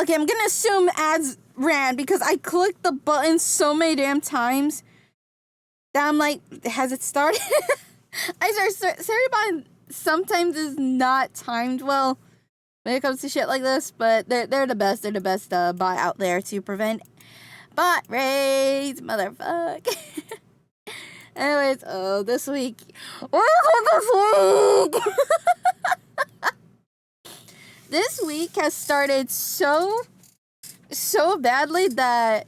Okay, I'm gonna assume ads ran because I clicked the button so many damn times that I'm like, has it started? I start Cerebon sometimes is not timed well when it comes to shit like this, but they're the best. They're the best bot out there to prevent bot raids, motherfuck. Anyways, this week. This week has started so badly that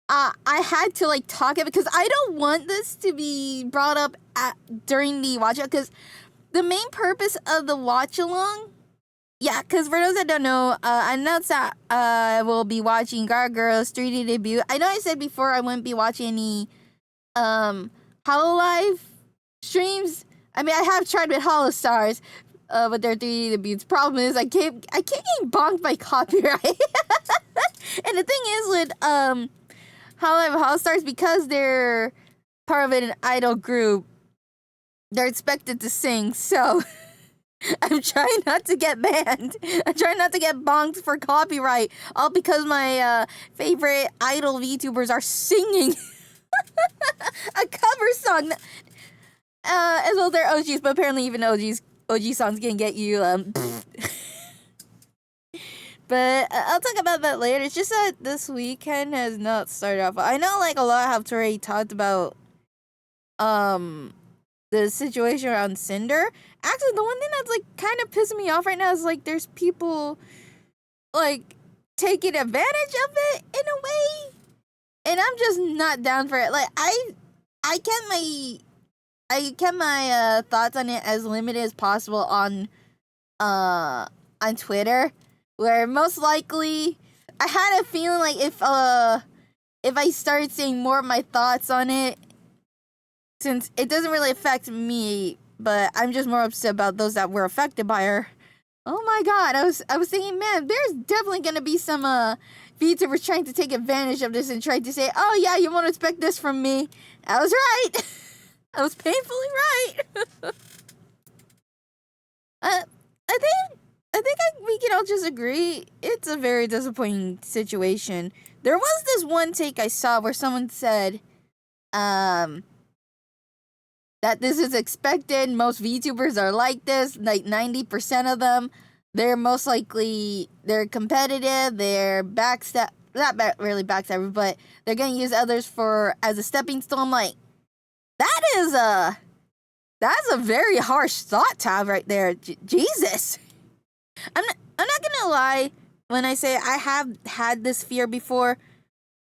I had to like talk it because I don't want this to be brought up during the watch along, because the main purpose of the watch along, because for those that don't know, I announced that I will be watching Gargoyle's 3D debut. I know I said before I wouldn't be watching any Hololive streams. I mean, I have tried with Holostars with their 3D debuts. Problem is I keep getting bonked by copyright. And the thing is with Holostars, because they're part of an idol group, they're expected to sing, so I'm trying not to get banned. I'm trying not to get bonked for copyright, all because my favorite idol VTubers are singing a cover song. As well, they're OGs, but apparently even OG songs can get you But I'll talk about that later. It's just that this weekend has not started off. I know like a lot have already talked about the situation around Cinder. Actually, the one thing that's like kind of pissing me off right now is like there's people like taking advantage of it in a way, and I'm just not down for it. Like I kept my thoughts on it as limited as possible on Twitter, where most likely I had a feeling like if I started saying more of my thoughts on it, since it doesn't really affect me, but I'm just more upset about those that were affected by her. Oh my god, I was thinking, man, there's definitely gonna be some VTubers trying to take advantage of this and try to say, oh yeah, you won't expect this from me. I was right. I was painfully right. I think we can all just agree it's a very disappointing situation. There was this one take I saw where someone said, that this is expected. Most VTubers are like this. Like 90% of them, they're most likely they're competitive. They're really backstab, but they're gonna use others as a stepping stone. Like that's a very harsh thought to have right there. Jesus, I'm not gonna lie when I say I have had this fear before,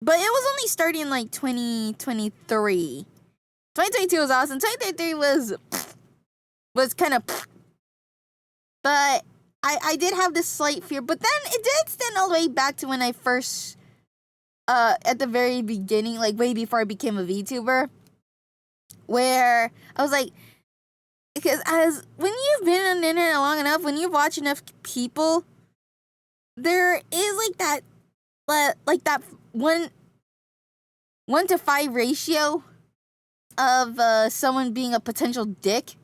but it was only starting in like 2023. 2022 was awesome. 2023 was kind of, but I did have this slight fear. But then it did extend all the way back to when I first, at the very beginning, like way before I became a VTuber, where I was like, because when you've been on the internet long enough, when you watch enough people, there is like that 1:5 ratio of someone being a potential dick.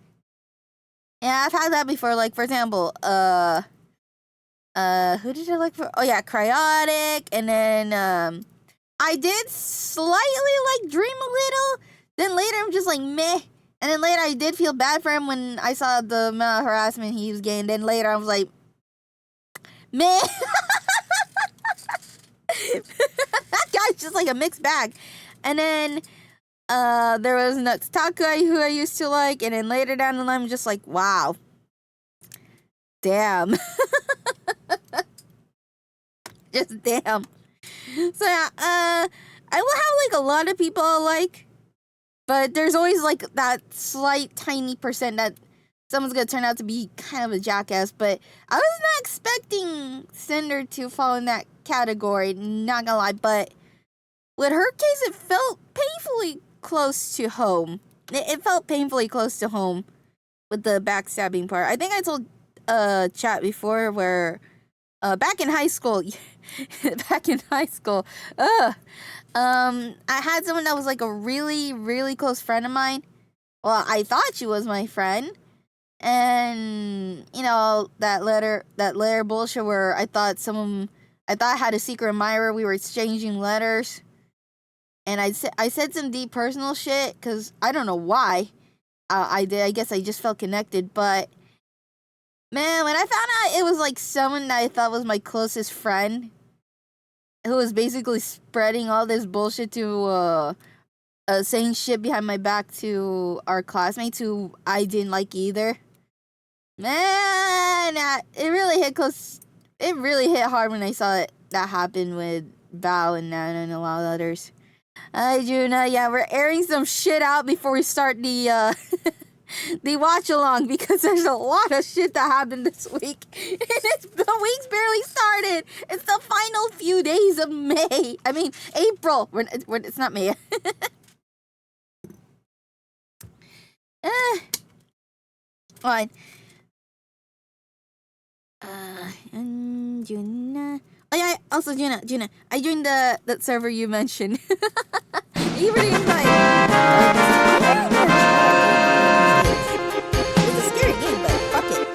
And I've had that before. Like, for example, who did I like for? Oh yeah, Cryotic, and then I did slightly like Dream a little. Then later I'm just like meh. And then later I did feel bad for him when I saw the amount of harassment he was getting. Then later I was like meh. That guy's just like a mixed bag. And then there was Nux Takai, who I used to like, and then later down the line, I'm just like, wow. Damn. Just damn. So, yeah, I will have, like, a lot of people I like, but there's always, like, that slight, tiny percent that someone's gonna turn out to be kind of a jackass, but I was not expecting Cinder to fall in that category, not gonna lie, but with her case, it felt painfully close to home. It felt painfully close to home with the backstabbing part. I think I told chat before where back in high school, I had someone that was like a really, really close friend of mine. Well, I thought she was my friend. And, you know, that letter bullshit where I thought someone I thought I had a secret admirer. We were exchanging letters. And I said some deep personal shit because I don't know why I did. I guess I just felt connected. But, man, when I found out it was like someone that I thought was my closest friend who was basically spreading all this bullshit to, saying shit behind my back to our classmates who I didn't like either. Man, it really hit close. It really hit hard when I saw that happen with Val and Nana and a lot of others. Juna, yeah, we're airing some shit out before we start the the watch along because there's a lot of shit that happened this week. And the week's barely started. It's the final few days of May. I mean, April. It's not May. Fine. And Juna. Oh yeah, also Juna, I joined that server you mentioned. You were the invite. It's a scary game, but fuck it.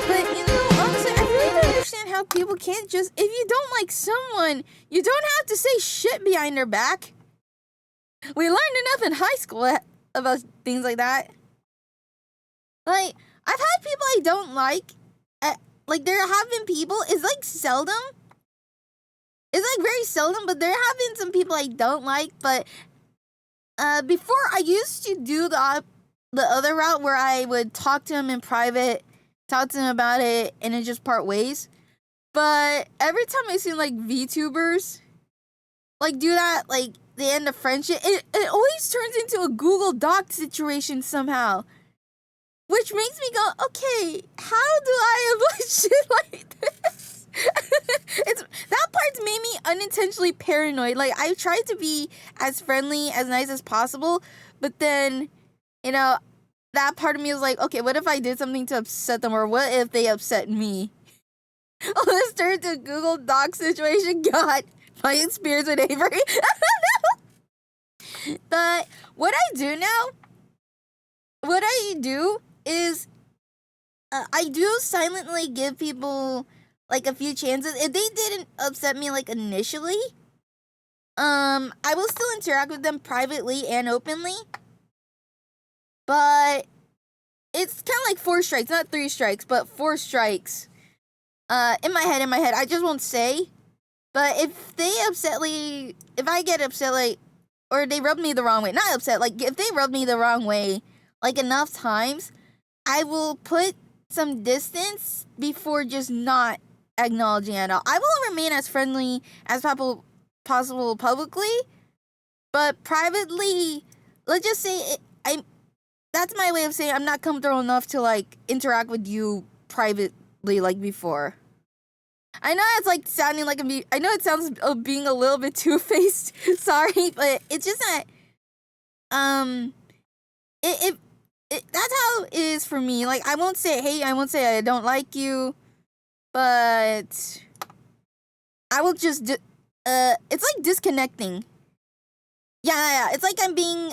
But you know, honestly, I really don't understand how people can't just, if you don't like someone, you don't have to say shit behind their back. We learned enough in high school about things like that. Like, I've had people I don't like. Like, there have been people, it's like seldom. It's like very seldom, but there have been some people I don't like. But before, I used to do the other route where I would talk to him in private, talk to him about it, and then just part ways. But every time I see, like, VTubers, like, do that, like, they end a friendship, it always turns into a Google Doc situation somehow. Which makes me go, okay, how do I avoid shit like this? That part's made me unintentionally paranoid. Like, I tried to be as friendly, as nice as possible, but then, you know, that part of me was like, okay, what if I did something to upset them, or what if they upset me? Oh, this turned into a Google Doc situation. God, my experience with Avery. But what I do now, is I do silently give people like a few chances. If they didn't upset me like initially, I will still interact with them privately and openly. But it's kind of like 4 strikes, not 3 strikes, but 4 strikes. In my head, I just won't say. But if I get upset, like, or they rub me the wrong way, not upset, like, if they rub me the wrong way, like, enough times, I will put some distance before just not acknowledging at all. I will remain as friendly as possible publicly, but privately, let's just say that's my way of saying I'm not comfortable enough to, like, interact with you privately like before. I know it's like sounding like I know it sounds being a little bit two-faced. Sorry, but it's just that that's how it is for me. Like, I won't say hate, I won't say I don't like you, but I will just it's like disconnecting. Yeah. It's like I'm being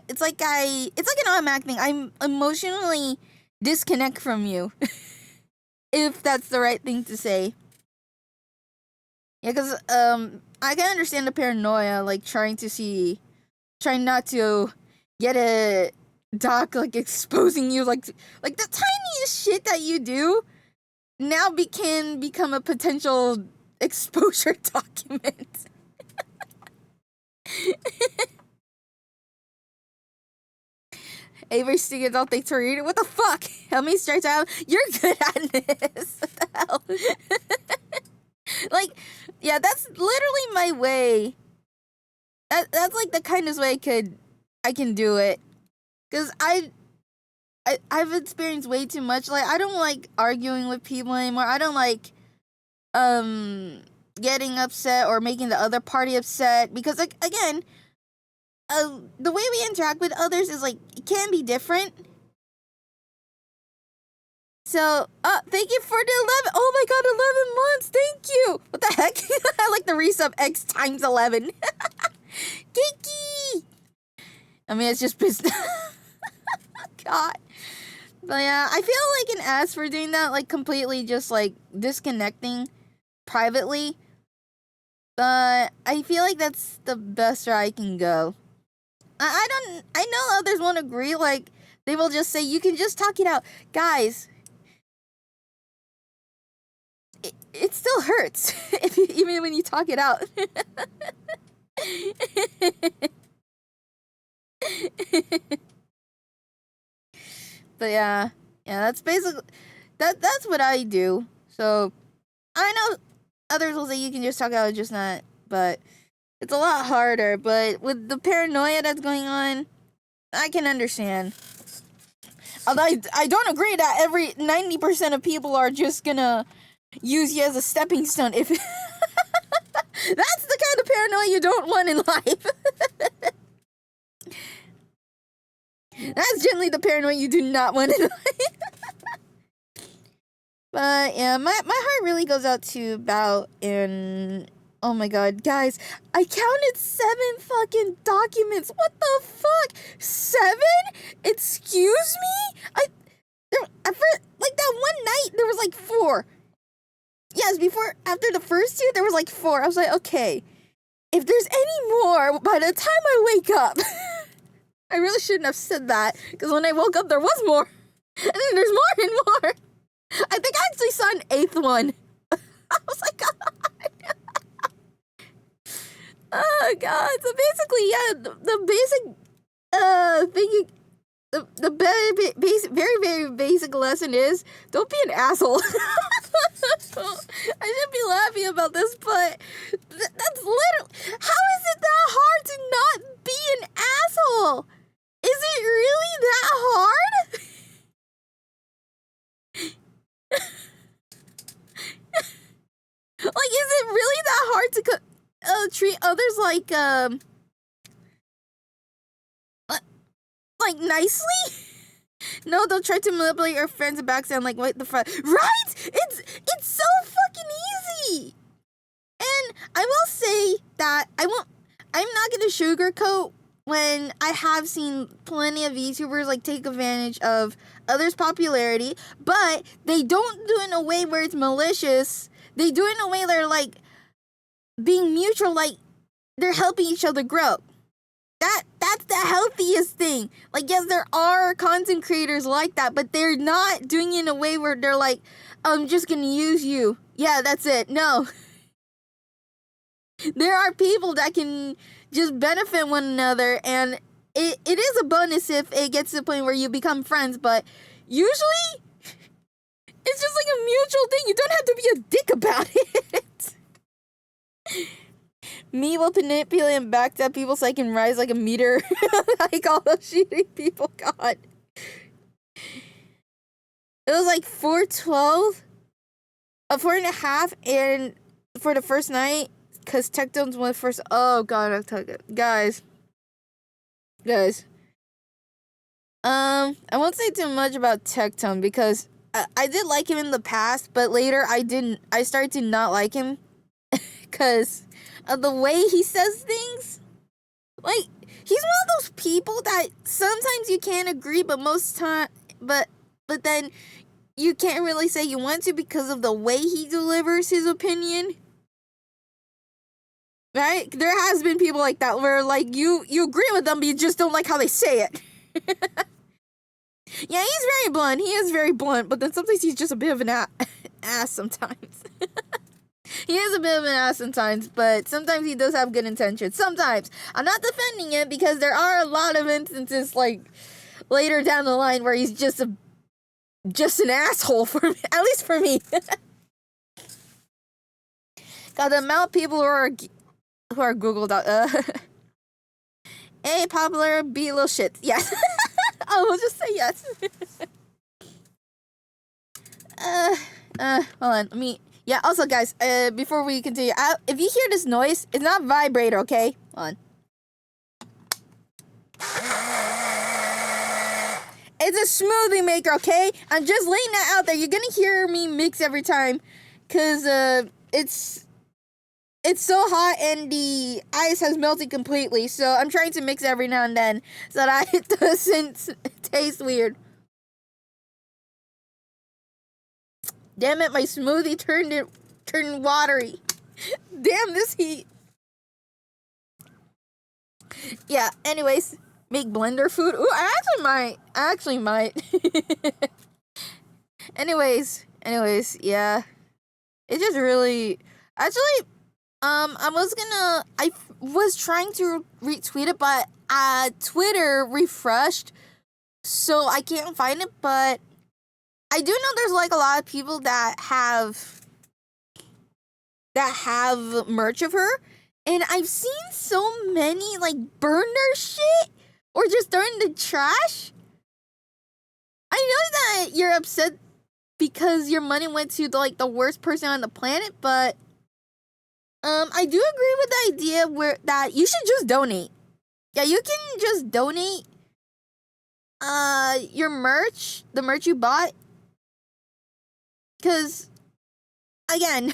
it's like an automatic thing. I'm emotionally disconnect from you. If that's the right thing to say. Yeah, because I can understand the paranoia, like trying not to get a doc like exposing you, like the tiniest shit that you do now can become a potential exposure document. Avery Sting adult they to read it. What the fuck? Help me stretch out. You're good at this. What the hell? Like, yeah, that's literally my way. That's like the kindest way I can do it. Cause I've experienced way too much. Like, I don't like arguing with people anymore. I don't like getting upset or making the other party upset, because, like, again, the way we interact with others is, like, it can be different. So, thank you for the 11. Oh my god, 11 months. Thank you. What the heck? I like the resub X times 11. Kiki. I mean, it's just business. God. But yeah, I feel like an ass for doing that, like, completely just, like, disconnecting. privately. But I feel like that's the best route I can go. I know others won't agree. Like, they will just say, you can just talk it out. Guys, it still hurts. Even when you talk it out. But yeah, that's basically, that's what I do. So, I know others will say you can just talk out, just not, but it's a lot harder. But with the paranoia that's going on, I can understand. Although I don't agree that every 90% of people are just gonna use you as a stepping stone. If that's the kind of paranoia you don't want in life. That's generally the paranoia you do not want in life. But yeah, my heart really goes out to Bao and oh my god, guys, I counted 7 fucking documents. What the fuck? 7? Excuse me? Like that one night there was like 4. Yes, after the first 2 there was like 4. I was like, okay, if there's any more by the time I wake up. I really shouldn't have said that, because when I woke up there was more. And then there's more and more. I think I actually saw an 8th one. I was like, God. Oh god. So basically, yeah, the basic thing, the basic, very, very basic lesson is don't be an asshole. I should be laughing about this, but that's literally, how is it that hard to not be an asshole? Is it really that hard? Like, is it really that hard to treat others like nicely? No, they'll try to manipulate your friends and backstand like what the fuck, right? It's so fucking easy. And I will say that I'm not gonna sugarcoat when I have seen plenty of YouTubers like take advantage of others' popularity, but they don't do it in a way where it's malicious. They do it in a way they're like being mutual, like they're helping each other grow. That's the healthiest thing. Like, yes, there are content creators like that, but they're not doing it in a way where they're like, I'm just gonna use you. Yeah, that's it. No. There are people that can just benefit one another, and it is a bonus if it gets to the point where you become friends, but usually it's just like a mutual thing. You don't have to be a dick about it. Me will manipulate and backstab people so I can rise like a meter. Like all those shooting people got. It was like 412, 4.5, and for the first night, because Tech Tones went first. Oh god, I took it, guys. I won't say too much about Tech Tone because I did like him in the past, but later I didn't. I started to not like him because of the way he says things. Like, he's one of those people that sometimes you can't agree, but most time, but then you can't really say you want to because of the way he delivers his opinion. Right? There has been people like that where like you agree with them, but you just don't like how they say it. Yeah, he's very blunt. He is very blunt, but then sometimes he's just a bit of an ass sometimes. He is a bit of an ass sometimes, but sometimes he does have good intentions. Sometimes. I'm not defending it because there are a lot of instances like later down the line where he's just an asshole for me, at least for me. God, the amount of people who are Googled out. A, popular, B, little shit. Yes. I will just say yes. Hold on. Let me. Yeah, also, guys, before we continue, if you hear this noise, it's not vibrator, okay? Hold on. It's a smoothie maker, okay? I'm just laying that out there. You're gonna hear me mix every time, because, it's so hot and the ice has melted completely, so I'm trying to mix every now and then so that it doesn't taste weird. Damn it, my smoothie turned turn watery. Damn this heat. Yeah, anyways, make blender food. Ooh, I actually might. anyways, yeah. It just really, actually, I was trying to retweet it, but Twitter refreshed, so I can't find it, but I do know there's like a lot of people that have merch of her, and I've seen so many like burn their shit or just throw in the trash. I know that you're upset because your money went to the worst person on the planet, but I do agree with the idea that you should just donate. Yeah, you can just donate your merch, the merch you bought, because again,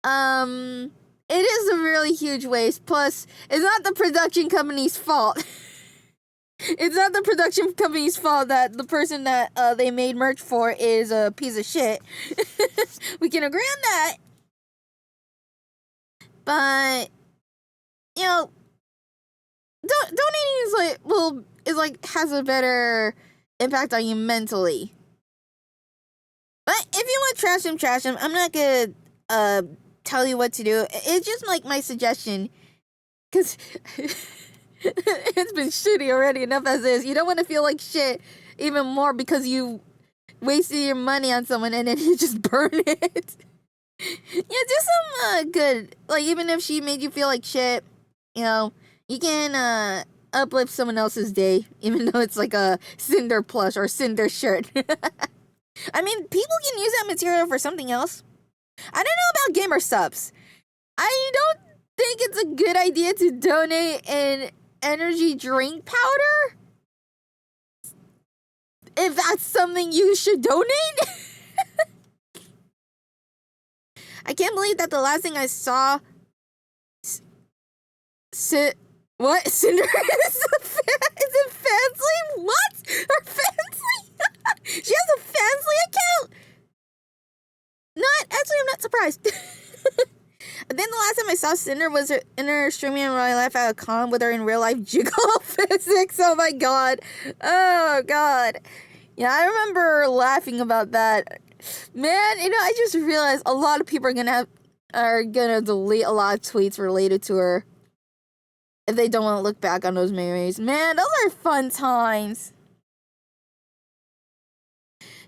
it is a really huge waste. Plus, it's not the production company's fault. It's not the production company's fault that the person that they made merch for is a piece of shit. We can agree on that. But, you know, donating has a better impact on you mentally. But if you want to trash them. I'm not gonna tell you what to do. It's just like my suggestion, because it's been shitty already enough as is. You don't want to feel like shit even more because you wasted your money on someone and then you just burn it. Yeah, do some good. Like, even if she made you feel like shit, you know, you can uplift someone else's day, even though it's like a Cinder plush or Cinder shirt. I mean, people can use that material for something else. I don't know about gamer subs. I don't think it's a good idea to donate an energy drink powder. If that's something you should donate. I can't believe that the last thing I saw... What? Cinder is it Fansly? What? Her Fansly? She has a Fansly account? Actually, I'm not surprised. Then the last time I saw Cinder was in her streaming in real life at a con with her in real life jiggle physics. Oh my god. Oh god. Yeah, I remember laughing about that. Man, you know, I just realized a lot of people are gonna delete a lot of tweets related to her if they don't want to look back on those memories. Man, those are fun times.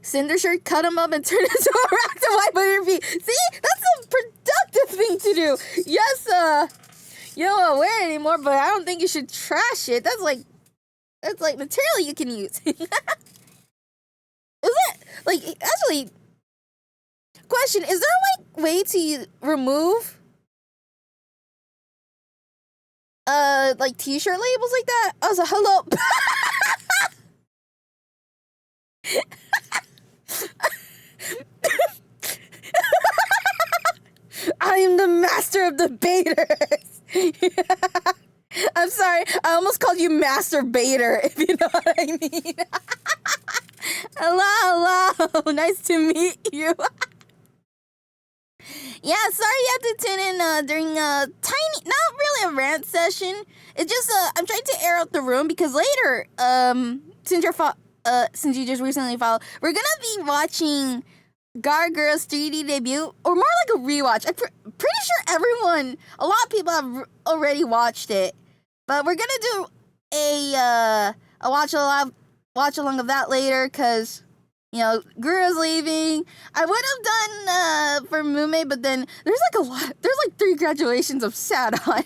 Cinder shirt, cut them up and turn it to a rack to wipe on your feet. See? That's a productive thing to do. Yes, you don't want to wear it anymore, but I don't think you should trash it. That's like material you can use. Is it? Like, actually, question, is there a way to remove like t-shirt labels like that? I was like, hello. I am the master of debaters. I'm sorry, I almost called you masturbator, if you know what I mean. Hello, nice to meet you. Yeah, sorry you had to tune in during a tiny, not really a rant session. It's just I'm trying to air out the room because later, since you just recently followed, we're gonna be watching Gargoyle's 3D debut, or more like a rewatch. I'm pretty sure a lot of people have already watched it, but we're gonna do a watch along of that later, cause you know Guru's leaving. I would have done for Mume, but then there's like 3 graduations of sad on.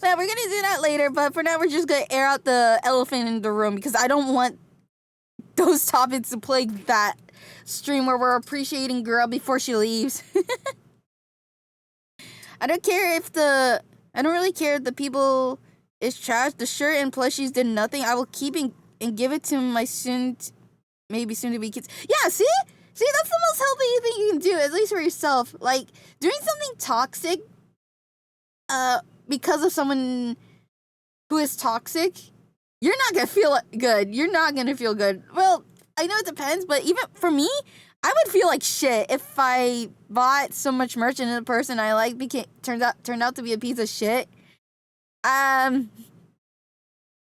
Yeah, we're gonna do that later, but for now we're just gonna air out the elephant in the room because I don't want those topics to plague that stream where we're appreciating girl before she leaves. I don't really care if the people is trash. The shirt and plushies did nothing. I will keep and give it to my soon to be kids. Yeah, see, that's the most healthy thing you can do, at least for yourself. Like doing something toxic, because of someone who is toxic, you're not gonna feel good. You're not gonna feel good. Well, I know it depends, but even for me, I would feel like shit if I bought so much merch and the person I like turned out to be a piece of shit. It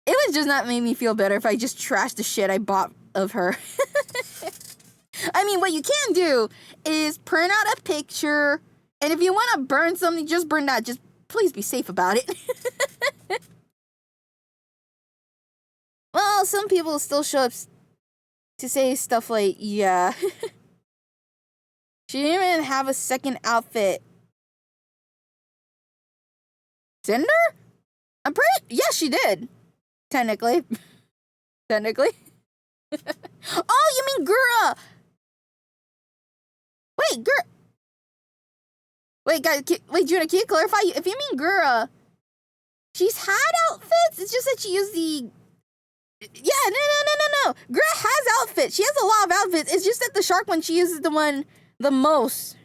would just not make me feel better if I just trashed the shit I bought of her. I mean, what you can do is print out a picture, and if you want to burn something, just burn that. Just please be safe about it. Well, some people still show up to say stuff like, yeah. She didn't even have a second outfit. Cinder? I'm pretty... Yeah, she did. Technically. Technically. Oh, you mean Gura? Wait, Gura... Wait, guys, wait, Juna, can you clarify? If you mean Gura, she's had outfits? It's just that she used the... Yeah, no. Gura has outfits. She has a lot of outfits. It's just that the shark one, she uses the one the most.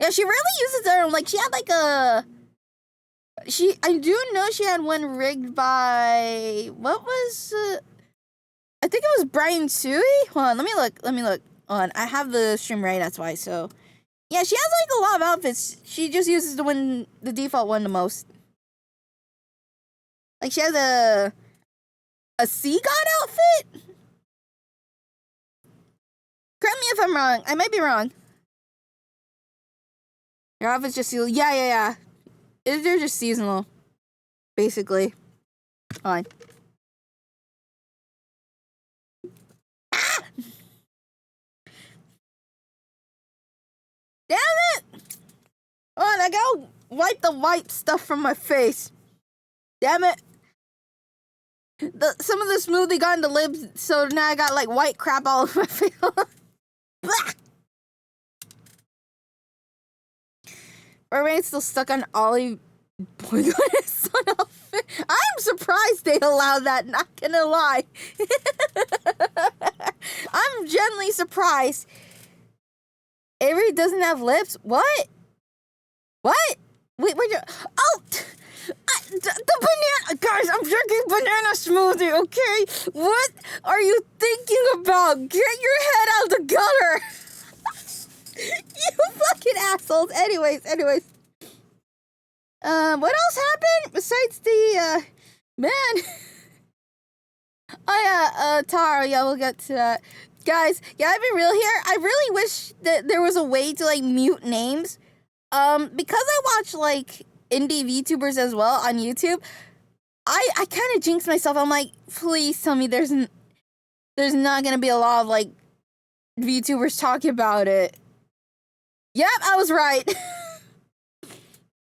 Yeah, she rarely uses her own. Like, she had like a... I do know she had one rigged by... What was... I think it was Brian Sui? Hold on, let me look. Hold on, I have the stream right, that's why, so... Yeah, she has like a lot of outfits. She just uses the default one the most. Like, she has a sea god outfit? Correct me if I'm wrong. I might be wrong. Your outfit's just seasonal. Yeah. They're just seasonal, basically. Hold on. Ah! Damn it! Hold on, I gotta wipe the white stuff from my face. Damn it. Some of the smoothie got in the lips, so now I got like white crap all over my face. Remain's still stuck on Ollie Boy son outfit. I'm surprised they allowed that, not gonna lie. I'm genuinely surprised. Avery doesn't have lips? What? Wait, where'd you... Oh! The banana... Guys, I'm drinking banana smoothie, okay? What are you thinking about? Get your head out of the gutter! You fucking assholes. Anyways. What else happened besides the, man? Oh, yeah, Taro, yeah, we'll get to that. Guys, yeah, I've been real here. I really wish that there was a way to, like, mute names. Because I watch, like, indie VTubers as well on YouTube, I kind of jinx myself. I'm like, please tell me there's not gonna be a lot of, like, VTubers talking about it. Yep, I was right.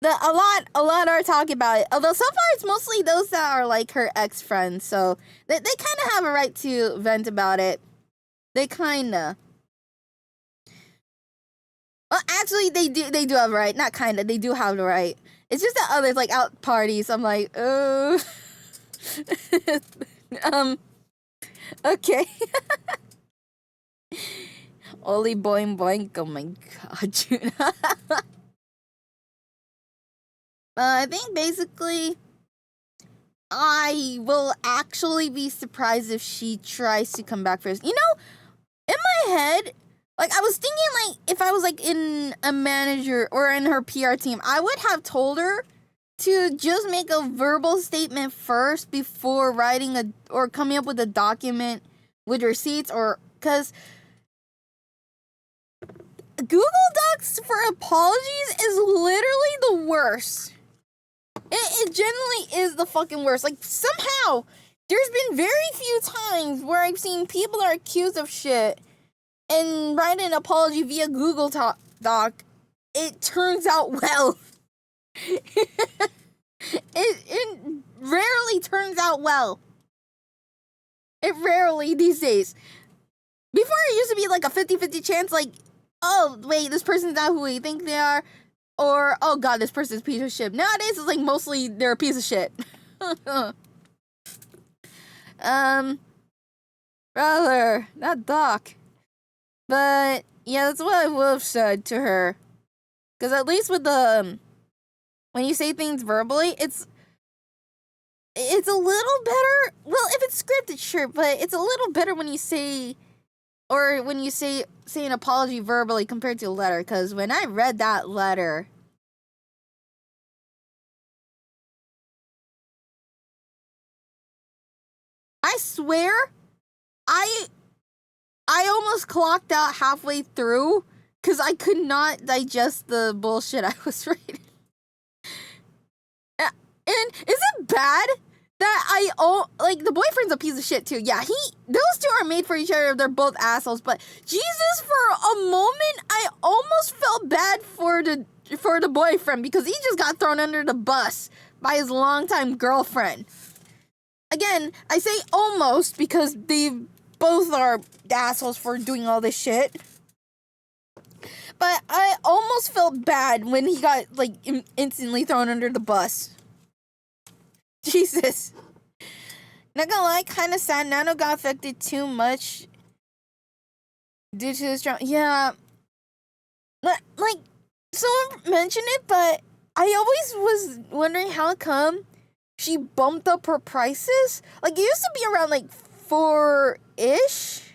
A lot are talking about it. Although so far it's mostly those that are like her ex-friends, so they kind of have a right to vent about it. They kinda. Well, actually, they do have a right. Not kinda. They do have the right. It's just that others like out parties. I'm like, oh. Okay. Oli boing boing. Oh my god, Juna. I think basically, I will actually be surprised if she tries to come back first. You know, in my head, like, I was thinking, like, if I was, like, in a manager or in her PR team, I would have told her to just make a verbal statement first before writing or coming up with a document with receipts, or, because Google Docs for apologies is literally the worst. It generally is the fucking worst. Like, somehow, there's been very few times where I've seen people that are accused of shit and write an apology via Google Doc. It turns out well. It rarely turns out well. It rarely these days. Before it used to be like a 50-50 chance, like, oh, wait, this person's not who we think they are. Or, oh god, this person's a piece of shit. Nowadays, it's like mostly they're a piece of shit. Brother, not Doc. But, yeah, that's what I would have said to her. Because at least with the, when you say things verbally, it's a little better. Well, if it's scripted, sure, but it's a little better when you say or when you say an apology verbally compared to a letter. Because when I read that letter, I swear, I almost clocked out halfway through because I could not digest the bullshit I was reading. And is it bad that like, the boyfriend's a piece of shit too? Yeah, those two are made for each other. They're both assholes. But Jesus, for a moment, I almost felt bad for the boyfriend because he just got thrown under the bus by his longtime girlfriend. Again, I say almost because they both are assholes for doing all this shit. But I almost felt bad when he got, like, instantly thrown under the bus. Jesus. Not gonna lie, kind of sad. Nano got affected too much due to his drama. Yeah. Like, someone mentioned it, but I always was wondering how come she bumped up her prices. Like, it used to be around, like, 4K-ish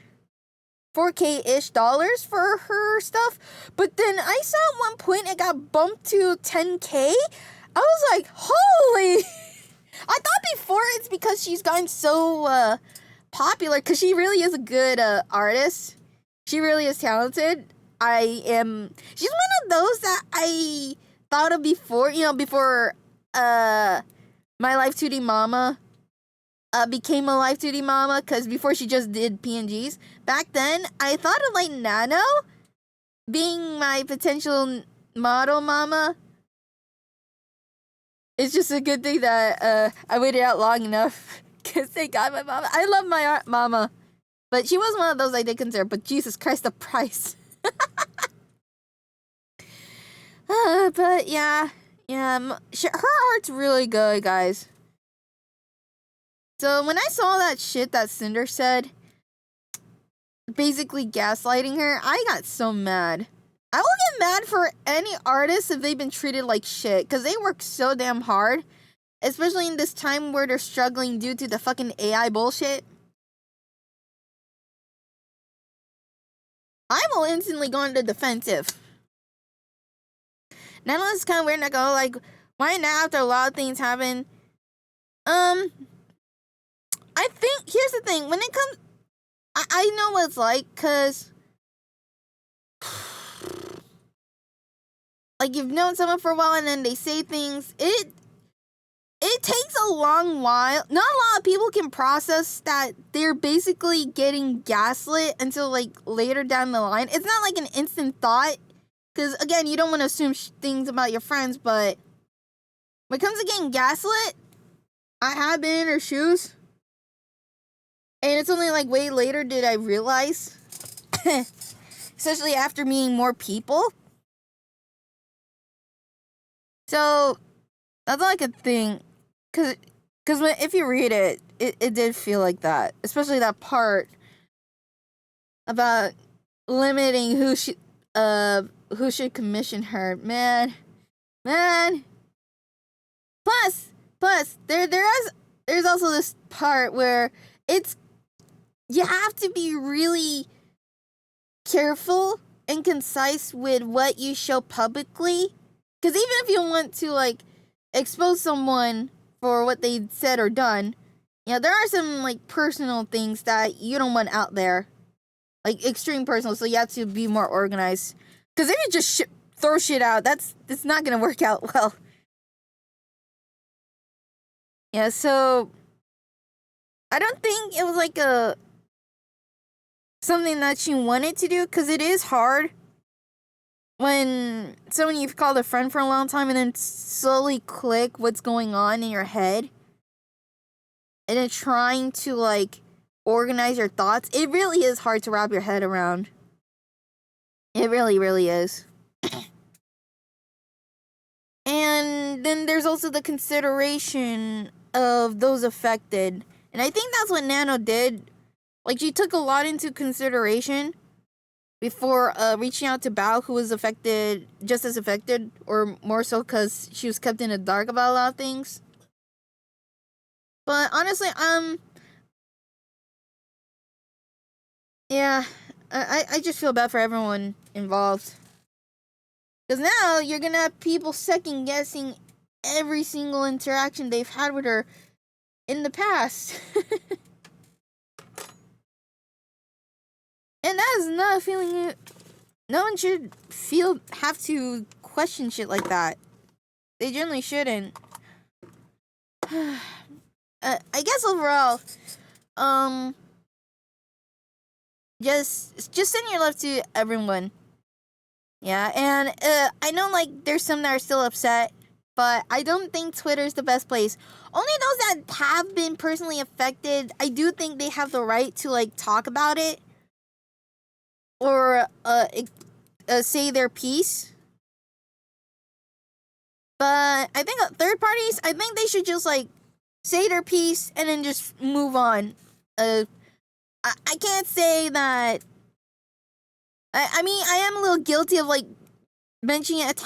dollars for her stuff. But then I saw at one point it got bumped to 10K. I was like, holy... I thought before it's because she's gotten so popular, because she really is a good artist. She really is talented. She's one of those that I thought of before, before My Life 2D Mama became a Life 2D Mama, because before she just did PNGs. Back then, I thought of, like, Nano being my potential model mama. It's just a good thing that I waited out long enough, because thank God my mama. I love my mama, but she was one of those I did consider. But Jesus Christ, the price. But yeah, her art's really good, guys. So when I saw that shit that Cinder said, basically gaslighting her, I got so mad. I will get mad for any artist if they've been treated like shit, because they work so damn hard, especially in this time where they're struggling due to the fucking AI bullshit. I will instantly go into defensive. Now it's kind of weird to go, like, why now after a lot of things happen? I think, here's the thing, when it comes, I know what it's like, because... like, you've known someone for a while and then they say things, it takes a long while. Not a lot of people can process that they're basically getting gaslit until, like, later down the line. It's not like an instant thought, because, again, you don't want to assume things about your friends, but when it comes to getting gaslit, I have been in her shoes, and it's only, like, way later did I realize, especially after meeting more people. So, that's like a thing, because if you read it, it did feel like that. Especially that part about limiting who should commission her. Man. Plus, there's also this part where you have to be really careful and concise with what you show publicly. Because even if you want to, like, expose someone for what they said or done, there are some, like, personal things that you don't want out there. Like, extreme personal, so you have to be more organized. Because if you just throw shit out, it's not going to work out well. Yeah, so... I don't think it was, like, something that she wanted to do, because it is hard when someone you've called a friend for a long time and then slowly click what's going on in your head and then trying to, like, organize your thoughts. It really is hard to wrap your head around. It really, really is. And then there's also the consideration of those affected. And I think that's what Nano did. Like, she took a lot into consideration before reaching out to Bao, who was affected, just as affected, or more so because she was kept in the dark about a lot of things. But honestly, yeah, I just feel bad for everyone involved. Because now you're gonna have people second guessing every single interaction they've had with her in the past. And that is not a feeling. No one should have to question shit like that. They generally shouldn't. I guess overall, just send your love to everyone. Yeah, and I know like there's some that are still upset, but I don't think Twitter's the best place. Only those that have been personally affected, I do think they have the right to like talk about it or say their piece. But I think third parties, I think they should just like say their piece and then just move on. I can't say that. I mean, I am a little guilty of like mentioning it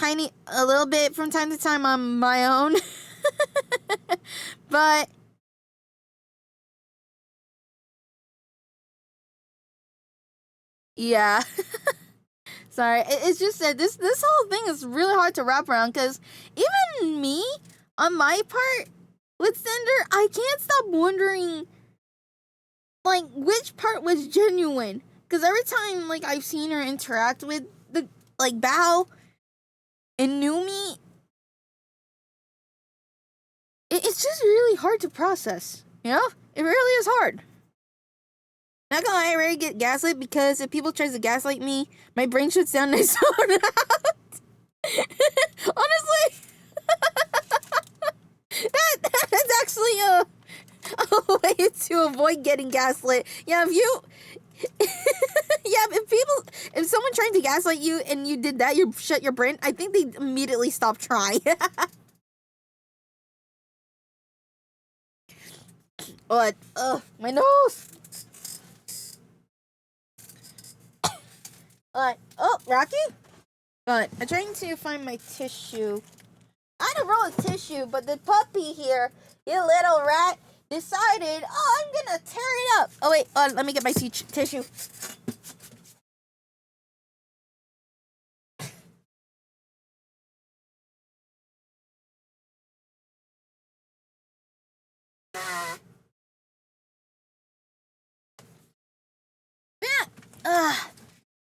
a little bit from time to time on my own. But yeah. Sorry, it's just that this whole thing is really hard to wrap around because even me, on my part, with Cinder, I can't stop wondering, like, which part was genuine. Because every time, like, I've seen her interact with, the like, Bao and Numi, it's just really hard to process, you know? It really is hard. Not gonna lie, I rarely get gaslit because if people try to gaslight me, my brain shuts down and I zone out. Honestly, that's actually a way to avoid getting gaslit. Yeah, if someone trying to gaslight you and you did that, you shut your brain, I think they immediately stop trying. But, my nose. Oh, Rocky? But I'm trying to find my tissue. I had a roll of tissue, but the puppy here, you little rat, decided, oh, I'm gonna tear it up. Oh, wait, let me get my tissue.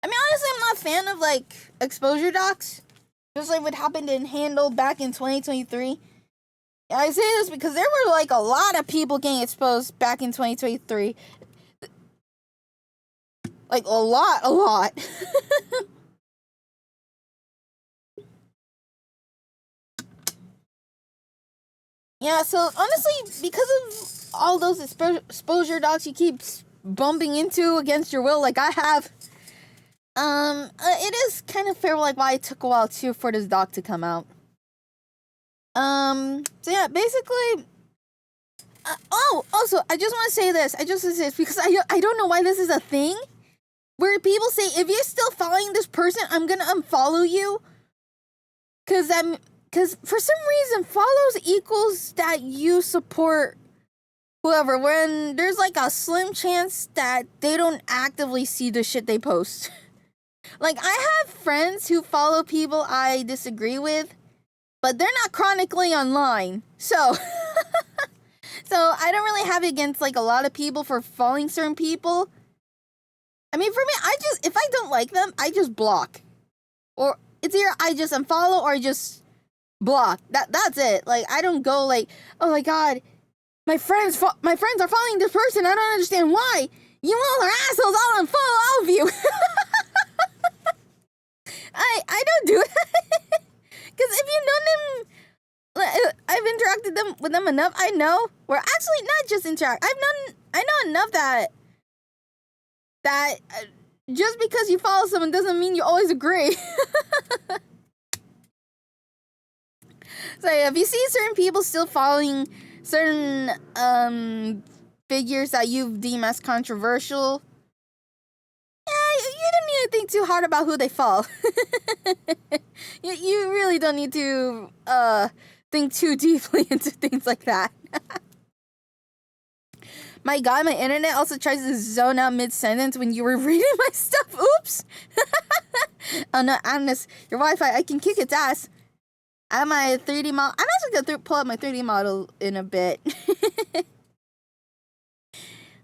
I mean, honestly, I'm not a fan of, like, exposure docs. Just like what happened in Handle back in 2023. Yeah, I say this because there were, like, a lot of people getting exposed back in 2023. Like, a lot. Yeah, so, honestly, because of all those exposure docs you keep bumping into against your will, like I have, it is kind of fair, like, why it took a while, too, for this doc to come out. So yeah, basically, also, I just want to say this, because I don't know why this is a thing, where people say, if you're still following this person, I'm gonna unfollow you, because for some reason, follows equals that you support whoever, when there's, like, a slim chance that they don't actively see the shit they post. Like, I have friends who follow people I disagree with, but they're not chronically online, so... So, I don't really have it against, like, a lot of people for following certain people. I mean, for me, if I don't like them, I just block. Or, it's either I just unfollow or I just block. That's it. Like, I don't go, like, oh my god, my friends are following this person, I don't understand why. You all are assholes, I'll unfollow all of you. I don't do that. Because if you know them, I've interacted with them enough, I know. Or actually, not just interact. I know enough that just because you follow someone doesn't mean you always agree. So yeah, if you see certain people still following certain figures that you deem as controversial, yeah, you don't need to think too hard about who they follow. You really don't need to think too deeply into things like that. My God, my internet also tries to zone out mid-sentence when you were reading my stuff. Oops. Oh no, Agnes, your Wi-Fi, I can kick its ass. I have my 3D model. I'm actually going to pull up my 3D model in a bit.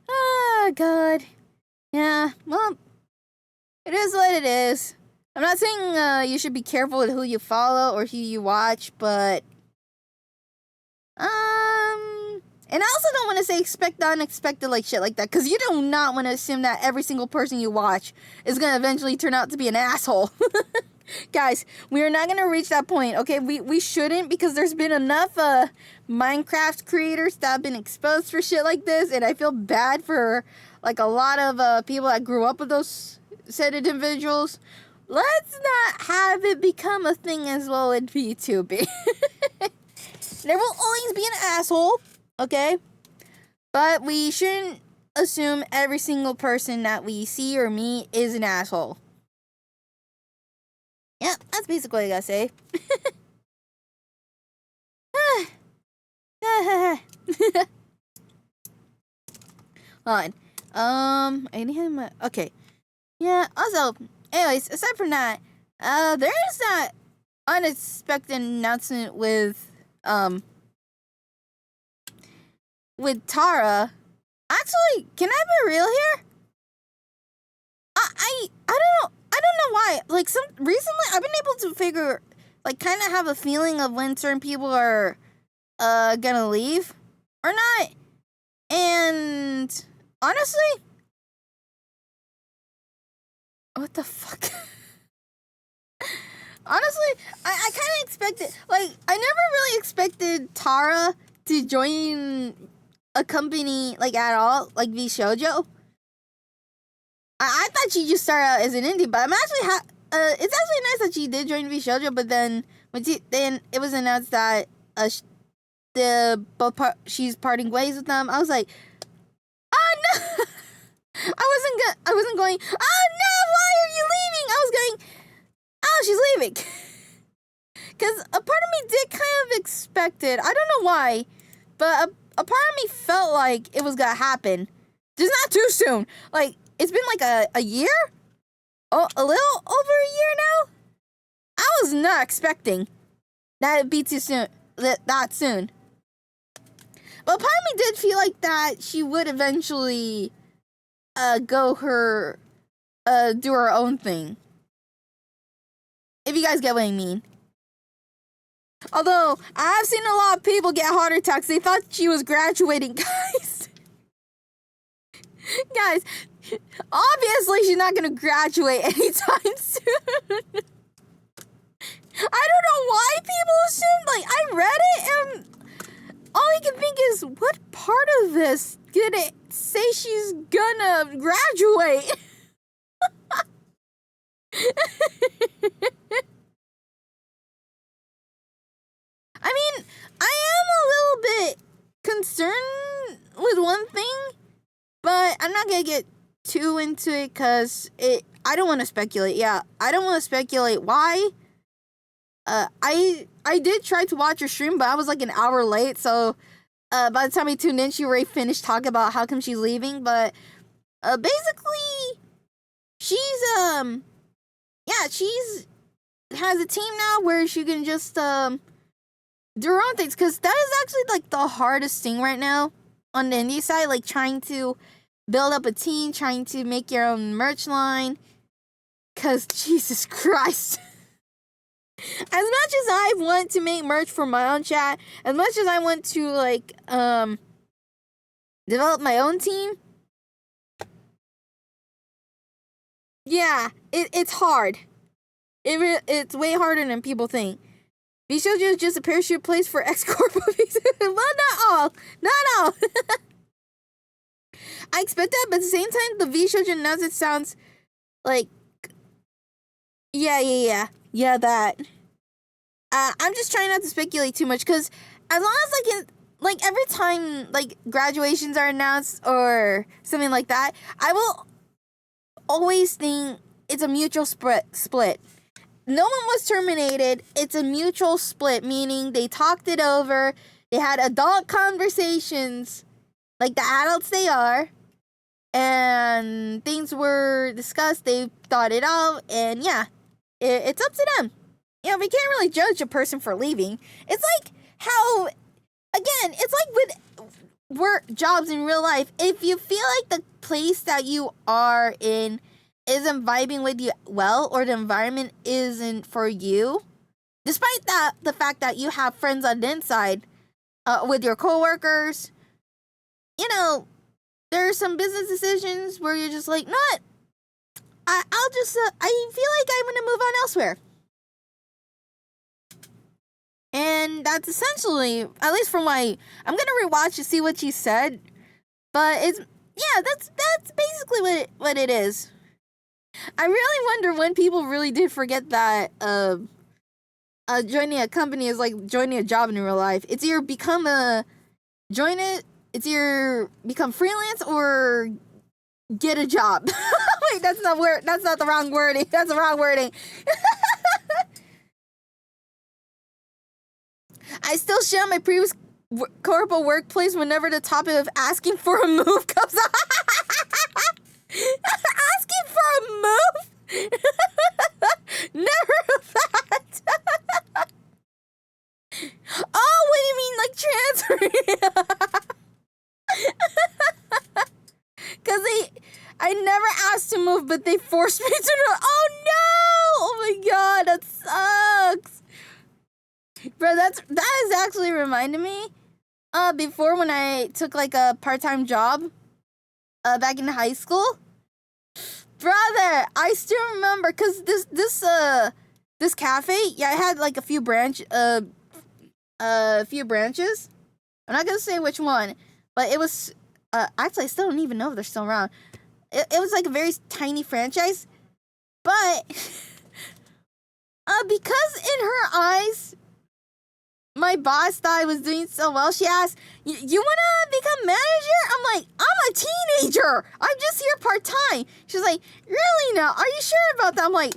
Oh, God. Yeah, well, it is what it is. I'm not saying you should be careful with who you follow or who you watch, but... And I also don't want to say expect the unexpected, like shit like that, because you do not want to assume that every single person you watch is going to eventually turn out to be an asshole. Guys, we are not going to reach that point, okay? We shouldn't, because there's been enough Minecraft creators that have been exposed for shit like this, and I feel bad for, like, a lot of people that grew up with those said individuals. Let's not have it become a thing as well in VTubing. There will always be an asshole, okay? But we shouldn't assume every single person that we see or meet is an asshole. Yep, that's basically what I gotta say. Hold on. I need my... Okay. Yeah, also, anyways, aside from that, there is that unexpected announcement with Tara. Actually, can I be real here? I don't know why. Like, recently I've been able to figure, like, kind of have a feeling of when certain people are gonna leave or not. And honestly, what the fuck? Honestly, I kind of expected, like, I never really expected Tara to join a company, like, at all, like VShojo. I thought she just started out as an indie, but I'm actually, it's actually nice that she did join VShojo, but then, then it was announced that, she's parting ways with them. I was like, oh no! I wasn't going, oh no, why are you leaving? I was going, oh, she's leaving. Because a part of me did kind of expect it. I don't know why, but a part of me felt like it was going to happen. Just not too soon. Like, it's been like a year? Oh, a little over a year now? I was not expecting that it'd be too soon. That soon. But part of me did feel like that she would eventually do her own thing. If you guys get what I mean. Although, I've seen a lot of people get heart attacks. They thought she was graduating, guys. Guys, obviously she's not going to graduate anytime soon. I don't know why people assumed, like, I read it and all I can think is, what part of this did it say she's gonna graduate? I mean, I am a little bit concerned with one thing, but I'm not gonna get too into it because I don't want to speculate. Yeah, I don't want to speculate why. I did try to watch her stream, but I was like an hour late, so by the time I tuned in, she already finished talking about how come she's leaving. But basically, she's she's has a team now where she can just do her own things, because that is actually like the hardest thing right now on the indie side, like trying to build up a team, trying to make your own merch line, because Jesus Christ. As much as I want to make merch for my own chat, as much as I want to, like, develop my own team, yeah, it's hard. It's way harder than people think. VShojo is just a parachute place for X-Corp movies. Well, not all. Not all. I expect that, but at the same time, the VShojo announcement sounds like... Yeah, that. I'm just trying not to speculate too much, because as long as, like, every time, like, graduations are announced or something like that, I will always think it's a mutual split. No one was terminated. It's a mutual split, meaning they talked it over. They had adult conversations. like the adults they are, and things were discussed. They thought it out, and yeah, it's up to them. You know, we can't really judge a person for leaving. It's like how, again, it's like with work jobs in real life. If you feel like the place that you are in isn't vibing with you well, or the environment isn't for you, despite that, the fact that you have friends on the inside, with your coworkers, you know, there are some business decisions where you're just like, no, I'll just, I feel like I'm gonna move on elsewhere. And that's essentially, at least from my, I'm gonna rewatch to see what she said, but it's, yeah, that's basically what it is. I really wonder when people really did forget that joining a company is like joining a job in real life. It's either become freelance or get a job. Wait, that's not the wrong wording. That's the wrong wording. I still share my previous corporate workplace whenever the topic of asking for a move comes up. Asking for a move? Never that. Oh, what do you mean, like transferring? Because I never asked to move, but they forced me to. Oh no! Oh my god, that sucks. Bro, that is actually reminding me, before when I took like a part-time job, back in high school. Brother, I still remember, cause this cafe, yeah, it had like a few branches. I'm not gonna say which one, but it was, actually I still don't even know if they're still around. It was like a very tiny franchise, but because in her eyes, my boss thought I was doing so well, she asked, you wanna become manager? I'm like, I'm a teenager. I'm just here part-time. She's like, really now? Are you sure about that? I'm like,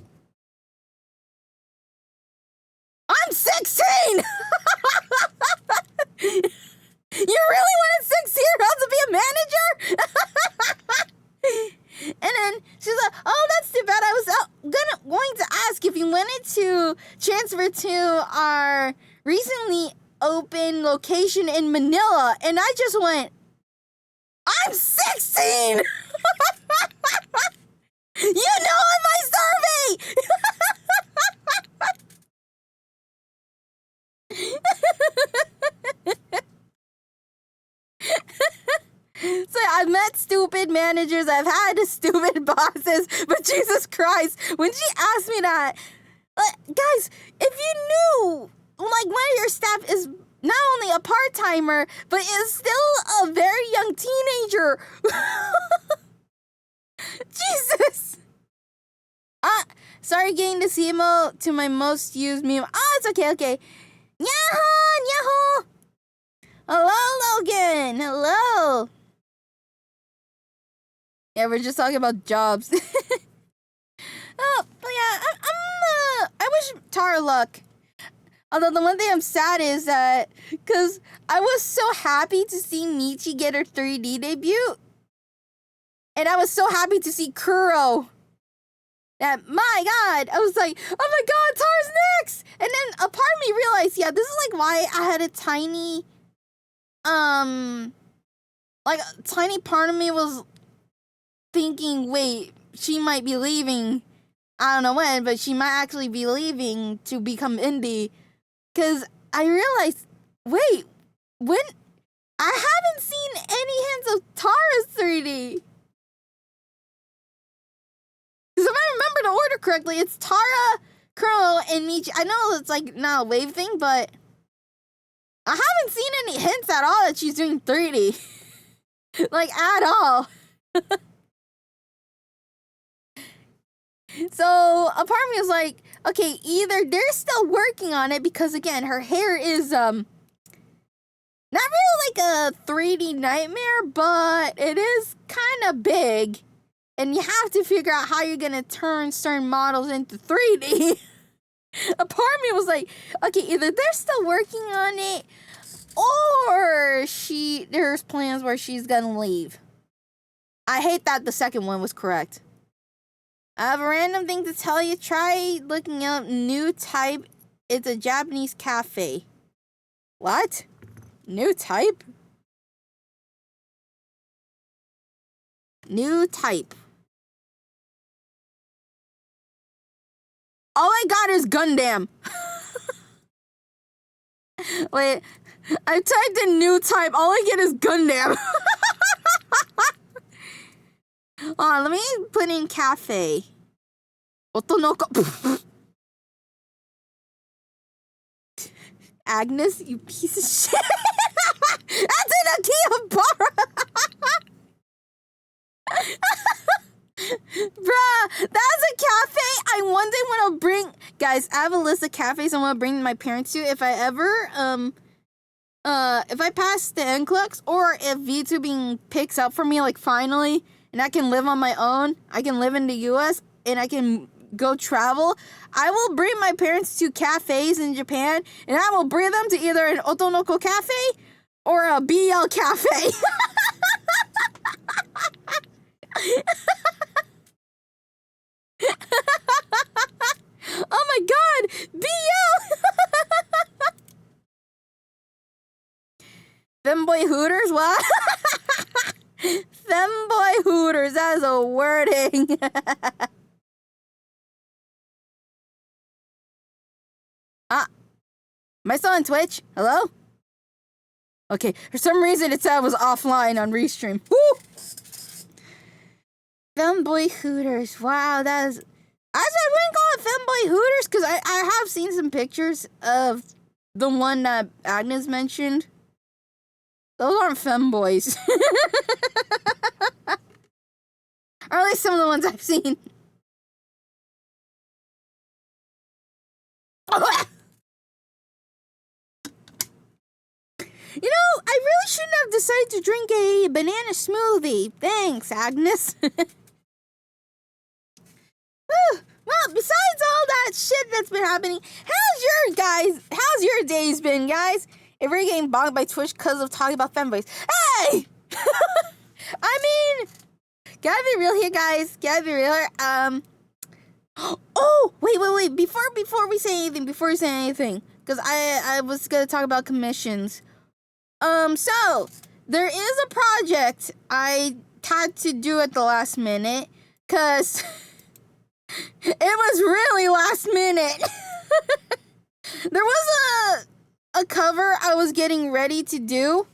I'm 16! You really wanted 16-year-olds to be a manager? And then she's like, oh, that's too bad. I was going to ask if you wanted to transfer to our recently open location in Manila. And I just went, I'm 16! You know on my survey! So I've met stupid managers, I've had stupid bosses, but Jesus Christ, when she asked me that, guys, if you knew, like, one of your staff is not only a part-timer, but is still a very young teenager. Jesus. Sorry getting this email to my most used meme. Oh, it's okay. Yahoo! Hello, Logan. Hello. Yeah, we're just talking about jobs. Oh, but yeah, I wish Tara luck. Although the one thing I'm sad is that, because I was so happy to see Michi get her 3D debut. And I was so happy to see Kuro. That, my god, I was like, oh my god, Tara's next! And then a part of me realized, yeah, this is like why I had a tiny, like a tiny part of me was thinking, wait, she might be leaving, I don't know when, but she might actually be leaving to become indie. Because I realized, wait, when, I haven't seen any hints of Tara's 3D. Because if I remember the order correctly, it's Tara, Kuro, and Michi. I know it's like not a wave thing, but I haven't seen any hints at all that she's doing 3D. Like, at all. So a part of me was like, okay, either they're still working on it because, again, her hair is not really like a 3D nightmare, but it is kind of big, and you have to figure out how you're gonna turn certain models into 3D. A part of me was like, okay, either they're still working on it, or there's plans where she's gonna leave. I hate that the second one was correct. I have a random thing to tell you. Try looking up New Type. It's a Japanese cafe. What? New Type? New Type. All I got is Gundam. Wait, I typed in New Type. All I get is Gundam. Hold on, let me put in cafe. Otonoko. Agnes, you piece of shit. That's in Akihabara. Bruh, that's a cafe I one day want to bring. Guys, I have a list of cafes I want to bring my parents to if I ever, if I pass the NCLEX or if VTubing picks up for me, like, finally, and I can live on my own, I can live in the US, and I can go travel, I will bring my parents to cafes in Japan, and I will bring them to either an Otonoko cafe or a BL cafe. Oh my god! BL! Femboy Hooters? What? Femboy Hooters, that is a wording. Am I still on Twitch? Hello? Okay, for some reason it said I was offline on Restream. Woo! Femboy Hooters, wow, that is... Actually, I wouldn't call it Femboy Hooters, because I have seen some pictures of the one that Agnes mentioned. Those aren't femboys. Or at least some of the ones I've seen. You know, I really shouldn't have decided to drink a banana smoothie. Thanks, Agnes. Well, besides all that shit that's been happening, how's your days been, guys? If we're getting bogged by Twitch because of talking about femboys. Hey! I mean, gotta be real here, guys. Gotta be real here. Oh, wait. Before we say anything, because I was gonna talk about commissions. So, there is a project I had to do at the last minute, because it was really last minute. There was a cover I was getting ready to do.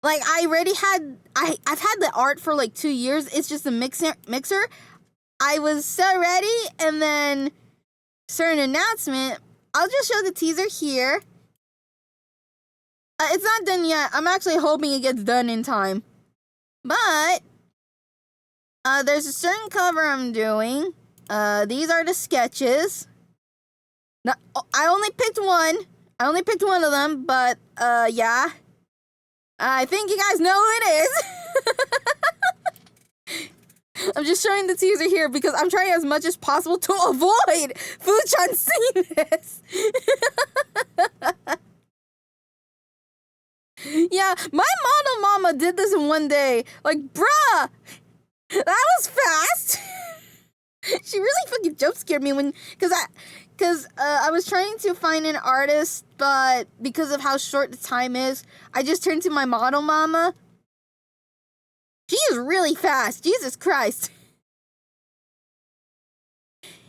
Like, I've had the art for like 2 years. It's just a mixer. I was so ready, and then certain announcement. I'll just show the teaser here. It's not done yet. I'm actually hoping it gets done in time. But there's a certain cover I'm doing. These are the sketches. Now, I only picked one. Of them, but yeah. I think you guys know who it is. I'm just showing the teaser here because I'm trying as much as possible to avoid Fuchan seeing this. Yeah, my model mama did this in one day. Like, bruh, that was fast. She really fucking jump scared me because I was trying to find an artist, but because of how short the time is, I just turned to my model mama. She is really fast. Jesus Christ.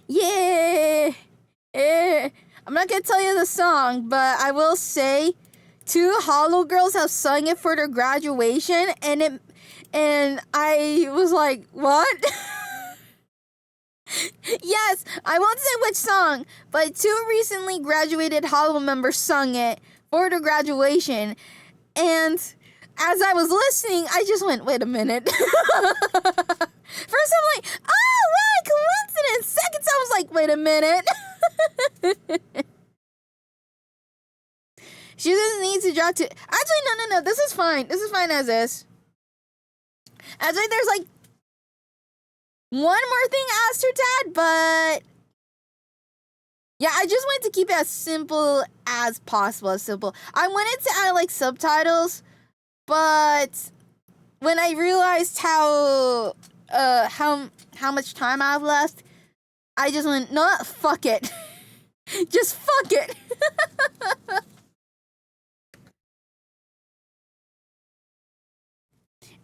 Yeah. I'm not gonna tell you the song, but I will say 2 Hollow girls have sung it for their graduation, and I was like, what? Yes, I won't say which song, but 2 recently graduated Hollow members sung it for their graduation, and as I was listening, I just went, wait a minute. First I'm like, oh, what a coincidence. Second I was like, wait a minute. She doesn't need to drop to... Actually, no. This is fine. This is fine as is. Actually, there's like one more thing asked her dad, but Yeah, I just wanted to keep it as simple as possible, as simple. I wanted to add like subtitles, but when I realized how much time I have left, I just went, no, fuck it. Just fuck it.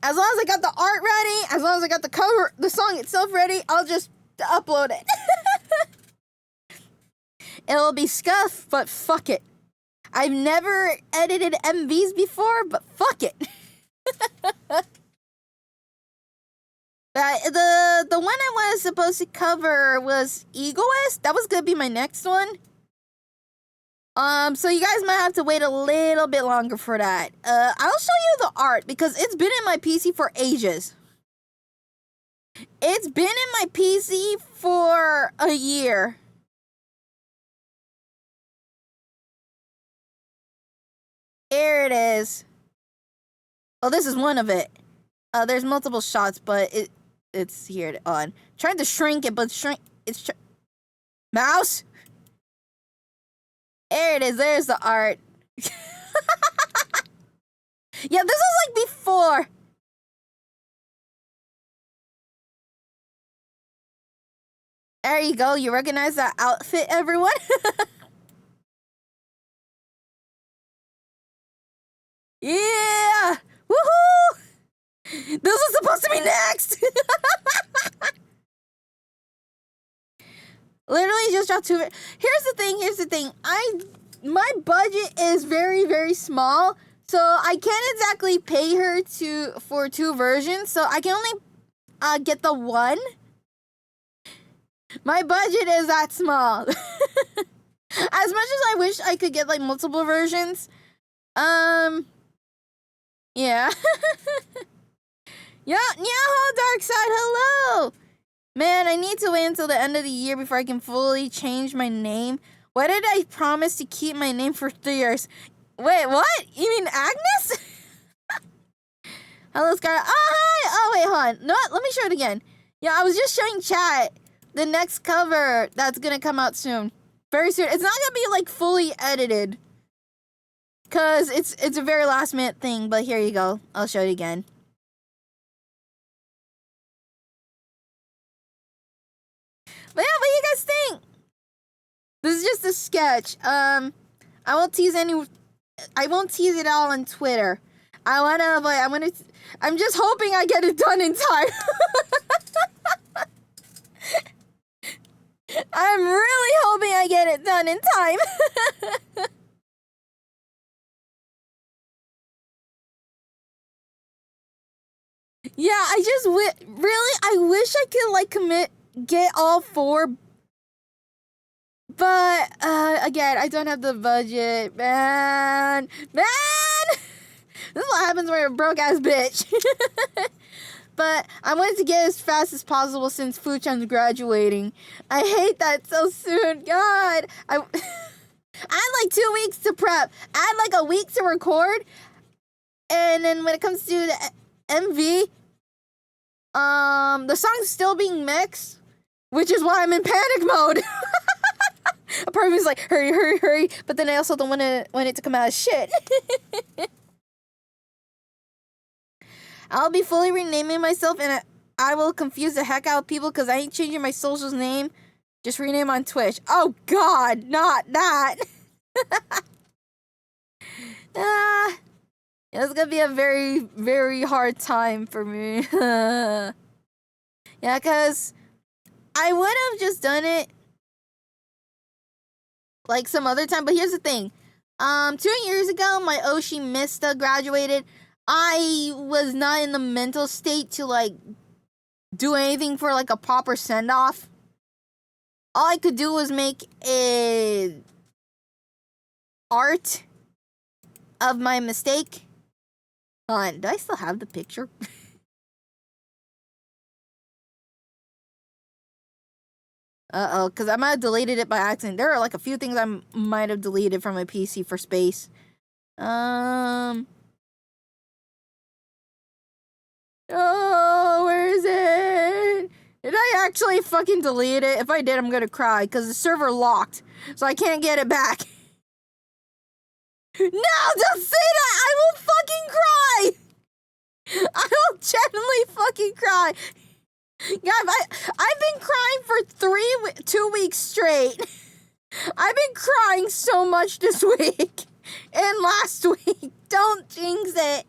As long as I got the art ready, as long as I got the cover, the song itself ready, I'll just upload it. It'll be scuffed, but fuck it. I've never edited MVs before, but fuck it. The one I was supposed to cover was Egoist. That was gonna be my next one. So you guys might have to wait a little bit longer for that. I'll show you the art because it's been in my PC for ages. It's been in my PC for a year. Here it is. Oh, this is one of it. There's multiple shots, but it's here on. Trying to shrink it, but mouse. There it is. There's the art. Yeah, this was like before. There you go. You recognize that outfit, everyone? Yeah! Woohoo! This was supposed to be next! Literally just dropped two. Here's the thing. My budget is very, very small, so I can't exactly pay her for two versions, so I can only get the one. My budget is that small. As much as I wish I could get like multiple versions, yeah. Yeah, Dark Side, hello! Man, I need to wait until the end of the year before I can fully change my name. Why did I promise to keep my name for 3 years? Wait, what? You mean Agnes? Hello, Scarlett. Oh, hi! Oh, wait, hold on. No, let me show it again. Yeah, I was just showing chat the next cover that's gonna come out soon. Very soon. It's not gonna be, like, fully edited. Because it's a very last minute thing, but here you go. I'll show you again. But yeah, what do you guys think? This is just a sketch. I won't tease it all on Twitter. I'm just hoping I get it done in time. I'm really hoping I get it done in time. Yeah, I just I wish I could like get all 4, but again, I don't have the budget, man. This is what happens when you're a broke ass bitch. But I wanted to get as fast as possible since Fuchan's graduating. I hate that so soon. God, I had like 2 weeks to prep. I had like a week to record, and then when it comes to the MV, the song's still being mixed, which is why I'm in panic mode. A part of me is like, hurry, but then I also don't want it to come out as shit. I'll be fully renaming myself, and I will confuse the heck out of people because I ain't changing my social's name. Just rename on Twitch. Oh God, not that. It's gonna be a very, very hard time for me. Yeah, because I would have just done it like some other time, but here's the thing. 2 years ago, my Oshi Mista graduated. I was not in the mental state to like do anything for like a proper send-off. All I could do was make a art of my mistake. Hold on, do I still have the picture? Uh-oh, because I might have deleted it by accident. There are like a few things I might have deleted from my PC for space. Oh, where is it? Did I actually fucking delete it? If I did, I'm gonna cry because the server locked, so I can't get it back. No, don't say that! I will fucking cry! I will genuinely fucking cry. Guys, I've been crying for 2 weeks straight. I've been crying so much this week and last week. Don't jinx it.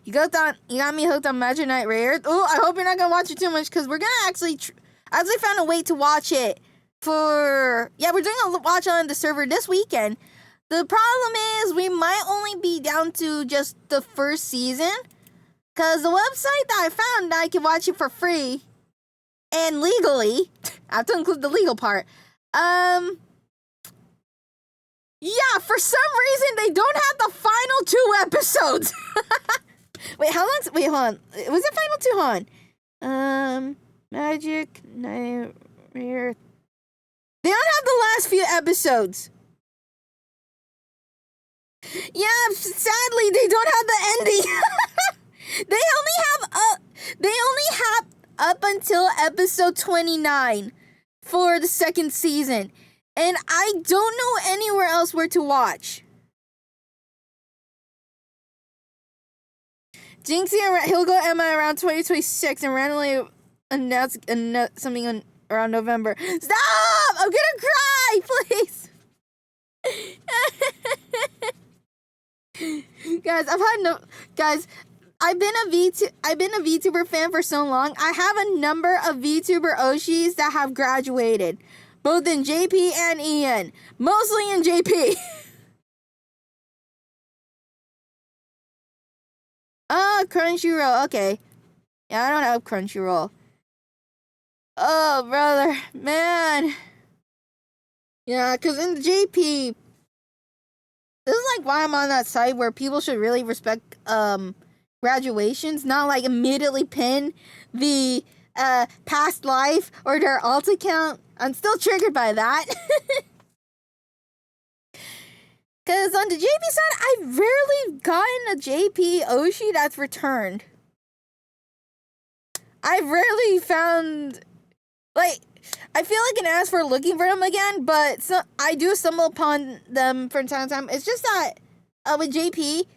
You got me hooked on Magic Knight Rare. Oh, I hope you're not gonna watch it too much because we're gonna actually found a way to watch it we're doing a watch on the server this weekend. The problem is we might only be down to just the first season because the website that I found, I can watch it for free and legally. I have to include the legal part. Yeah, for some reason they don't have the final 2 episodes. Wait, hold on. Was it final 2? Hold on. Magic Nightmare. They don't have the last few episodes. Yeah, sadly, they don't have the ending. They only have up until episode 29 for the second season. And I don't know anywhere else where to watch. Jinxie he'll go Emma around 2026 and randomly announce something around November. Stop! I'm gonna cry, please. Guys, I've been a VTuber fan for so long. I have a number of VTuber Oshis that have graduated, both in JP and EN, mostly in JP. Oh, Crunchyroll. Okay. Yeah, I don't have Crunchyroll. Oh, brother. Man. Yeah, because in the JP, this is like why I'm on that site where people should really respect graduations, not like immediately pin the past life or their alt account. I'm still triggered by that. Because on the JP side, I've rarely gotten a JP Oshi that's returned. I've rarely found, like, I feel like an ass for looking for them again, but I do stumble upon them from time to time. It's just that with JP,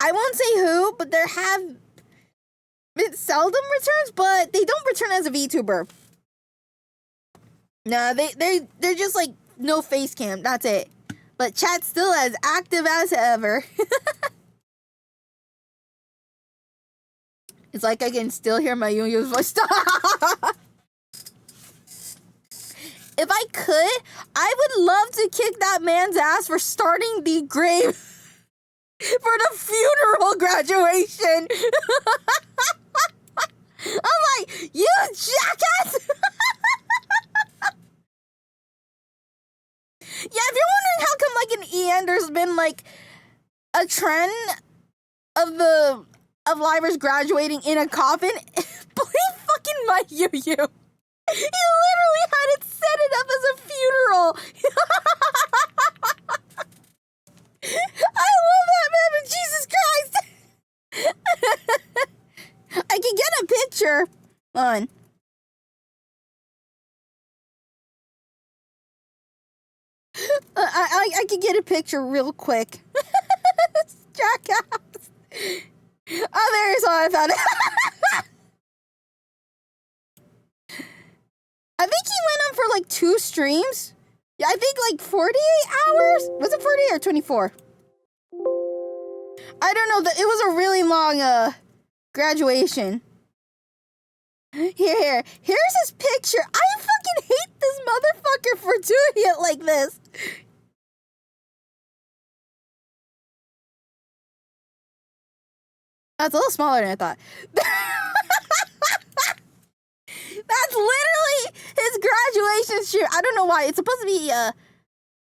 I won't say who, but there have been seldom returns, but they don't return as a VTuber. No, they're just like no face cam. That's it. But chat's still as active as ever. It's like I can still hear my Yu-Yu's voice. If I could, I would love to kick that man's ass for starting the grave for the funeral graduation. I'm like, you jackass! Yeah, if you're wondering how come, like, in EN, there's been, like, a trend of livers graduating in a coffin, believe fucking my Yu-Yu. He literally had it set it up as a funeral. I love that man, but Jesus Christ. I can get a picture. Hold on. I can get a picture real quick. Jackass. Oh, there's how I found it. I think he went on for like 2 streams. Yeah, I think like 48 hours. Was it 48 or 24? I don't know. It was a really long graduation. Here's his picture. I fucking hate this motherfucker for doing it like this. That's a little smaller than I thought. That's literally his graduation shoot. I don't know why. It's supposed to be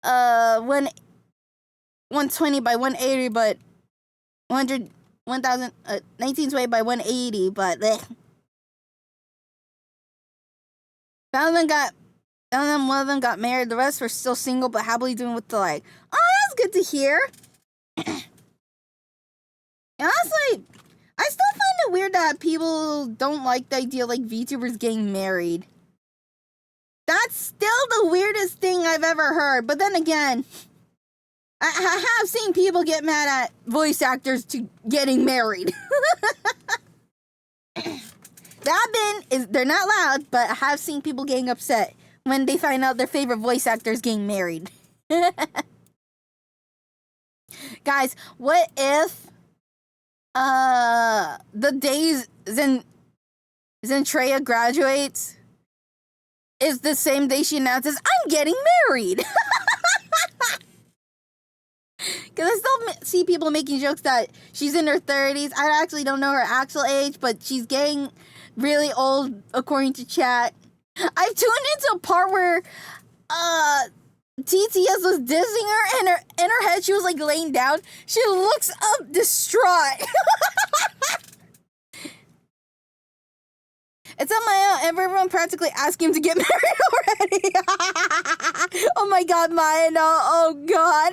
120 by 180, but 1920 by 180, but one of them got married. The rest were still single, but happily doing with the like. Oh, that's good to hear. And honestly, I still find it weird that people don't like the idea like VTubers getting married. That's still the weirdest thing I've ever heard. But then again, I have seen people get mad at voice actors to getting married. They're not loud, but I have seen people getting upset when they find out their favorite voice actor is getting married. Guys, what if the days Zendaya graduates is the same day she announces, I'm getting married? Because I still see people making jokes that she's in her 30s. I actually don't know her actual age, but she's getting really old according to chat. I've tuned into a part where TTS was dissing her, and in her head she was like laying down. She looks up distraught. It's on my own. Everyone practically asked him to get married already. Oh my god, mine. Oh god.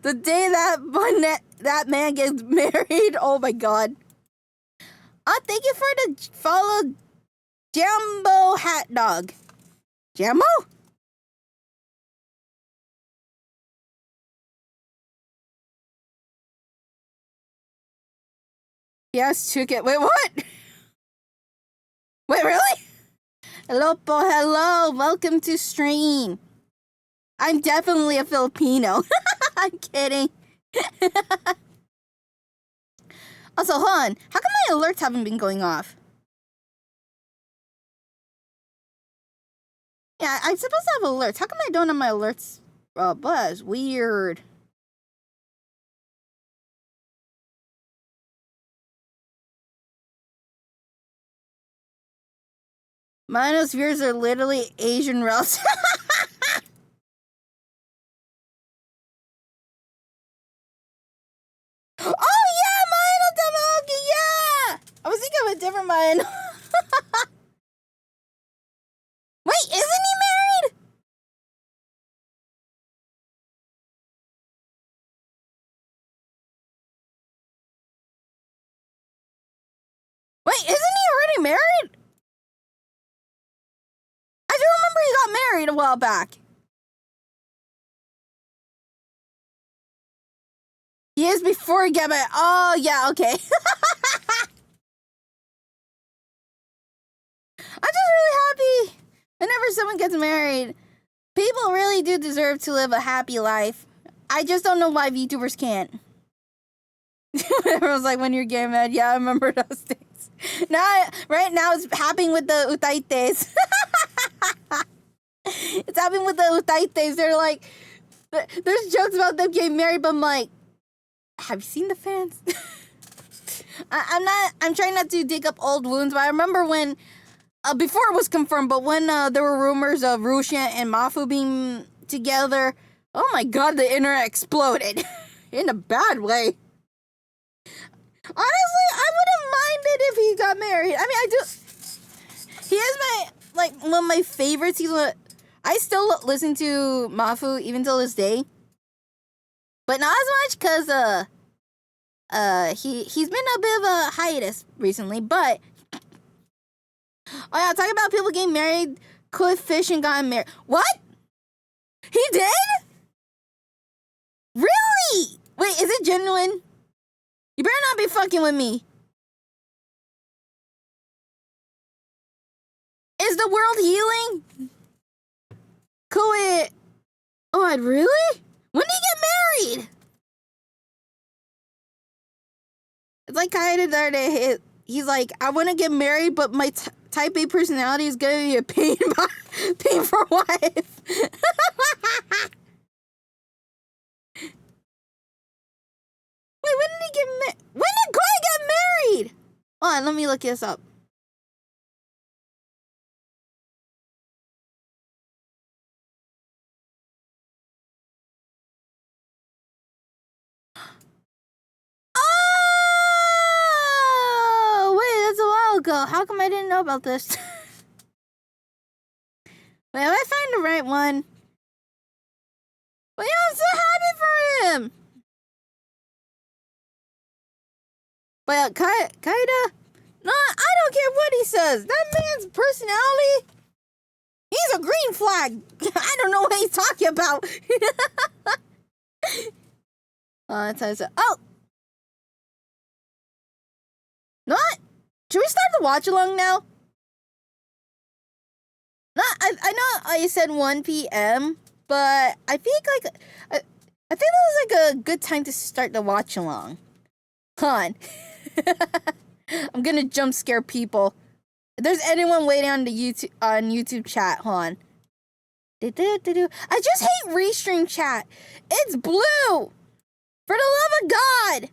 The day that man gets married. Oh my god. Thank you for the follow, Jambo Hat Dog. Jambo? Yes, chicken. Wait, what? Wait, really? Hello, po, hello. Welcome to stream. I'm definitely a Filipino. I'm kidding. Also, hold on. How come my alerts haven't been going off? Yeah, I'm supposed to have alerts. How come I don't have my alerts buzz? Weird. Mino's viewers are literally Asian relatives. Oh yeah, Mino Tamoki, yeah! I was thinking of a different Mino. Wait, isn't he married? Wait, isn't he already married? I do remember he got married a while back. He is before he got married. Oh, yeah, okay. I'm just really happy whenever someone gets married. People really do deserve to live a happy life. I just don't know why VTubers can't. Everyone's like, when you're getting mad, yeah, I remember those days. Right now, it's happening with the Utaites. It's happening with the Utaites. They're like, there's jokes about them getting married, but I'm like, have you seen the fans? I'm trying not to dig up old wounds, but I remember when, before it was confirmed, but when there were rumors of Russian and Mafu being together, oh my god, the internet exploded. In a bad way. Honestly, I wouldn't mind it if he got married. I mean, I do. He is one of my favorites. I still listen to Mafu even till this day. But not as much because he's been a bit of a hiatus recently. But oh yeah, talking about people getting married. Cliff Fish and got married. What? He did? Really? Wait, is it genuine? You better not be fucking with me. Is the world healing? Cool. Oh, really? When did he get married? It's like kind of the other day. He's like, I want to get married, but my type A personality is going to be a pain for wife. Wait, when did he get married? When did Koi get married? Hold on, let me look this up. Oh, wait, that's a while ago. How come I didn't know about this? Wait, if I find the right one. But yeah, I'm so happy for him. But kinda. No, I don't care what he says. That man's personality. He's a green flag. I don't know what he's talking about. Oh. What? Should we start the watch along now? No, I know I said 1 p.m., but I think I think that was like a good time to start the watch along. Hold on. I'm gonna jump scare people. If there's anyone waiting on the YouTube chat, hold on. I just hate restream chat. It's blue. For the love of God.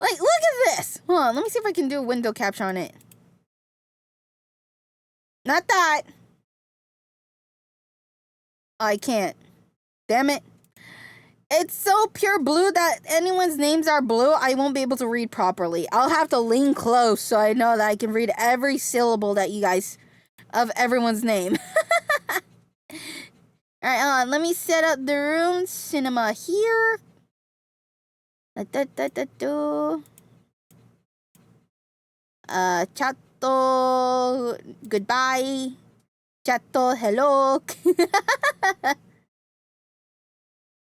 Like, look at this. Hold on, let me see if I can do a window capture on it. Not that. Oh, I can't. Damn it. It's so pure blue that anyone's names are blue, I won't be able to read properly. I'll have to lean close so I know that I can read every syllable that you guys, of everyone's name. Alright, hold on. Let me set up the room. Cinema here. Chato, goodbye. Chato, hello.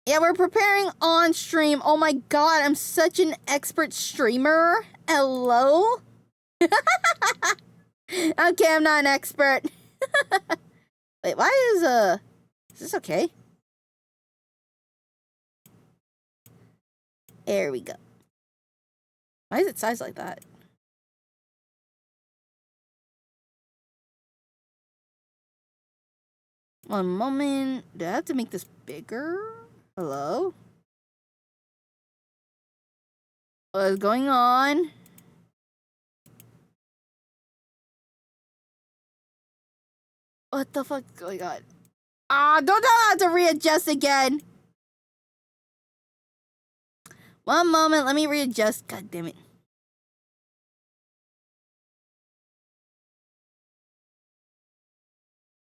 Yeah, we're preparing on stream. Oh my god, I'm such an expert streamer. Hello? Okay, I'm not an expert. Wait, why is this okay? There we go. Why is it sized like that? One moment. Do I have to make this bigger? Hello? What is going on? What the fuck is going on? Don't I have to readjust again? One moment, let me readjust. God damn it.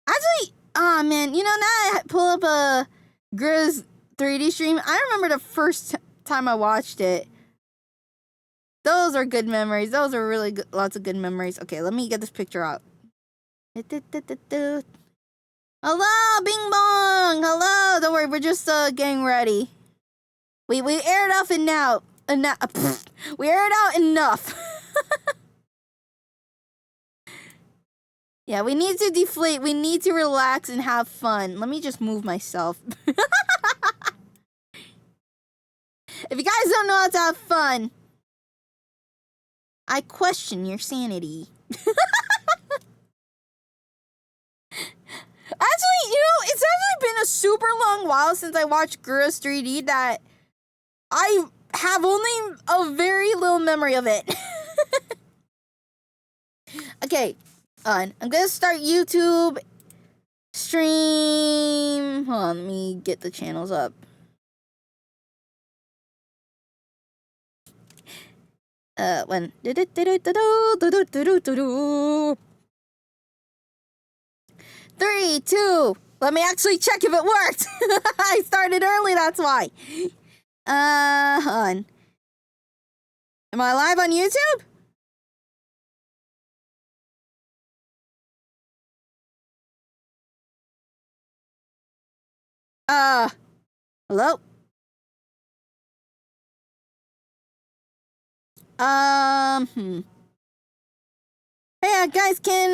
Actually, oh man, you know, now I pull up a Grizz 3D stream. I remember the first time I watched it. Those are good memories. Those are really good, lots of good memories. Okay, let me get this picture out. Hello, Bing Bong. Hello. Don't worry, we're just getting ready. We aired off enough. We aired out enough. Yeah, we need to deflate. We need to relax and have fun. Let me just move myself. If you guys don't know how to have fun, I question your sanity. Actually, you know, it's actually been a super long while since I watched Grizz 3D that I have only a very little memory of it. Okay, I'm gonna start YouTube stream. Hold on, let me get the channels up. When 3, 2. Let me actually check if it worked. I started early, that's why. Hold on. Am I live on YouTube? Hello? Hey, guys, can,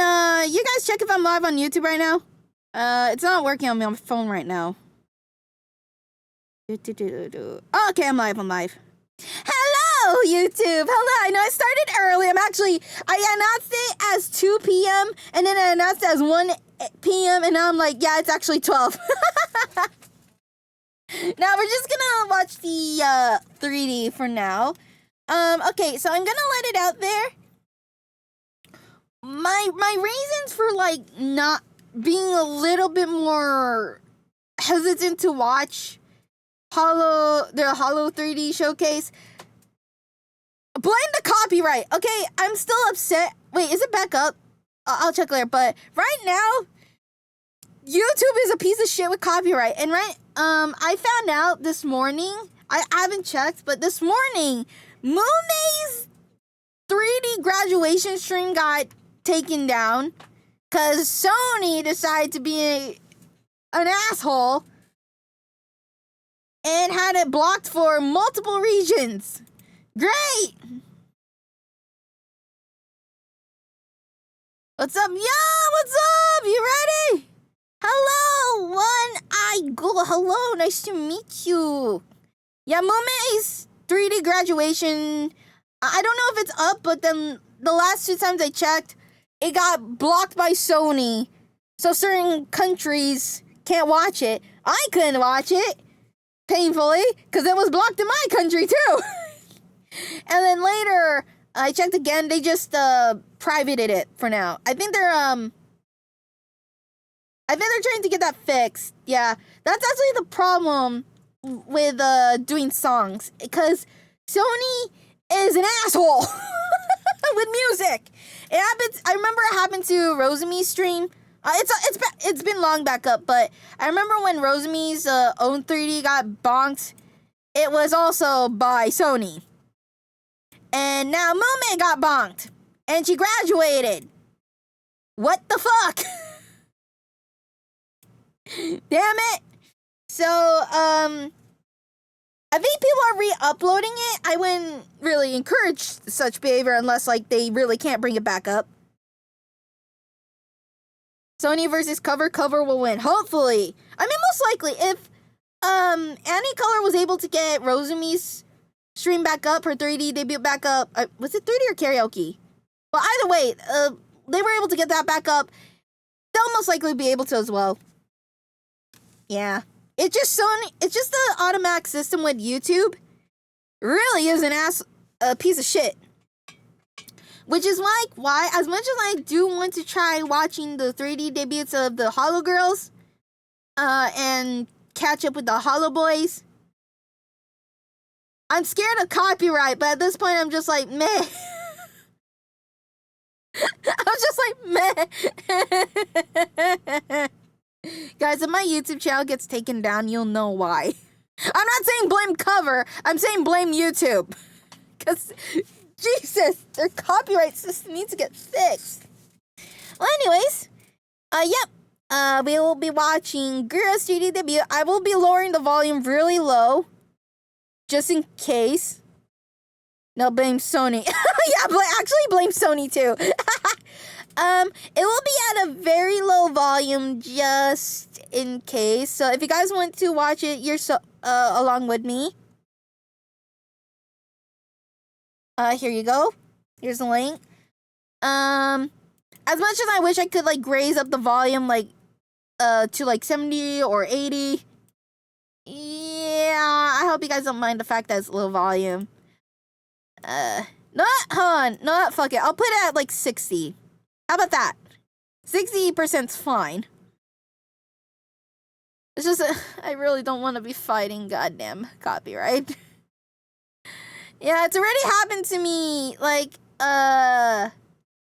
you guys check if I'm live on YouTube right now? It's not working on my phone right now. Oh, okay, I'm live, Hello, YouTube! Hello, I know I started early. I announced it as 2 p.m. and then I announced it as 1 p.m. and now I'm like, yeah, it's actually 12. Now we're just gonna watch the 3D for now. Okay, so I'm gonna let it out there. My reasons for like not being a little bit more hesitant to watch the Hollow 3D showcase. Blame the copyright. Okay, I'm still upset. Wait, is it back up? I'll check later. But right now, YouTube is a piece of shit with copyright. And I found out this morning, I haven't checked, but this morning, Moonmay's 3D graduation stream got taken down because Sony decided to be an asshole and had it blocked for multiple regions. Great! What's up? Yeah, what's up? You ready? Hello, One-Eye Ghoul. Hello, nice to meet you. Yeah, Moonmay's 3D graduation, I don't know if it's up, but then the last 2 times I checked, it got blocked by Sony. So certain countries can't watch it. I couldn't watch it, painfully, because it was blocked in my country too. And then later, I checked again, they just privated it for now. I think they're trying to get that fixed. Yeah, that's actually the problem with doing songs, because Sony is an asshole with music. It happens. I remember it happened to Rosamie's stream. It's been long back up, but I remember when Rosamie's own 3D got bonked. It was also by Sony, and now Moonmay got bonked, and she graduated. What the fuck? Damn it. So, I think people are re-uploading it. I wouldn't really encourage such behavior unless, like, they really can't bring it back up. Sony versus Cover will win. Hopefully. I mean, most likely, if, Annie Color was able to get Rosamie's stream back up, her 3D debut back up. Was it 3D or karaoke? Well, either way, they were able to get that back up. They'll most likely be able to as well. Yeah. It's just the automatic system with YouTube really is a piece of shit. Which is like why, as much as I do want to try watching the 3D debuts of the Hollow Girls, and catch up with the Hollow Boys, I'm scared of copyright, but at this point I'm just like, meh. I'm just like, meh. Guys, if my YouTube channel gets taken down, you'll know why. I'm not saying blame Cover. I'm saying blame YouTube. Because, Jesus, their copyright system needs to get fixed. Well, anyways, we will be watching Girls 3D debut. I will be lowering the volume really low, just in case. No, blame Sony. Yeah, actually blame Sony too. It will be at a very low volume just in case. So if you guys want to watch it along with me, here you go. Here's the link. As much as I wish I could like raise up the volume like to like 70 or 80. Yeah, I hope you guys don't mind the fact that it's low volume. Fuck it. I'll put it at like 60. How about that? 60%'s fine. It's just, I really don't want to be fighting goddamn copyright. Yeah, it's already happened to me. Like,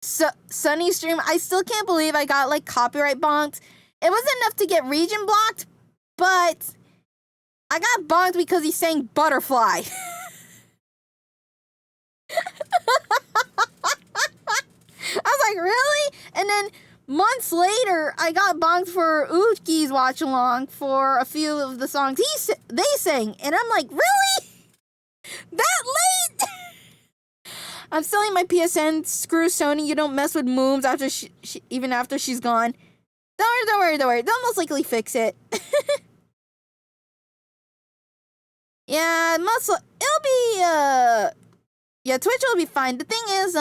Sunny stream, I still can't believe I got, like, copyright bonked. It wasn't enough to get region blocked, but I got bonked because he sang Butterfly. I was like, really? And then months later, I got bonked for Uki's watch along for a few of the songs they sang. And I'm like, really? That late? I'm selling my PSN. Screw Sony. You don't mess with Mooms after even after she's gone. Don't worry. They'll most likely fix it. Yeah, it'll be, yeah, Twitch will be fine. The thing is,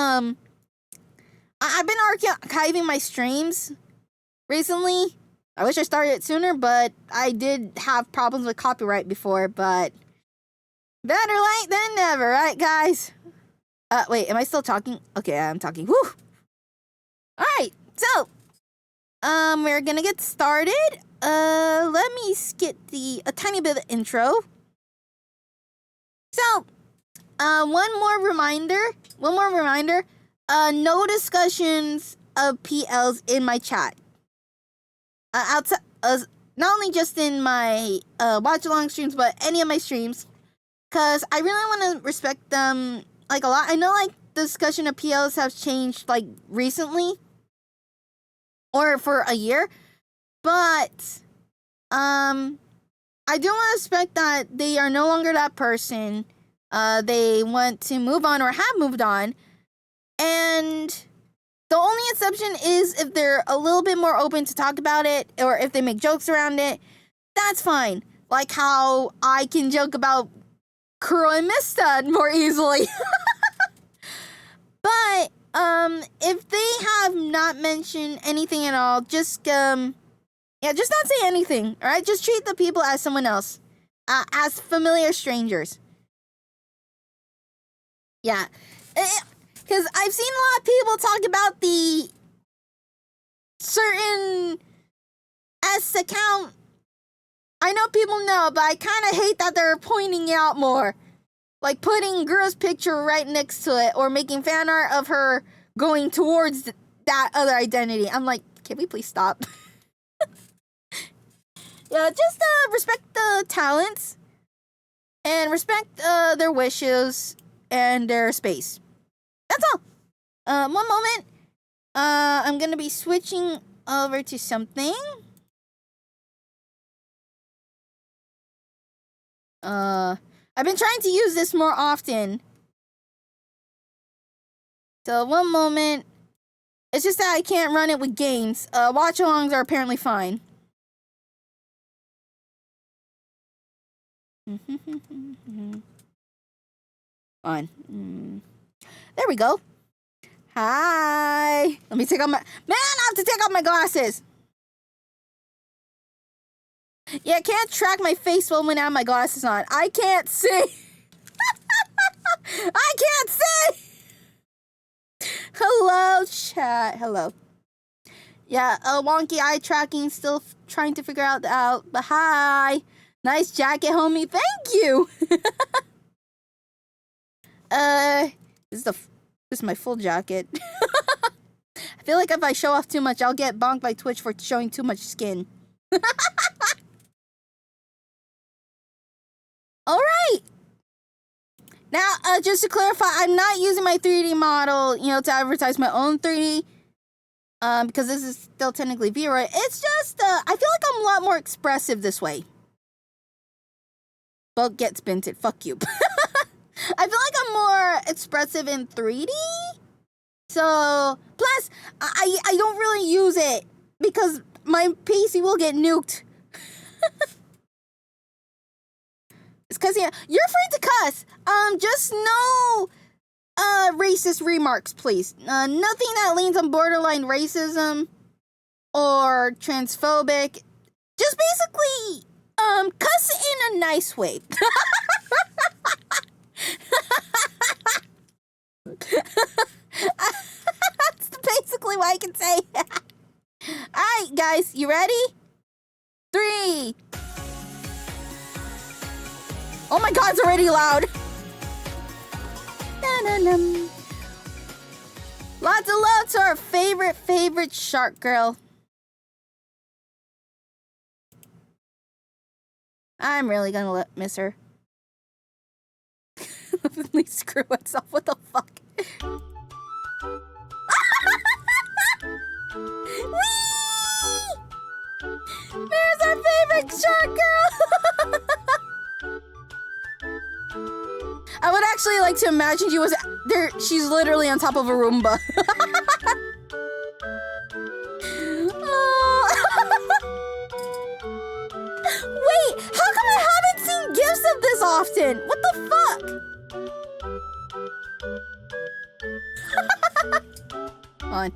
I've been archiving my streams recently. I wish I started it sooner, but I did have problems with copyright before, but better late than never, right, guys? Wait, am I still talking? Okay, I'm talking. Whew! Alright, so, we're gonna get started. Let me skip a tiny bit of intro. So, one more reminder. No discussions of PLs in my chat. not only just in my watch along streams, but any of my streams, because I really want to respect them like a lot. I know like the discussion of PLs have changed like recently or for a year, but I do want to respect that they are no longer that person. They want to move on or have moved on, and the only exception is if they're a little bit more open to talk about it, or if they make jokes around it. That's fine. Like how I can joke about Kuro and Mista more easily. But if they have not mentioned anything at all, just just not say anything. All right, just treat the people as someone else, as familiar strangers. Yeah, because I've seen a lot of people talk about the certain S account. I know people know, but I kind of hate that they're pointing out more. Like putting Gura's picture right next to it, or making fan art of her going towards that other identity. I'm like, can we please stop? Yeah, just respect the talents and respect their wishes and their space. That's all. One moment. I'm gonna be switching over to something. I've been trying to use this more often. So one moment. It's just that I can't run it with games. Watch-alongs are apparently fine. Fine. There we go. Hi. Let me take off my... Man, I have to take off my glasses. Yeah, I can't track my face well when I have my glasses on. I can't see. I can't see. Hello, chat. Hello. Yeah, wonky eye tracking. Still trying to figure out. But hi. Nice jacket, homie. Thank you. This is my full jacket. I feel like if I show off too much, I'll get bonked by Twitch for showing too much skin. All right. Now, just to clarify, I'm not using my 3D model, to advertise my own 3D, because this is still technically V-Roy. It's just, I feel like I'm a lot more expressive this way. Well, get spinted. Fuck you. I feel like I'm more expressive in 3D. So, plus, I don't really use it because my PC will get nuked. It's because, you're free to cuss. Just no racist remarks, please. Nothing that leans on borderline racism or transphobic. Just basically, cuss in a nice way. That's basically what I can say. Alright, guys, you ready? 3. Oh my god, it's already loud. Da-da-dum. Lots of love to our favorite shark girl. I'm really gonna miss her. Please screw itself. What the fuck? Whee! There's our favorite shark girl. I would actually like to imagine she was there. She's literally on top of a Roomba. Wait, how come I haven't seen gifs of this often? What the fuck? On.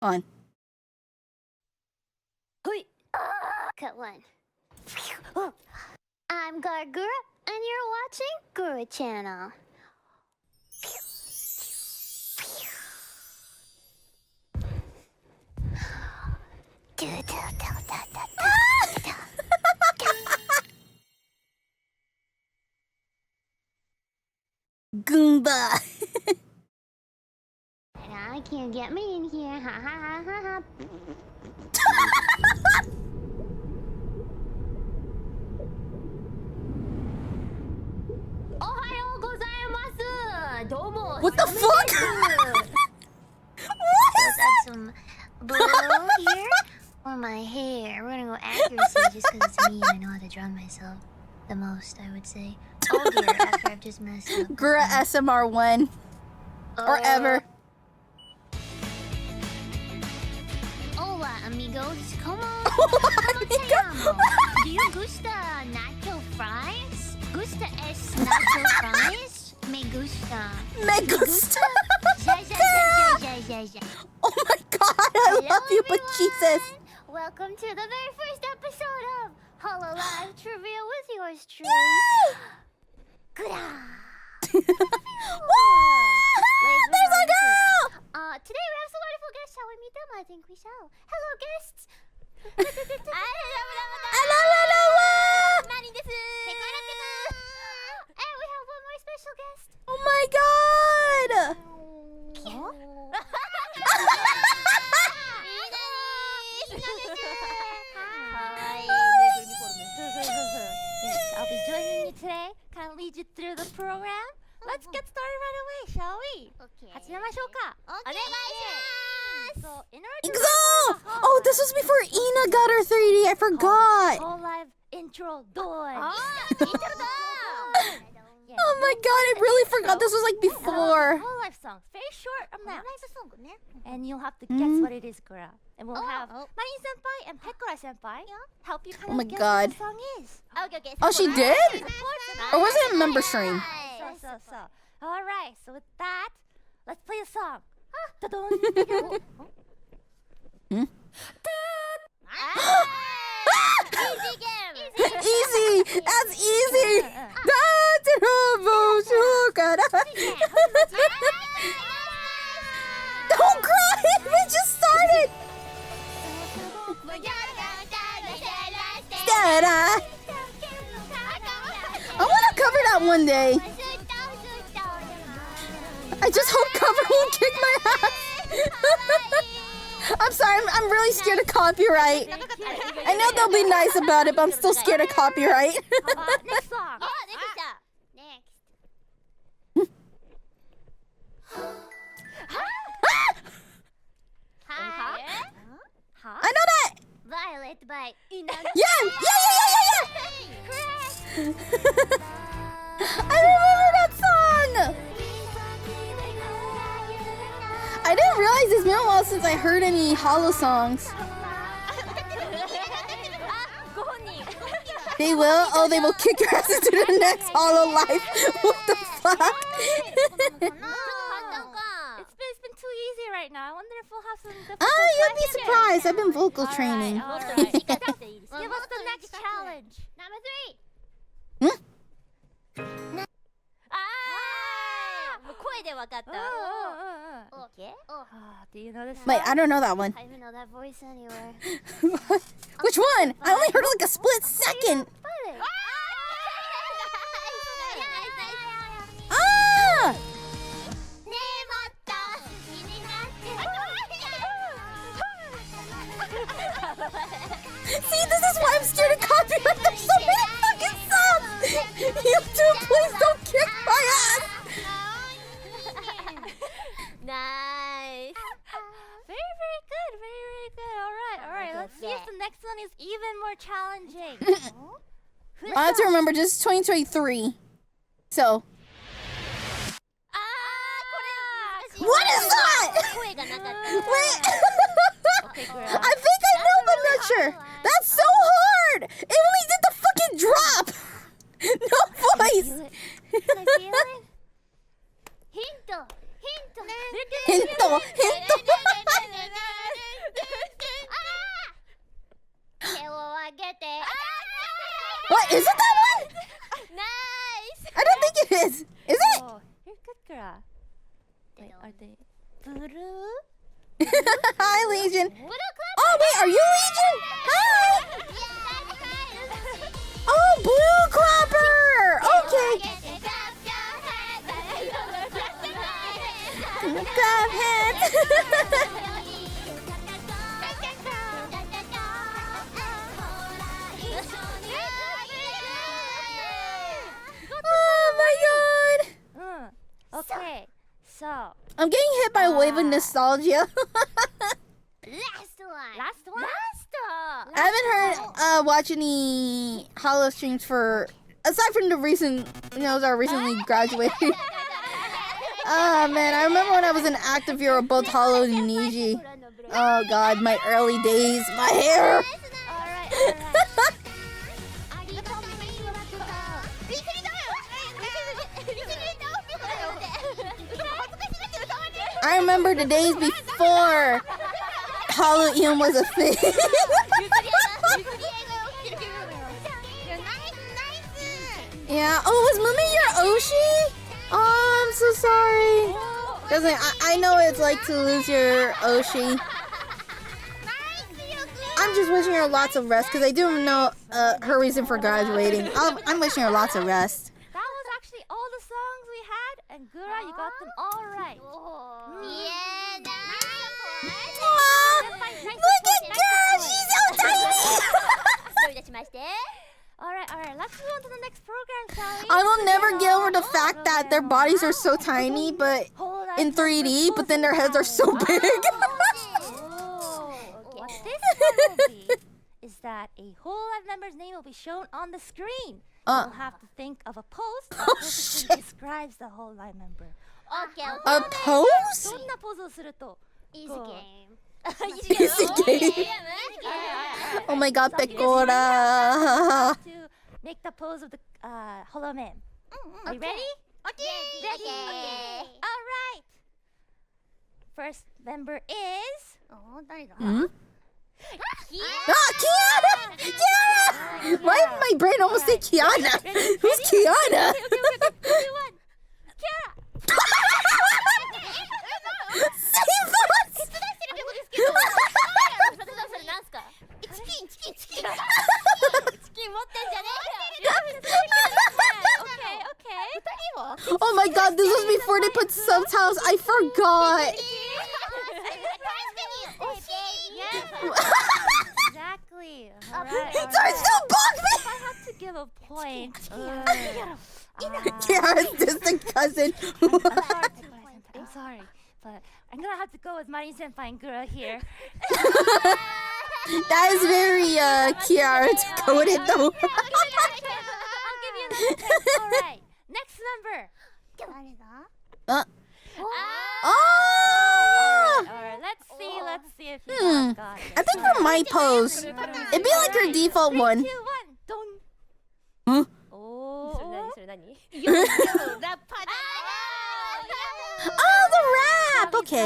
On. Cut one. I'm Gargura, and you're watching Gura Channel. get me in here. Ha ha ha ha ha. Ohayo gozaimasu. Domo. What the fuck? Let's add some blue here on my hair. We're gonna go accuracy just because it's me and I know how to draw myself the most, I would say. Oh dear, after I've just messed up. Gura SMR 1. Or ever. Hola, amigos. Como Amigo. te amo? Do you gusta nacho fries? Gusta es nacho fries? Me gusta. Me gusta. Ja, ja, ja, ja, ja, ja. Oh my god, I love you, but Jesus. Welcome to the very first episode of Hololive Trivia with yours truly. Gra. There's a girl! Today we have some wonderful guests. Shall we meet them? I think we shall. Hello, guests. Hello. And we have one more special guest. Oh my god! Yes, I'll be joining you today. Kind of lead you through the program. Let's get started right away, shall we? Okay. 始めましょうか。お願いします。So, in order to Exo! Oh, this was before Ina got her 3D. I forgot. whole live intro door. Oh my god, I really forgot this was like before. Whole life songs, very short amounts. And you'll have to guess what it is, Kura. And we'll have Marin Senpai and Pekora Senpai help you kind Oh of my guess God. what the song is. Okay. Oh, she did? Or was it a member stream? So. All right. So with that, let's play a song. Ta-dun. Easy game. Easy! That's easy! Don't cry! We just started! Da-da. I want to cover that one day. I just hope cover won't kick my ass. I'm sorry, I'm really scared of copyright. I know they'll be nice about it, but I'm still scared of copyright. Next song. I know that! Violet by Ina. Yeah! I remember that song! I didn't realize it's been a while since I heard any Hollow songs. They will? Oh, they will kick your ass into the next Hollow Life. What the fuck? It's been too easy right now. I wonder if we'll have some difficult You'd be questions. surprised. I've been vocal training. All right. Give us the next challenge. Number 3. Okay. Do you know this song? Wait, I don't know that one. I don't know that voice anywhere. Which one? I only heard like a split second. Ah! See, this is why I'm scared of copyright. There's so many fucking songs. YouTube, please don't kick my ass. Nice. Very good. Very good. All right. Let's see if the next one is even more challenging. I have to remember, just 2023. So. What is that? Wait. I think I know, but I'm not sure. That's so hard. It only did the fucking drop. No voice. Hinto. What, is it that one? Nice. I don't think it is. Is it? Oh, you're good, Kura. Wait, are they blue? Hi, Legion. Oh, wait, are you Legion? Hi. Oh, Blue Clapper. Okay. Clap hands Oh my god! Okay, so I'm getting hit by a wave of nostalgia. Last one. last one. I haven't heard watch any Hollow streams for aside from the recent that recently graduated. Oh man, I remember when I was an active viewer of both Hollow and Niji. Oh god, my early days, my hair. Alright. I remember the days before Hollow Ian was a thing. Yeah. Oh, was Mumi your Oshi? Oh, I'm so sorry. Doesn't I know what it's like to lose your Oshi. I'm just wishing her lots of rest because I do know her reason for graduating. I'm wishing her lots of rest. That was actually all the songs we had, and Gura, you got them all right. Yeah, nice. Aw, look at girl, she's so tiny. Alright, let's move on to the next program, shall we? I will never get over the fact that their bodies are so tiny, but in 3D, but then their heads are so big. What this one will be is that a whole live member's name will be shown on the screen. You'll have to think of a pose that perfectly describes the whole live member. A pose? どんなポーズをすると Easy game. Easy game. Oh my god, Pecora. to make the pose of the Hollow Man. Are you ready? Ready. Alright. First member is... Hmm? Kiana! Kiana! Why did my brain almost say Kiana? Who's Kiana? Okay. 2人を Oh my god, this was before they put subtitles. I forgot. Exactly. Alright. Sorry, still bug me. If I have to give a point. Kiana's distant cousin. I'm sorry, but I'm gonna have to go with Marin Senpai and Gura here. That is very Kiara to code it though. I'll give you another chance. Alright. Next member. Oh! Alright, let's see if you got it. I think for my pose, it'd be like her default one. 3, 2, 1, don't. Huh? Oh. Oh, the rap! Okay.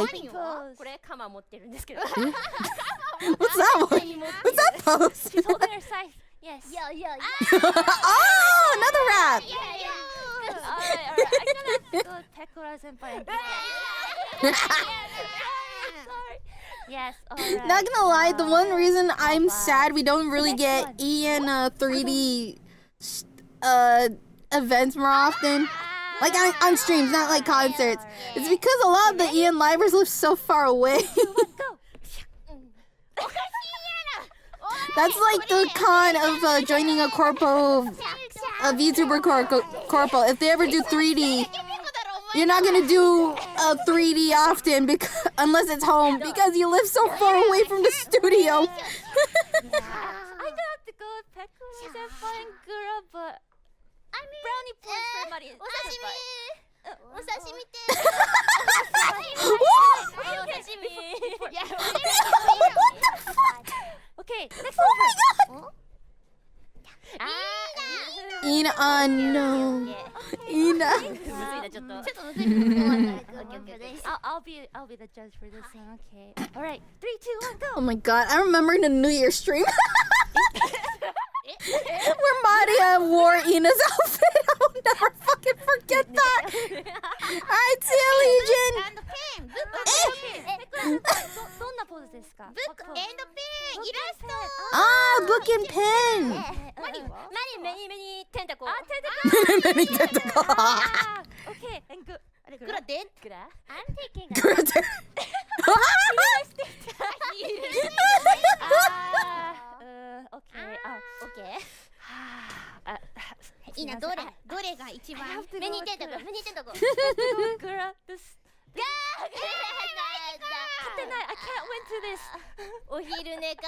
What's that one? What's that pose? She's holding her scythe. Yes. Oh, another rap! Alright. I'm gonna have to go with Pecora Senpai. Sorry. Yes, alright. Not gonna lie, the one reason I'm sad we don't really get Ian 3D events more often, like on streams, not like concerts, it's because a lot of the Ian livers live so far away. That's like the con of joining a corpo, a VTuber corpo. If they ever do 3D, you're not gonna do 3D often unless it's home because you live so far away from the studio. I'm gonna have to go with Pecora Senpai and Gura, but brownie points for Marin Senpai. Okay, next member. Ina, no. Ina. I'll be the judge for this one. Okay. All right. 3, 2, 1, go. Oh my god, I remember the New Year stream where Maria wore Ina's outfit. I will never fucking forget that. Alright, see you, Legion. Ah, book and pen. Many tentacles. Many tentacles. Okay, and go. あれグラでんグラ I'm taking a Grunter. Okay. オッケーあいいなどれが一番 I have to 目に go 出んとこ with 目に出んとこグラ this ガー勝てない I can't win to this お昼寝か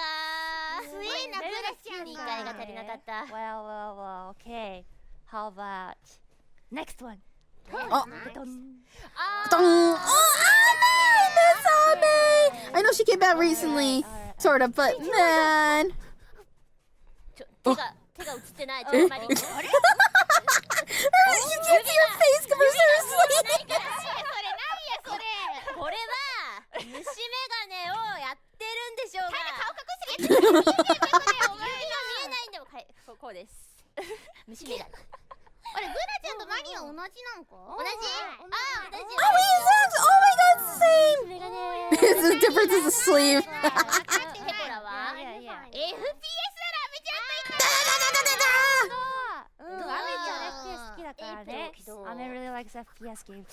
すげえなグラちゃん理解が足りなかった Well, okay. How about next one? Oh. Dun. Dong. Oh, Ame! Miss Ame! I know she came out recently, sort of, but man. 手が映ってないちょっとあんまり You can't see her face because her sleep. それこれは虫眼鏡をやってるんでしょうが顔隠すやつお前が見えないんだもんこうです虫眼鏡あれグラちゃんとマリア同じなんか同じ同じ Oh, my God, same. 眼鏡 The difference is the sleeve. ペコラは Yeah, yeah. FPS ならめちゃアメちゃん FPS 好きだからね。アメ really likes FPS games.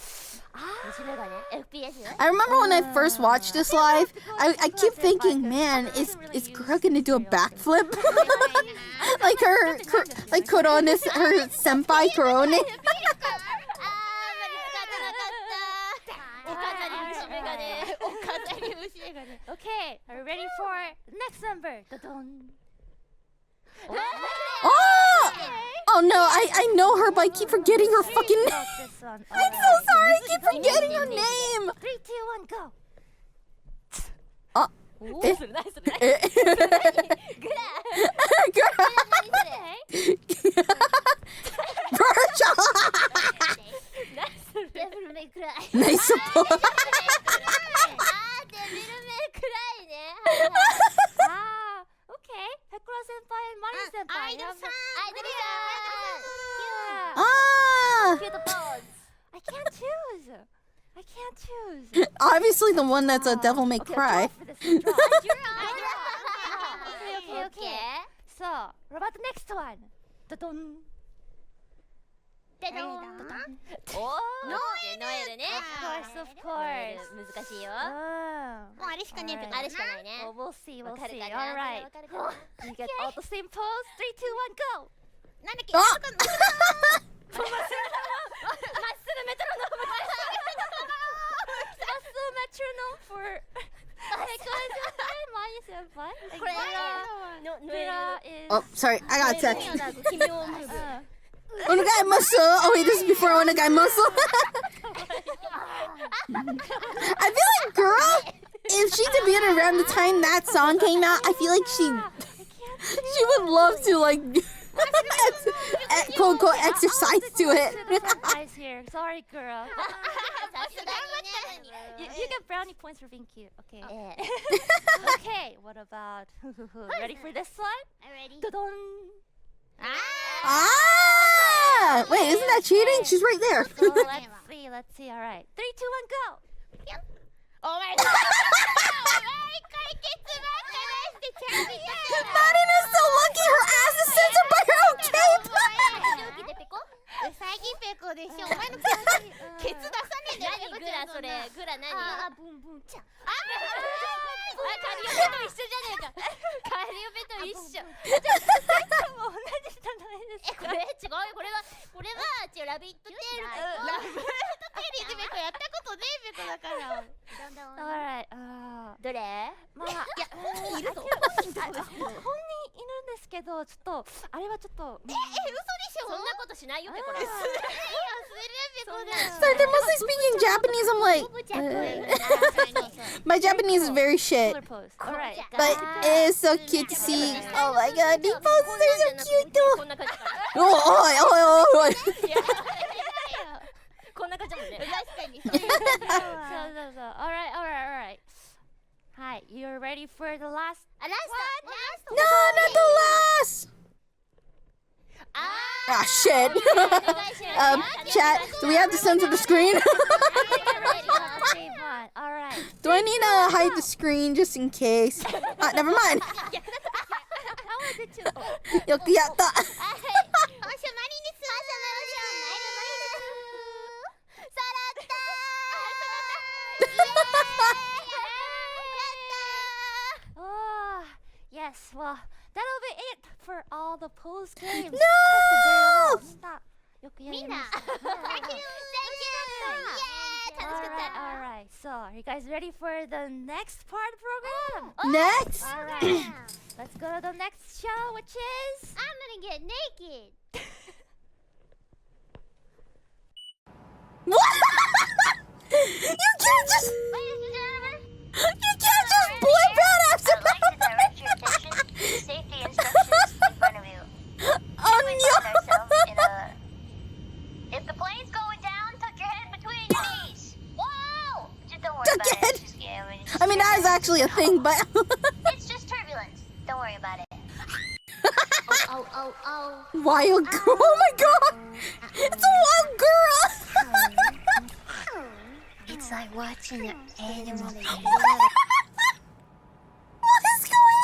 虫眼鏡 FPS I remember when I first watched this live, I keep thinking, man, is Kuro gonna do a backflip? Like like Kurone's, her senpai Kurone? あーまで使ってなかったお飾り虫眼鏡お飾り虫眼鏡 Okay, are you ready for next number? Dun. Oh! Oh no, I know her, but I keep forgetting her fucking name. This one. I'm so sorry, I keep forgetting her name. 3, 2, 1, go. Oh. おえそれ何それ何えグラ Virgil! デビルメイクライ Nice support. あーデビルメイクライね Ah, okay. Pekora senpai and Mari senpai. アイドルさん Ah! キュートポーズ I can't choose. I can't choose. Obviously the one that's a devil may Okay, cry. draw for this one, draw. Okay, okay. So, what about the next one? Dun. でどんおーノエルね Of course. 難しいよOh. もうあれしかねえってことあれしかないね Well, we'll see, わ we'll かる see. か All な right. わかるかな You get all the same pose. 3, 2, 1, go. なんだっけあまっすぐメトロノームまっすぐメトロノーム That's the metronome for Pekora senpai and Mari senpai. これノエル Grira is. Oh, sorry, I got sick. 奇妙ムーブ Onagai muscle. Oh wait, this is before Onagai muscle. I feel like, girl, if she debuted around the time that song came out, I feel like she would love to like quote unquote exercise to it. Eyes here. Sorry, girl. さすがに You get brownie points for being cute. Okay. ね Okay. What about? Ready for this one? I'm ready Dun. Ah! Wait, isn't that cheating? She's right there. So let's see. All right. 3, 2, 1, go. お前解決ばっかりしてチャンピオン Marin is so lucky her ass is censored by her own cape. 起きてペコうさぎペコでしょお前のケツ出さねえんだよ何グラそれグラ何あブンブンちゃんカリオペと一緒じゃねえかカリオペと一緒もう同じじゃないですか。これ違うよこれは違うラビットテールラブテリーでペコやったことねえペコだからどんどん Alright. どれまあ、いや、本人いるんですけど、ちょっと、あれはちょっと。嘘でしょそんなことしないよペコラするよペコラ Sorry, they're mostly speaking Japanese. I'm like, my Japanese is very shit. Color pose. Alright. But it is so cute to see. Oh my god, these poses are so cute こ though. んな感じかな Oh, oi. こんな感じだもんね確かにそう。Alright. Hi, you're ready for the last? あラスト No, not the last. Ah, shit. Chat, do we have to censor the screen? Alright. Do I need to hide the screen just in case? Never mind. よくやった。おしゃまりですさらった Yes, well, that'll be it for all the post games. No! Mina! Thank you! Alright. So, are you guys ready for the next part of the program? Next? Alright. Let's go to the next show, which is... I'm gonna get naked! What? You can't just blip out after I'd like to direct your attention to the safety instructions in front of you. Oh We no! find ourselves in a... If the plane's going down, tuck your head between your knees. Whoa! Just don't worry Tuck about your it. head. It's just, yeah, I mean, that is actually a thing, but it's just turbulence. Don't worry about it. Oh. wild girl. Oh my god! It's a wild girl. It's like watching an animal. What is going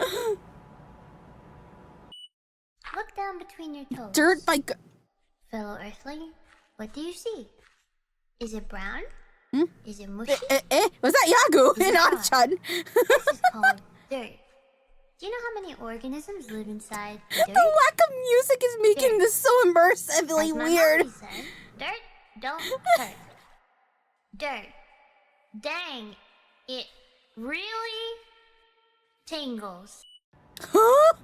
on? Look down between your toes. Dirt by. Fellow Earthling, what do you see? Is it brown? Hmm? Is it mushy? Was that Yagu in Yeah. Achan? This is called dirt. Do you know how many organisms live inside The dirt? lack of music is making this so immersively As my weird. mommy said, dirt don't hurt. Dirt. Dang, it really tingles. Huh?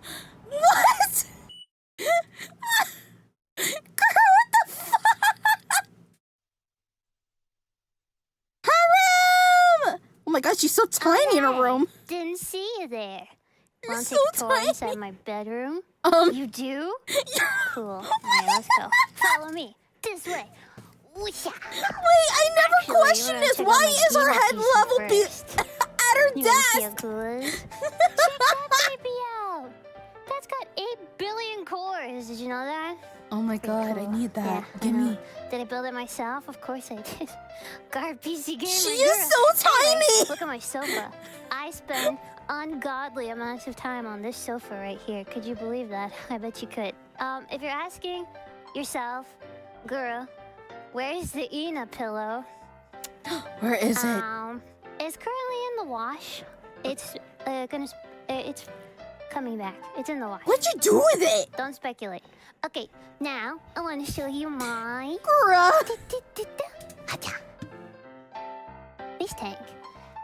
What? Girl, what the fuck? Haram! Oh my god, she's so tiny in her room. Didn't see you there. You're Want to so take a tour tiny. inside my bedroom? You do? Cool. Alright, let's go. Follow me. This way. Whoosha. Wait, I never Actually, questioned we're this. gonna Why check out is my her Dima head piece level first. at her You wanna see how desk? cool it is? Check that baby out. That's got 8 billion cores. Did you know that? Oh my god, I Cool. need that. Yeah, Give I know. me. Did I build it myself? Of course I did. God, PC gamer. She girl. is so tiny. Look at my sofa. I spend ungodly amounts of time on this sofa right here. Could you believe that? I bet you could. If you're asking yourself, girl, where's the Ina pillow? Where is it? It's currently in the wash. It's it's coming back. It's in the wash. What'd you do with it? Don't speculate. Okay, now I want to show you my Bruh. fish tank.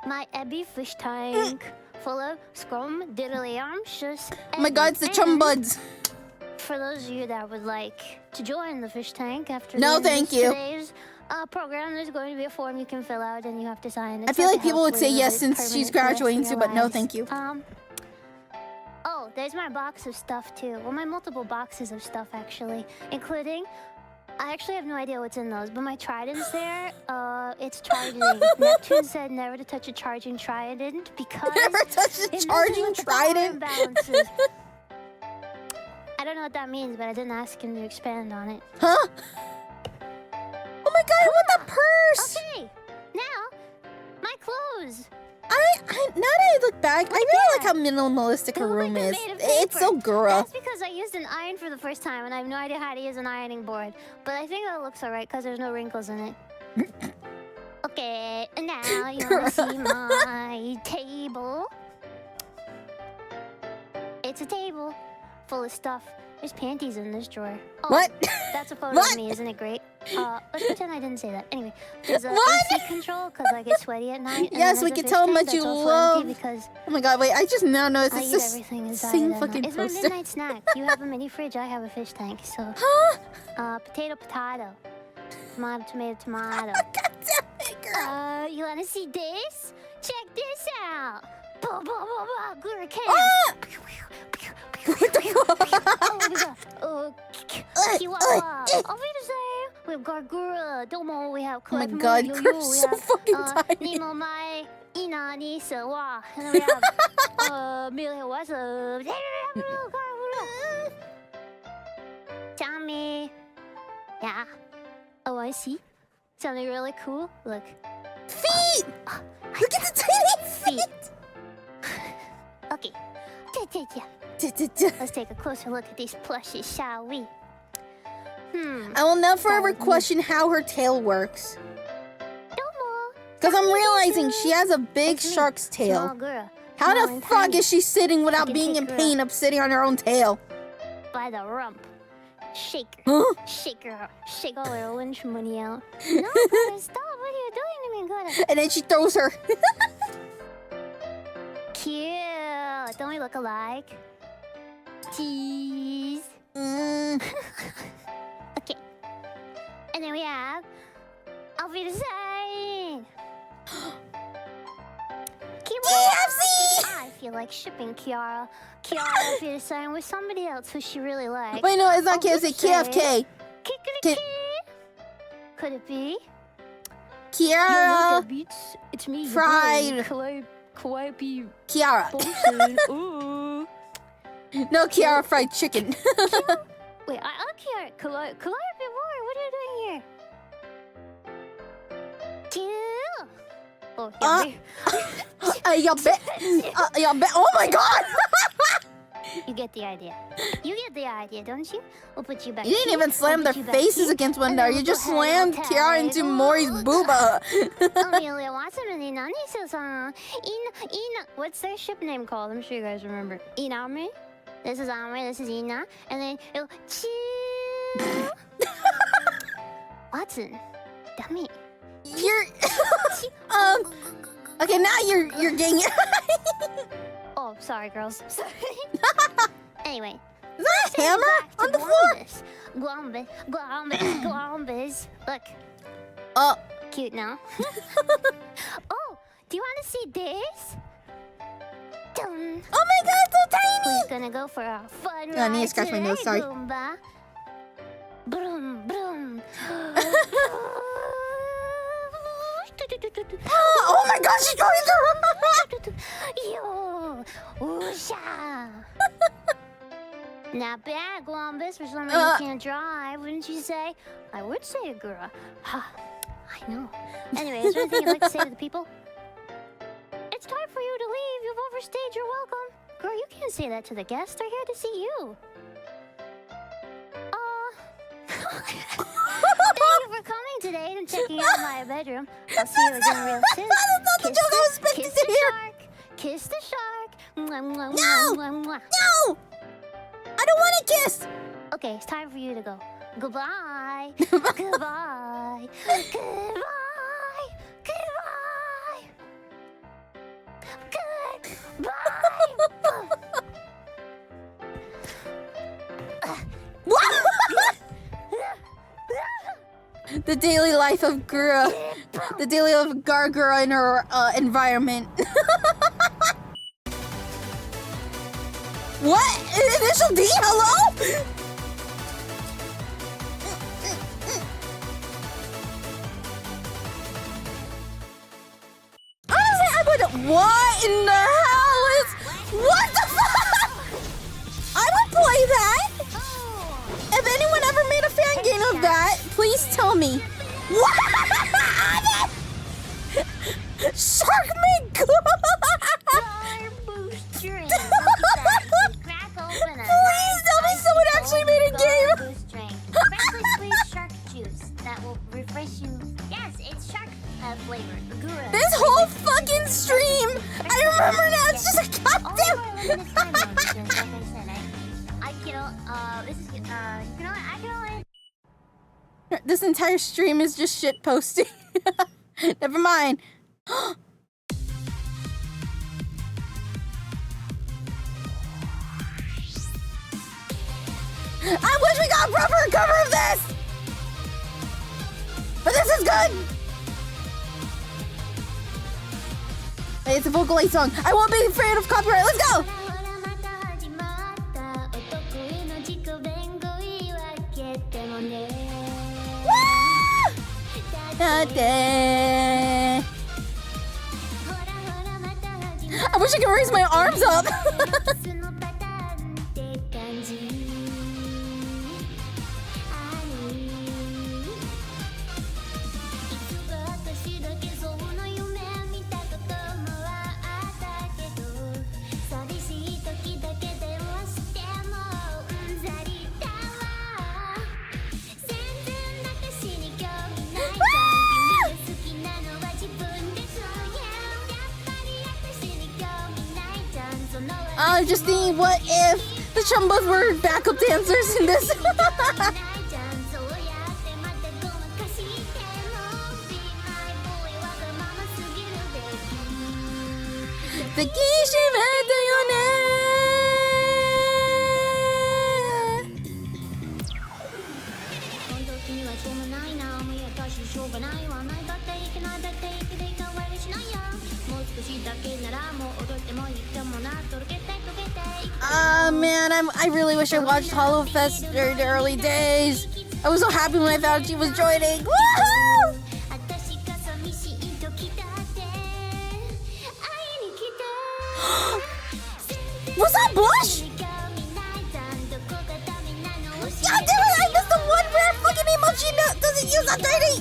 My Ebby fish tank full of scrum diddly-armshus. Oh my god, it's the chum buds. For those of you that would like to join the fish tank after No, the end of thank you. today's program, there's going to be a form you can fill out and you have to sign. I feel like people would say yes since she's graduating too, but no thank you. Oh, there's my box of stuff too. Well, my multiple boxes of stuff actually, including. I actually have no idea what's in those, but my trident's there. It's charging. Neptune said never to touch a charging trident because Never touch a it messes charging with the power trident. imbalances. I don't know what that means, but I didn't ask him to expand on it. Huh? Oh my god, I want that purse. Okay, now my clothes. Now that I look back, I really like how minimalistic her They look room like they're is. made of It's so paper. girl. That's because I used an iron for the first time, and I have no idea how to use an ironing board. But I think that looks alright because there's no wrinkles in it. Okay, and now you want to see my table. It's a table full of stuff. There's panties in this drawer. Oh, What? That's a photo What? of me, isn't it great? Let's pretend I didn't say that. Anyway, there's a What? AC control because I get sweaty at night. And Yes, then we there's a can fish tell how tank much you that's also love- empty because Oh my god, wait, I just now noticed I it's eat the everything inside same of that fucking night. It's my poster. midnight snack. You have a mini fridge, I have a fish tank. So, Huh? potato, potato. Tomato, tomato, tomato. God damn it, girl. You wanna see this? Check this out. Blah, blah, blah, blah. Girl, cam. Ah! What the fuck? Oh my god. Chihuahua. We've got Gura, Domo, we have Oh my Cliff, god, Moo, Yu, Kurt's we so have, fucking tiny. Nemo, Mai, Ina, Nisa, Wa. And then we have, Millie, what's up? Tommy. Yeah. Oh, I see. Something really cool. Look. Feet! Look at the tiny feet! Okay. Let's take a closer look at these plushies, shall we? I will now forever question how her tail works. Domo. Because I'm realizing she has a big It's me, shark's Small tail. girl. How small the and fuck tiny. is she sitting without can being pick in her pain of sitting on her own tail? By the rump. Shake her. Huh? Shake her. Shake all her lunch money out. No, Greta, stop. What are you doing to me, Greta? And then she throws her. Cute. Don't we look alike? Tease. Mm. Okay. And then we have Auf Wiedersehen. KFC! I feel like shipping Kiara. Kiara Auf Wiedersehen with somebody else who she really likes. Wait, no, it's not Oh, KFC. let's say- KFK. Kikeriki. Could it be? Kiara. Beats. It's me. Fried. Kawaii Kiara. Ooh. No, Kiara fried chicken. Wait, I'm Kiara. Kawaii boy, what are you doing here? Kill. Oh, Y'all bet. Y'all bet. Oh my god! You get the idea. You get the idea, don't you? We'll put you back. You didn't here. even slam We'll their put you back faces here, against one and another. then You we'll just go ahead and slammed Kiara into Mori's booba. Amelia Watson and Inani-san. Ina. What's their ship name called? I'm sure you guys remember. Inami. This is Ami. This is Ina. And then it'll chill. Watson. Dummy. You're okay, now you're getting it. Oh, sorry, girls. Sorry. Anyway. Is that a hammer Back to on the floor? Glombus. Look, Oh, cute now. Oh, do you want to see this? Dun. oh my god, it's so tiny! Who's gonna go for a fun I need to ride scratch my today, nose, sorry. Goomba? Broom, broom. Oh my god, she's going through! Yo, oosha. Not bad, Columbus, for someone Uh. who can't drive, wouldn't you say? I would say, girl. I know. Anyway, is there anything you'd like to say to the people? It's time for you to leave. You've overstayed your welcome. Girl, you can't say that to the guests. They're here to see you. Thank you for coming today and checking out my bedroom. I'll see you again real soon. That's not the Kiss joke I was expecting kiss to the hear. shark. Kiss the shark. Mwah, mwah, No! mwah, mwah. No! I don't want to kiss! Okay, it's time for you to go. Goodbye. Goodbye. Goodbye. Goodbye. Goodbye. The daily life of Gura. The daily life of Gargura in her environment. What? Initial D? Hello? Honestly, I would. What in the hell is. What the fuck? I would play that. If anyone ever made a fan game of that, please tell me. What? Shark me good. Boost drink. Look at that. Crack open a Please tell me someone actually made a game. Boost drink. Freshly squeezed shark juice that will refresh you. Yes, it's shark flavored. Gura. This whole fucking stream, I remember now, it's just a goddamn. This entire stream is just shit posting. Never mind. I wish we got a proper cover of this! But this is good! Hey, it's a Vocal 8 song. I won't be afraid of copyright. Let's go! Woo! Da-da. I wish I could raise my arms up. I'm just thinking, what if the Chumbos were backup dancers in this? Man, I really wish I watched Hollow Fest during the early days. I was so happy when I found she was joining. Woohoo! Was that Blush? God damn it, I missed the one rare fucking emoji doesn't use that dirty!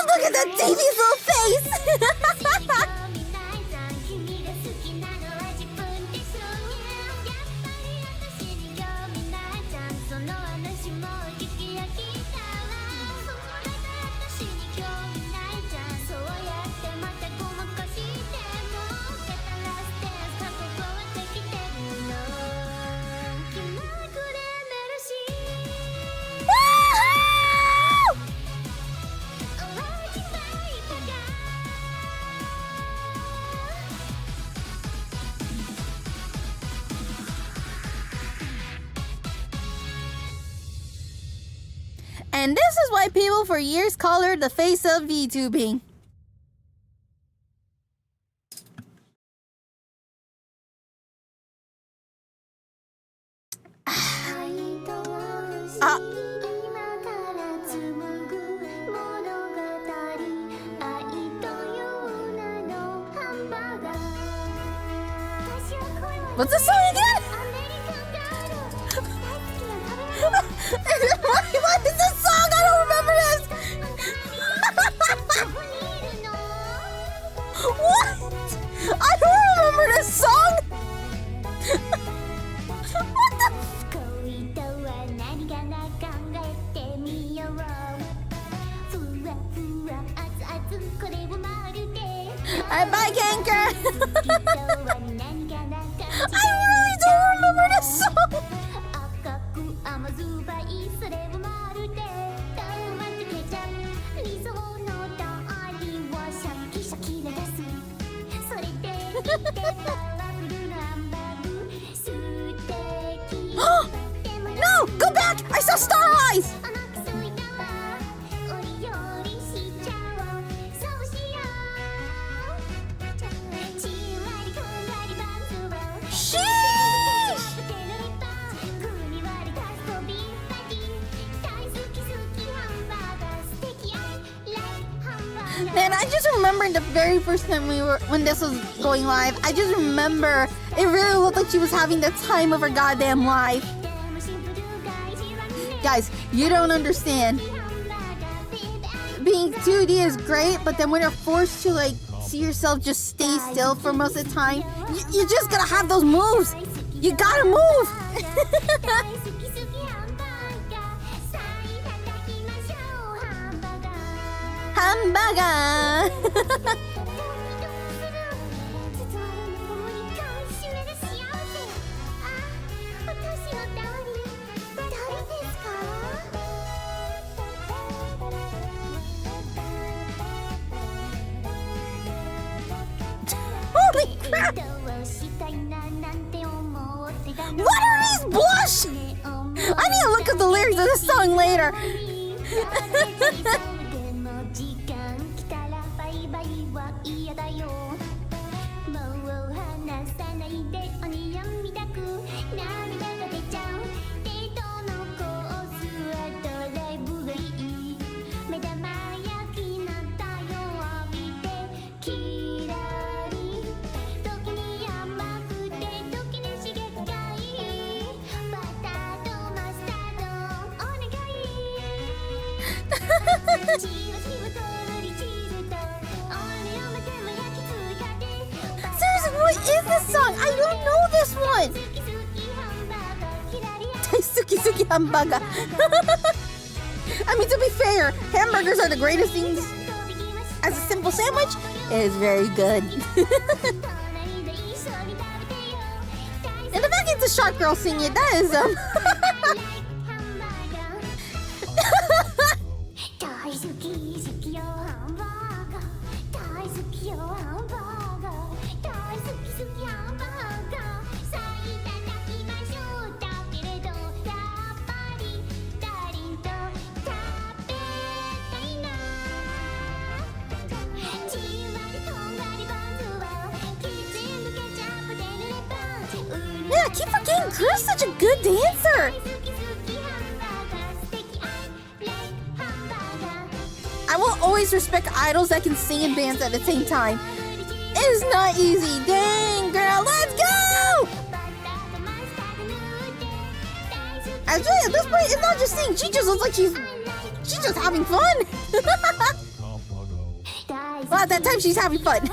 Look at that Davey's little face! And this is why people for years call her the face of VTubing. What's the song again? What is this song? I don't remember this. What? I don't remember this song. What the? Bye, Kanker. I really don't remember this song. No! Go back! I saw star eyes! Man, I just remember the very first time when this was going live, I just remember it really looked like she was having the time of her goddamn life. Guys, you don't understand. Being 2D is great, but then when you're forced to like see yourself just stay still for most of the time, you just gotta have those moves. You gotta move. Hamburger. Holy crap! What are these blush? I need to look up the lyrics of this song later. Suki Suki hamburger. I mean, to be fair, hamburgers are the greatest things. As a simple sandwich, it is very good. And the fact it's a shark girl singing it, that is Yeah, I keep forgetting Guru's such a good dancer. I will always respect idols that can sing and dance at the same time. It is not easy. Dang, girl, let's go! Actually, at this point, it's not just singing. She just looks like she's just having fun. Well, at that time, she's having fun.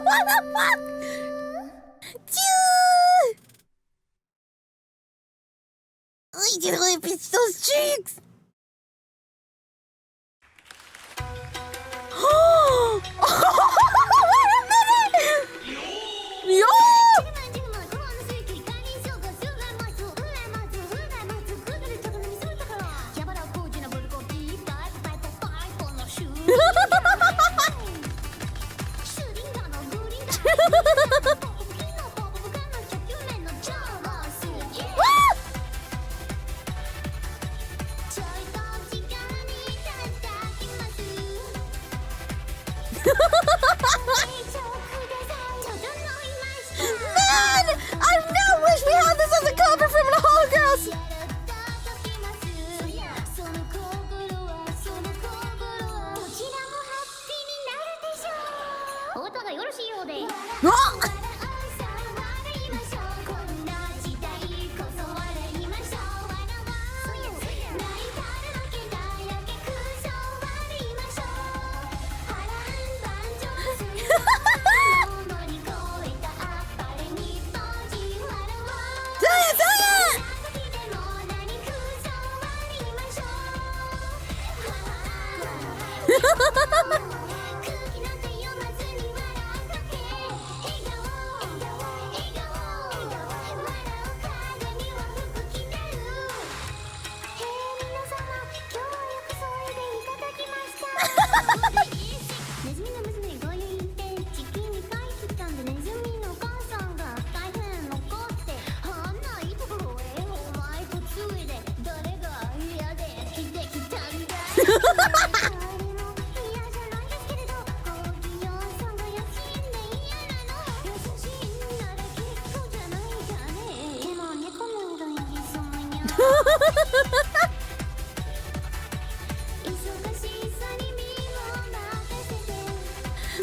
What the fuck? You just want to pinch those cheeks. Wait a minute! Yo! Man, I now wish we had this as a cover from the Holo Girls.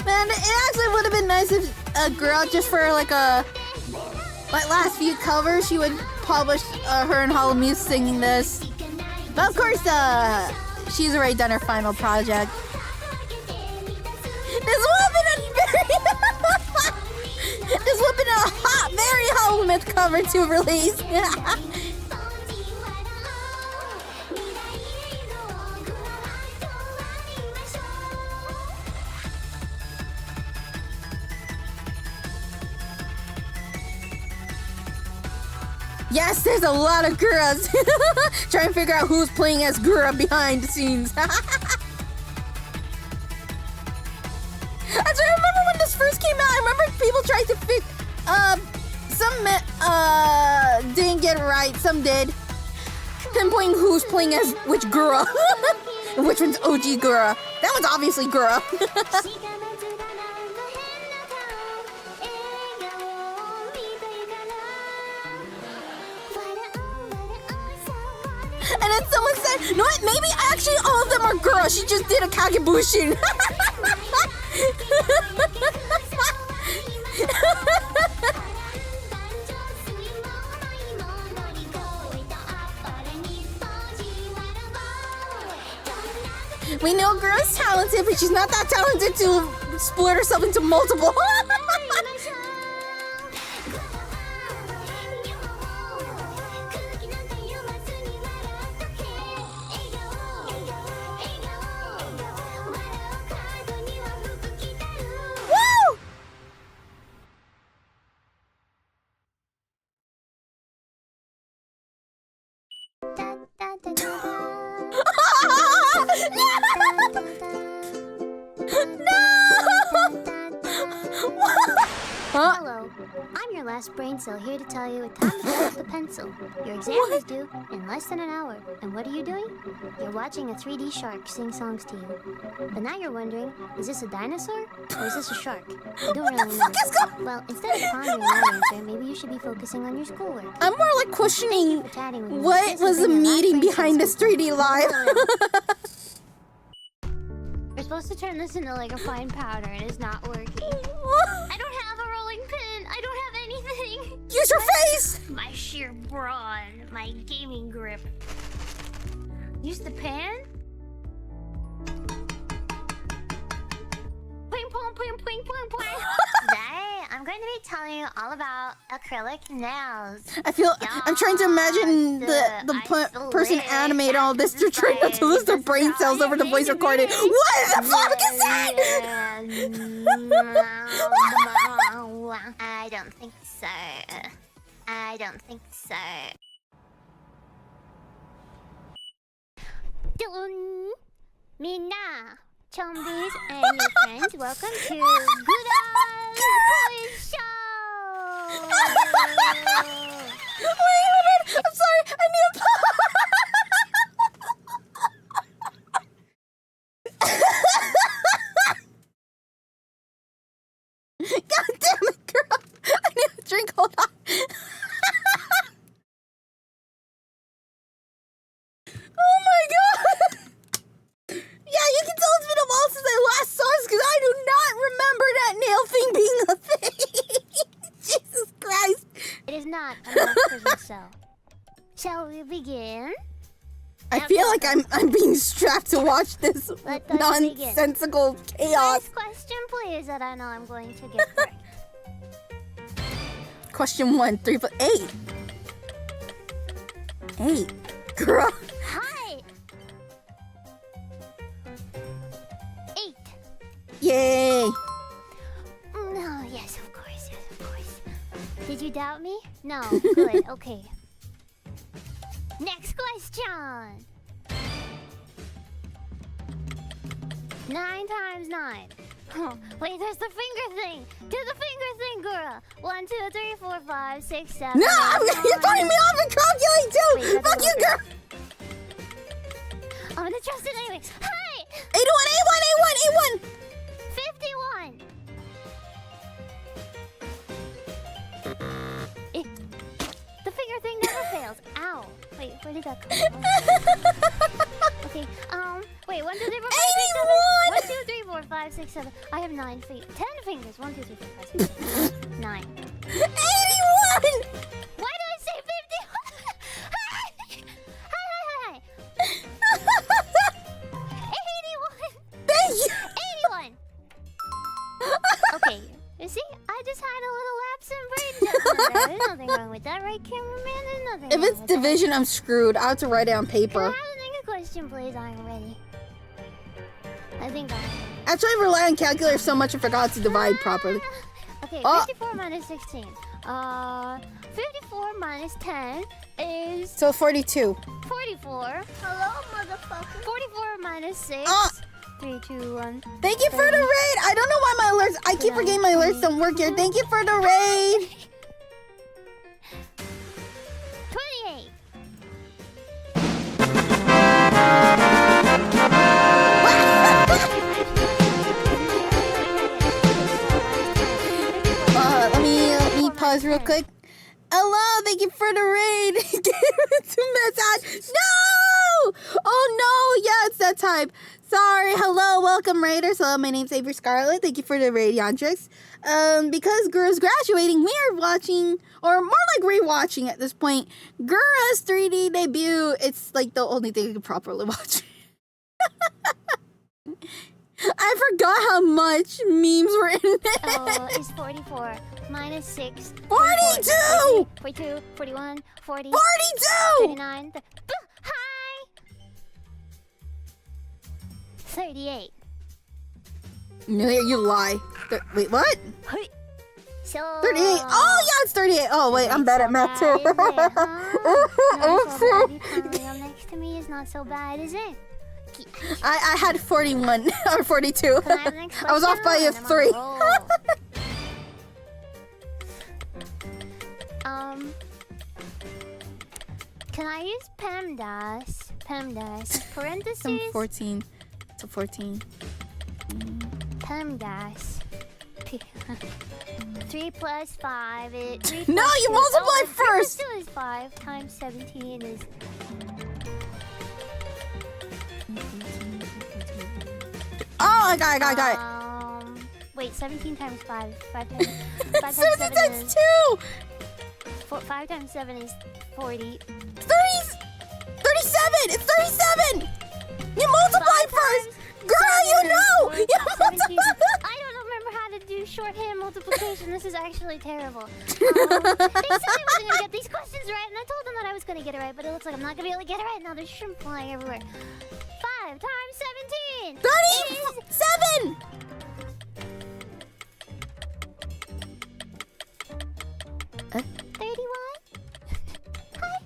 Man, it actually would have been nice if a girl, just for like last few covers, she would publish her and Holomuse singing this. But of course, she's already done her final project. This would have been a hot, very Holomith cover to release. Yes, there's a lot of Guras. Try and figure out who's playing as Gura behind the scenes. Actually, I remember when this first came out, I remember people tried to fix... some didn't get it right, some did. Pinpointing who's playing as which Gura. And which one's OG Gura. That one's obviously Gura. And then someone said, you know what? Maybe actually all of them are girls. She just did a kagebushin. We know girl's talented, but she's not that talented to split herself into multiple. Woo! Huh? Hello, I'm your last brain cell here to tell you it's time to pick up the pencil. Your exam is due in less than an hour. And what are you doing? You're watching a 3D shark sing songs to you. But now you're wondering, is this a dinosaur or is this a shark? I don't really know. Well, instead of pondering that answer, maybe you should be focusing on your schoolwork. I'm more like questioning For chatting with me. what This was has the been your last meeting brain behind this cell. 3D live. You're supposed to turn this into like a fine powder and it's not working. I don't have a rolling pin. I don't have anything. Use your face! My sheer brawn, my gaming grip. Use the pan? Ping pong, ping ping ping ping. Today, I'm going to be telling you all about acrylic nails. I feel I'm trying to imagine the person animating all this. They're trying not to lose their brain cells over the voice recording. What the fuck is that? I don't think so. I don't think so. Dun. Minna, chombies, and your friends, welcome to Good Quiz Show! Wait, hold on. I'm sorry. I need a God damn it, girl. I need a drink. Hold on. Oh my god. Yeah, you can tell it's been a while since I last saw this because I do not remember that nail thing being a thing. Jesus Christ. It is not a mouse prison cell. Shall we begin? I feel like I'm being strapped to watch this Let us begin. nonsensical chaos. First question, please, that I know I'm going to get correct. Question 1, 3, 4, 8. 8. Girl. Hi! 8. Yay. No, yes, of course, yes, of course. Did you doubt me? No, good, okay. Next question! 9 times 9. Oh, wait, there's the finger thing! Do the finger thing, girl! 1, 2, 3, 4, 5, 6, 7. No, 8, you're throwing me off and calculate too. Wait, that Fuck you, doesn't girl. I'm gonna trust it anyway. Hi! 81, 81, 81, 81. 51! The finger thing never fails. Ow. Wait, where did that come from? Okay, wait, 1, 2, 3, 4, 5, 6, 7. 1, 2, 3, 4, 5, 6, 7. I have 9 feet. 10 fingers. 1, 2, 3, 4, 5, 6, 7. 9. 81! Why did I say 51? Hi! 81! Thank you! 81! Okay, you see? I just had a little lapse in brain. There's nothing wrong with that, right, cameraman? There's nothing If wrong it's with that. division, I'm screwed. I have to write it on Can I paper. have another question, please? I'm ready. I think I'm ready. Actually, I rely on calculator so much I forgot to divide properly. Okay, Oh. 54 minus 16. 54 minus 10 is So 42. 44. Hello, motherfucker. 44 minus 6. Ah. 3, 2, 1. Thank you for the raid. I don't know why my alerts. I keep forgetting my alerts don't work here. Thank you for the raid. 28. Let me pause real quick. Hello, thank you for the raid. Give it to Massage. No! Oh no, yeah, it's that time. Sorry. Hello, welcome raiders. Hello, my name's Avery Scarlett. Thank you for the raid, Yantrix. Because Gura's graduating, we are watching, or more like rewatching at this point, Gura's 3D debut. It's like the only thing I can properly watch. I forgot how much memes were in it. Oh, it's 44 minus 6. 42! 42, 41, 40, 42! 39. Hi! 38. No, you lie. Wait, what? So 38. Oh, yeah, it's 38. Oh, wait, I'm bad at math, too. Next to me is not so bad, is it? I had 41 or 42. I was off by a 3. Can I use PEMDAS? PEMDAS. Parentheses. From 14 to 14. PEMDAS. 3 plus 5 is... 3 No, plus you 2 multiply first! 3 plus 2 is 5 times 17 is... Oh, I got it. Wait, 17 times 5. 5 times 17 7 times is... 2! 5 times 7 is 40. 37! It's 37! You multiply first! Girl, you know! You I don't remember how to do shorthand multiplication. This is actually terrible. They said I wasn't going to get these questions right, and I told them that I was going to get it right, but it looks like I'm not going to be able to get it right now. There's shrimp flying everywhere. 5 times 17 37! 31?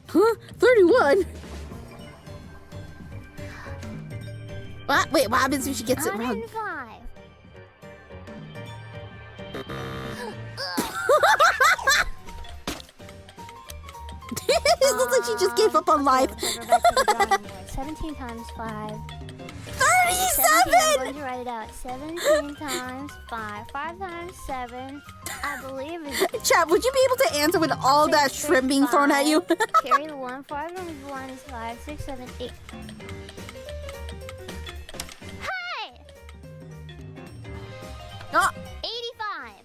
Huh? 31? What? Wait, what happens if she gets it wrong? 105. It looks like she just gave up on life. Okay, we're back to the drawing board. 17 times 5. 37! I'm going to write it out. 17 times 5. 5 times 7, I believe is... Chat, would you be able to answer with all that shrimp being thrown at you? Carry the 1. 5 times 1 is 5. 6, 7, 8. Hi! Oh. 85.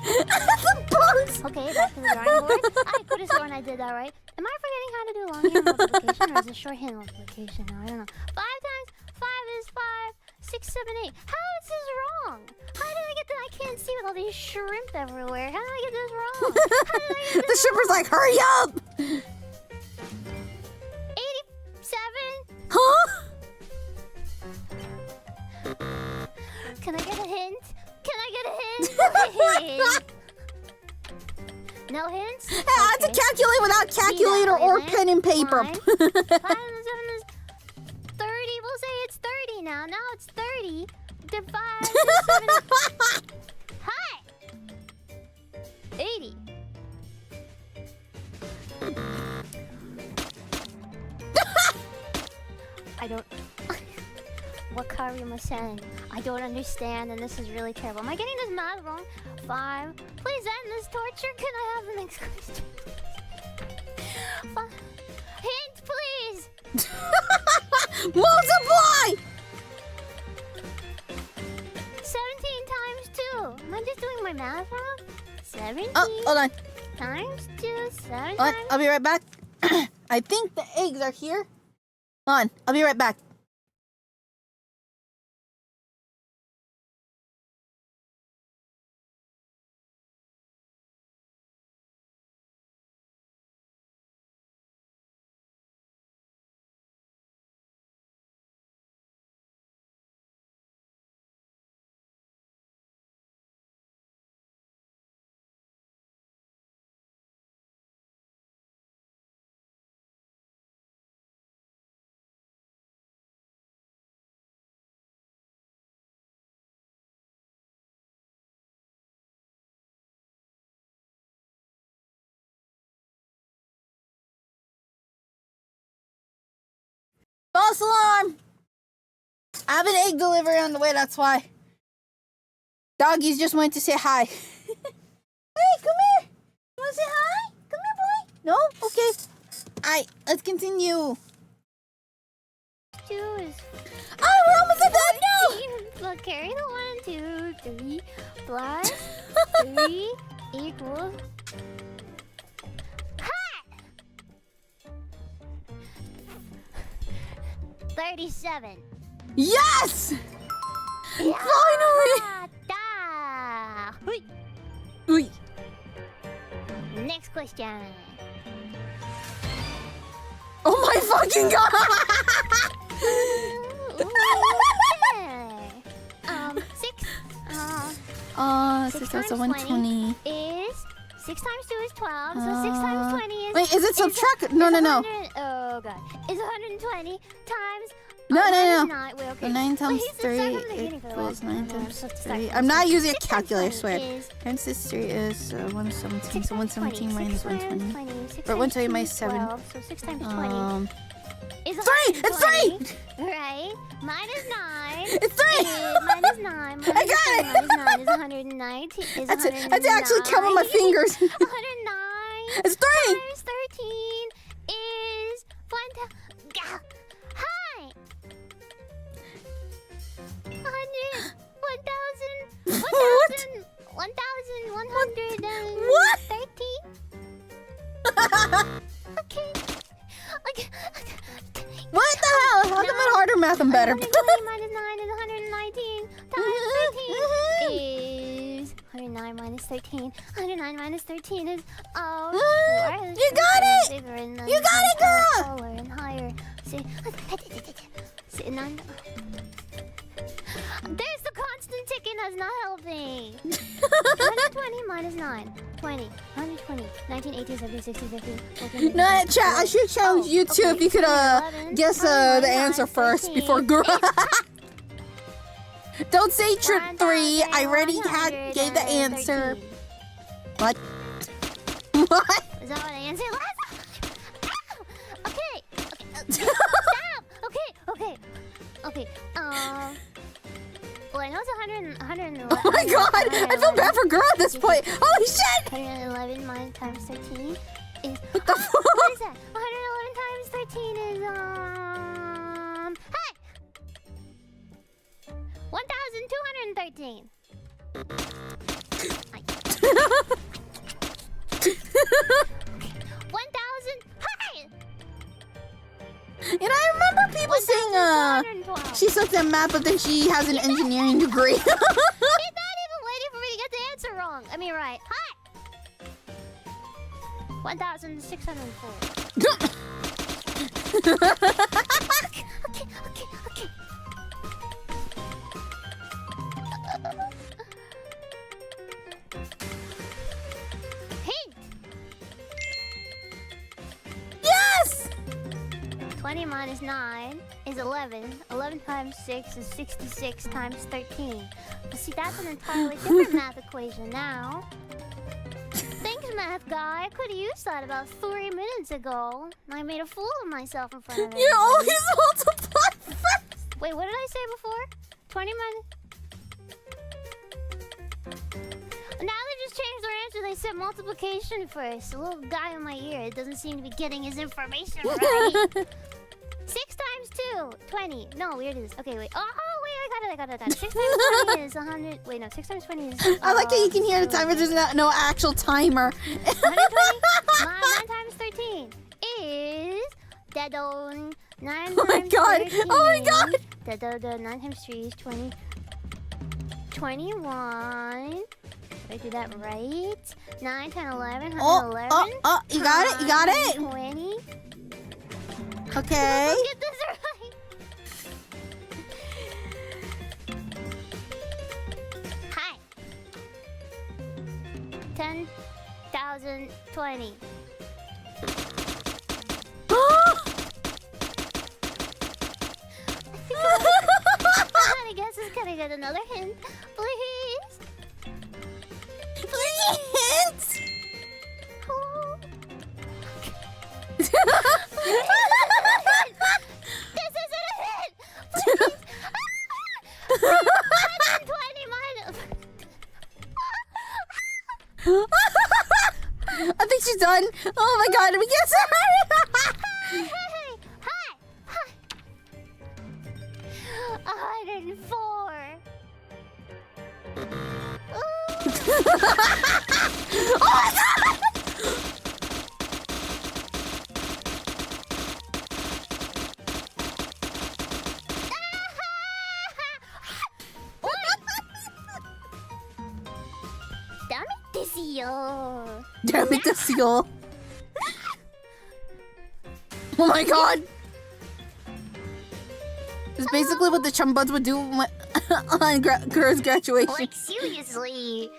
The bugs! Okay, back to the drawing board. I could have sworn I did that right. Am I forgetting how to do longhand multiplication or is it shorthand multiplication now? I don't know. 5 times 5 is 5. 6, 7, 8. How is this wrong? How did I get that? I can't see with all these shrimp everywhere. How did I get this wrong? How did I get The this shrimper's like, hurry up! 87? Huh? Can I get a hint? Can I get a hint? No hints? I had to calculate without calculator or pen and paper. 5 and 7 is 30. We'll say it's 30 now. Now it's 30. The 5 and 7 is... Hi! 80. I don't... Wakarimasen. I don't understand, and this is really terrible. Am I getting this math wrong? 5. Please end this torture. Can I have the next question? Hint, please. Multiply! 17 times 2. Am I just doing my math wrong? 17 Oh, hold on. times 2. 7 Hold on. times... I'll be right back. I think the eggs are here. Hold on. I'll be right back. False alarm! I have an egg delivery on the way, that's why. Doggies just wanted to say hi. Hey, come here. You want to say hi? Come here, boy. No? Okay. Alright, let's continue. 2 is Oh, we're almost at that now. 14. Look, carry the 1, 2, 3 plus 3 equals. Ha! 37. Yes! Yeah! Finally! Da! Hui. Uy. Next question. Oh my fucking god! Okay. 6. 6 times 120. Is 6 times 2 is 12. So 6 times 20 is. Wait, is it is subtract? No. 100 Oh god. Is 120 times. No. 9. Wait, okay. So 9 times Please, 3 start from the beginning for the equals last 9 one. times So start 3. from I'm not using a 6 times calculator, 20 swear. is Times this 3 is 117. 6 So times 117 20. minus 6 times 120. 20. 6 Or times 120 2 minus is 7. 12. So 6 times 20 is 3! It's 120. Right? Minus 9. It's 3! Minus 9. Minus I got it! Minus 9 is 190. Is That's it. That's actually counting my fingers. 109 It's 3! times 13 is 1,000. Hi! 100. 1,000. 1,113. Okay. Okay. What the hell? How come in harder math I'm better? 120 minus 9 is 119 times 13 is 109 minus 13. 109 minus 13 is You got it! Bigger and You got it, girl! taller and higher. See, none. There's the constant ticking that's not helping. 120 minus 9. 20. 120. 19, 18, 17, 16, 15. 14, No, chat. I should challenge you too if you could guess the answer first before girl. Don't say trip 3. I already gave the answer. What? What? Is that what the answer was? Ow! Okay. Stop. Okay. Well, I know it's 111. Oh my god! I feel bad for girl at this point. Holy shit! 111 minus times 13 is. What the fuck? What is that? 111 times 13 is Hey! 1,213. 1,000. Hey! You know, I remember people saying, 1,212. she sucks at math, but then she has an engineering degree. He's not even waiting for me to get the answer wrong. I mean, right. Hi! 1,604. Okay. Hint! Yes! 20 minus 9 is 11. 11 times 6 is 66 times 13. But see, that's an entirely different math equation now. Thanks, math guy. I could have used that about 3 minutes ago. I made a fool of myself in front of it. You always multiply first! Wait, what did I say before? 20 minus... Now they just changed their answer. They said multiplication first. The little guy in my ear doesn't seem to be getting his information right. 6 times 2, 20. No, weird is. Okay, wait. Oh, wait, I got it. 6 times 20 is 100. Wait, no, 6 times 20 is. I like how you can hear the timer. There's no actual timer. 120. 9 times 13 is. Dadon. 9 Oh my times god. 13. Oh my god. 9 times 3 is 20. 21. Did I do that right? 9, 10, 11, 111. You got it? You got it? 20. Okay. Let's get this right. Hi. 10,020. I guess it's gonna get another hint, please. Hints? Hello? This isn't a hint! Please! 120 minus... Oh my god, we get started! Hey, hi, hi. 104. Oh my god! Damn it, this yo. Damn it, the seal. Oh my god! It's basically what the chumbuds would do on girls' graduation. Like, seriously.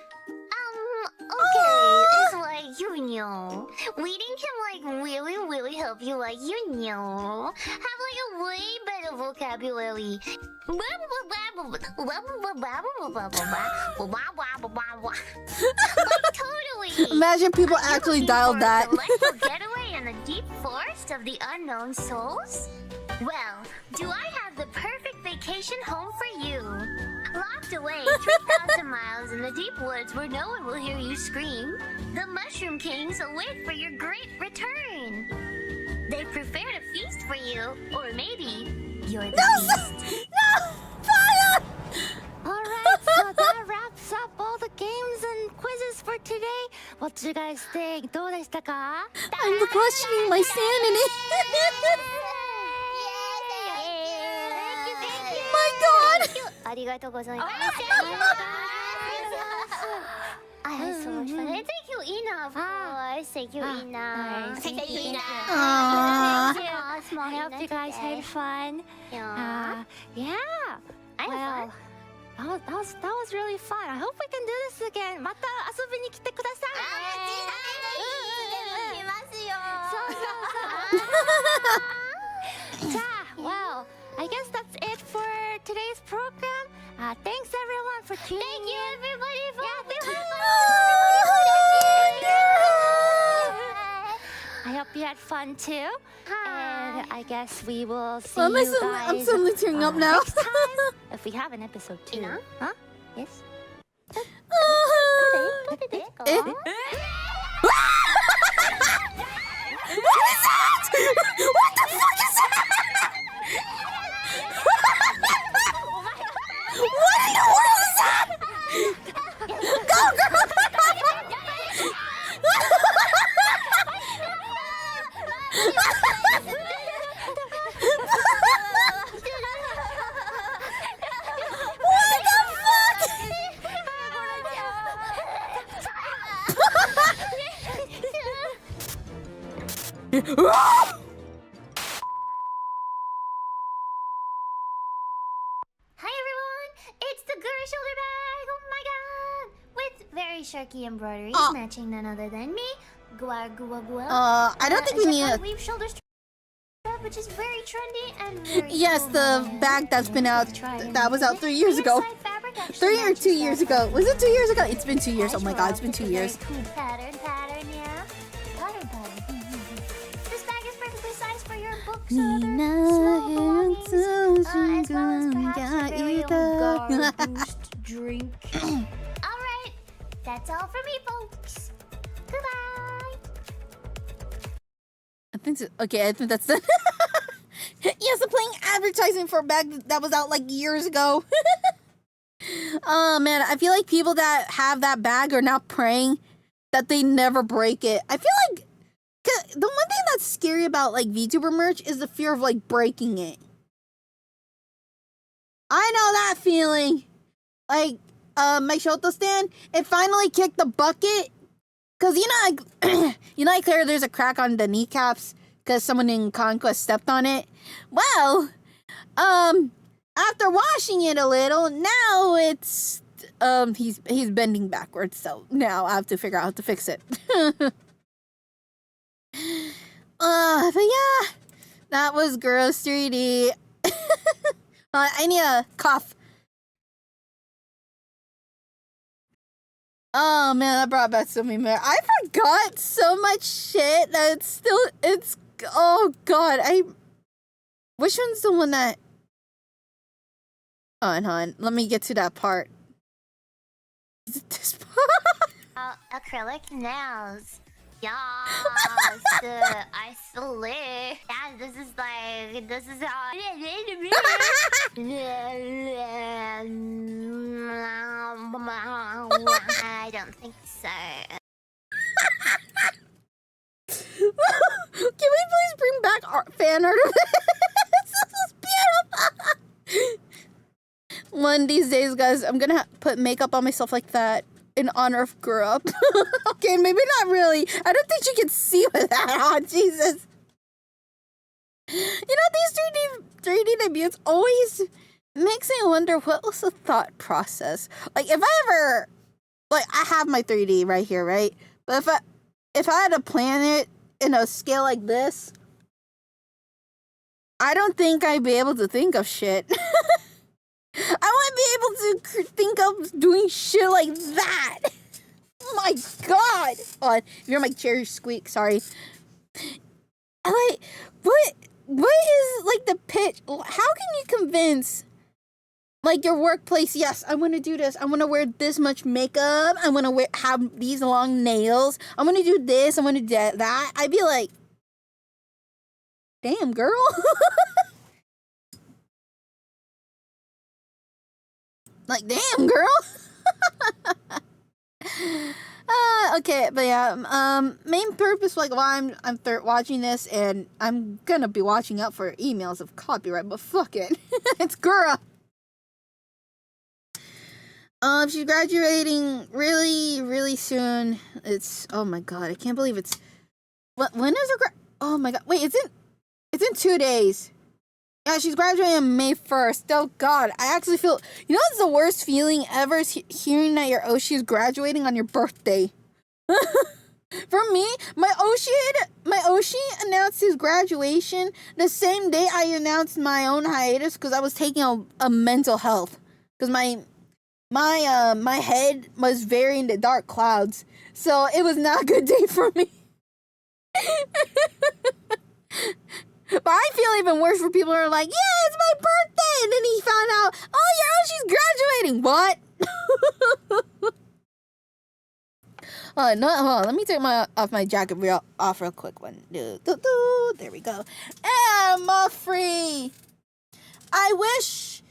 Okay, it's like, you know. Reading can, like, really help you, like, you know. Have, like, a way better vocabulary. Like, totally. Imagine people Are you actually looking dialed for that. a delightful getaway in the deep forest of the unknown souls? Well, do I have the perfect vacation home for you? Locked away 3,000 miles in the deep woods where no one will hear you scream, the Mushroom Kings await for your great return. They've prepared a feast for you, or maybe you're the feast. No! Fire! Alright, so that wraps up all the games and quizzes for today. What do you guys think? どうでしたか? I'm questioning my sanity. My god! ありがとうございます。I had so much fun. And thank you, Ina, of course. Thank you, Ina. Thank you, Ina. Aww. I hope you guys had fun. Yeah. Yeah. I had fun. That was really fun. I hope we can do this again. また遊びに来てください。じゃあ、well, I guess that's it for today's program. Thanks everyone for tuning in. Thank you, everybody, for I hope you had fun too. And I guess we will see Why am I you suddenly- guys I'm suddenly tearing up now. next time if we have an episode 2. Ina? Huh? Yes? Eh? What is that? What the fuck is that? What in the world is that? Go, girl! Hi everyone, it's the Guru shoulder bag. Oh my god, with very sharky embroideries Oh. matching none other than me. Gua gua gua. I don't think we need a... weave shoulder strap, which is very trendy and very Yes, cool the nowadays. bag that's been out, Try it that was and out 3 years ago. inside fabric actually 3 or matches 2 years that ago. fabric. Was it 2 years ago? It's been 2 years. Oh my god, it's been 2 Very years. cool pattern, yeah. Pattern. This bag is perfectly sized for your books or other small belongings, as well as perhaps your very own Gar-boost drink. Alright, that's all for me, folks. Goodbye. I think so. Okay, I think that's it. Yes, I'm playing advertising for a bag that was out like years ago. Oh man, I feel like people that have that bag are now praying that they never break it. I feel like 'cause the one thing that's scary about like VTuber merch is the fear of like breaking it. I know that feeling. Like my Shoto stand, it finally kicked the bucket. Cause you know, like Claire, there's a crack on the kneecaps because someone in Conquest stepped on it. Well, after washing it a little, now it's he's bending backwards. So now I have to figure out how to fix it. But yeah, that was gross 3D. I need a cough. Oh man, that brought back so many memories. I forgot so much shit that it's oh god, which one's the one that hold on, let me get to that part. Is it this part? Acrylic nails. Yes, I swear. Yeah, this is how. I don't think so. Can we please bring back fan art of this? This is beautiful. One of these days, guys, I'm gonna put makeup on myself like that in honor of Grow Up. Okay, maybe not really. I don't think she can see with that on. Jesus. You know, these 3D debuts always makes me wonder what was the thought process. Like, if I ever, like, I have my 3D right here, right? But if I had to plan it in a scale like this, I don't think I'd be able to think of shit. I wouldn't be able to think of doing shit like that. Oh my god. Oh, you're my cherry squeak, sorry. Like, what is, like, the pitch? How can you convince, like, your workplace, yes, I want to do this. I want to wear this much makeup. I want to have these long nails. I want to do this. I want to do that. I'd be like, damn, girl. Like, damn, girl. Okay, but yeah, main purpose, like, why I'm watching this, and I'm gonna be watching out for emails of copyright, but fuck it. It's Gura. She's graduating really, really soon. It's, oh my god, I can't believe it's, when is her oh my god, wait, it's in 2 days. Yeah, she's graduating on May 1st. Oh god, I actually feel, you know what's the worst feeling ever is hearing that your Oshi is graduating on your birthday. For me, my Oshi announced his graduation the same day I announced my own hiatus because I was taking a mental health. Because my head was very in the dark clouds. So it was not a good day for me. But I feel even worse for people who are like, yeah, it's my birthday. And then he found out, oh, your Oshi's graduating. What? No, hold on, let me take off my jacket real quick. There we go. And I'm free. I wish.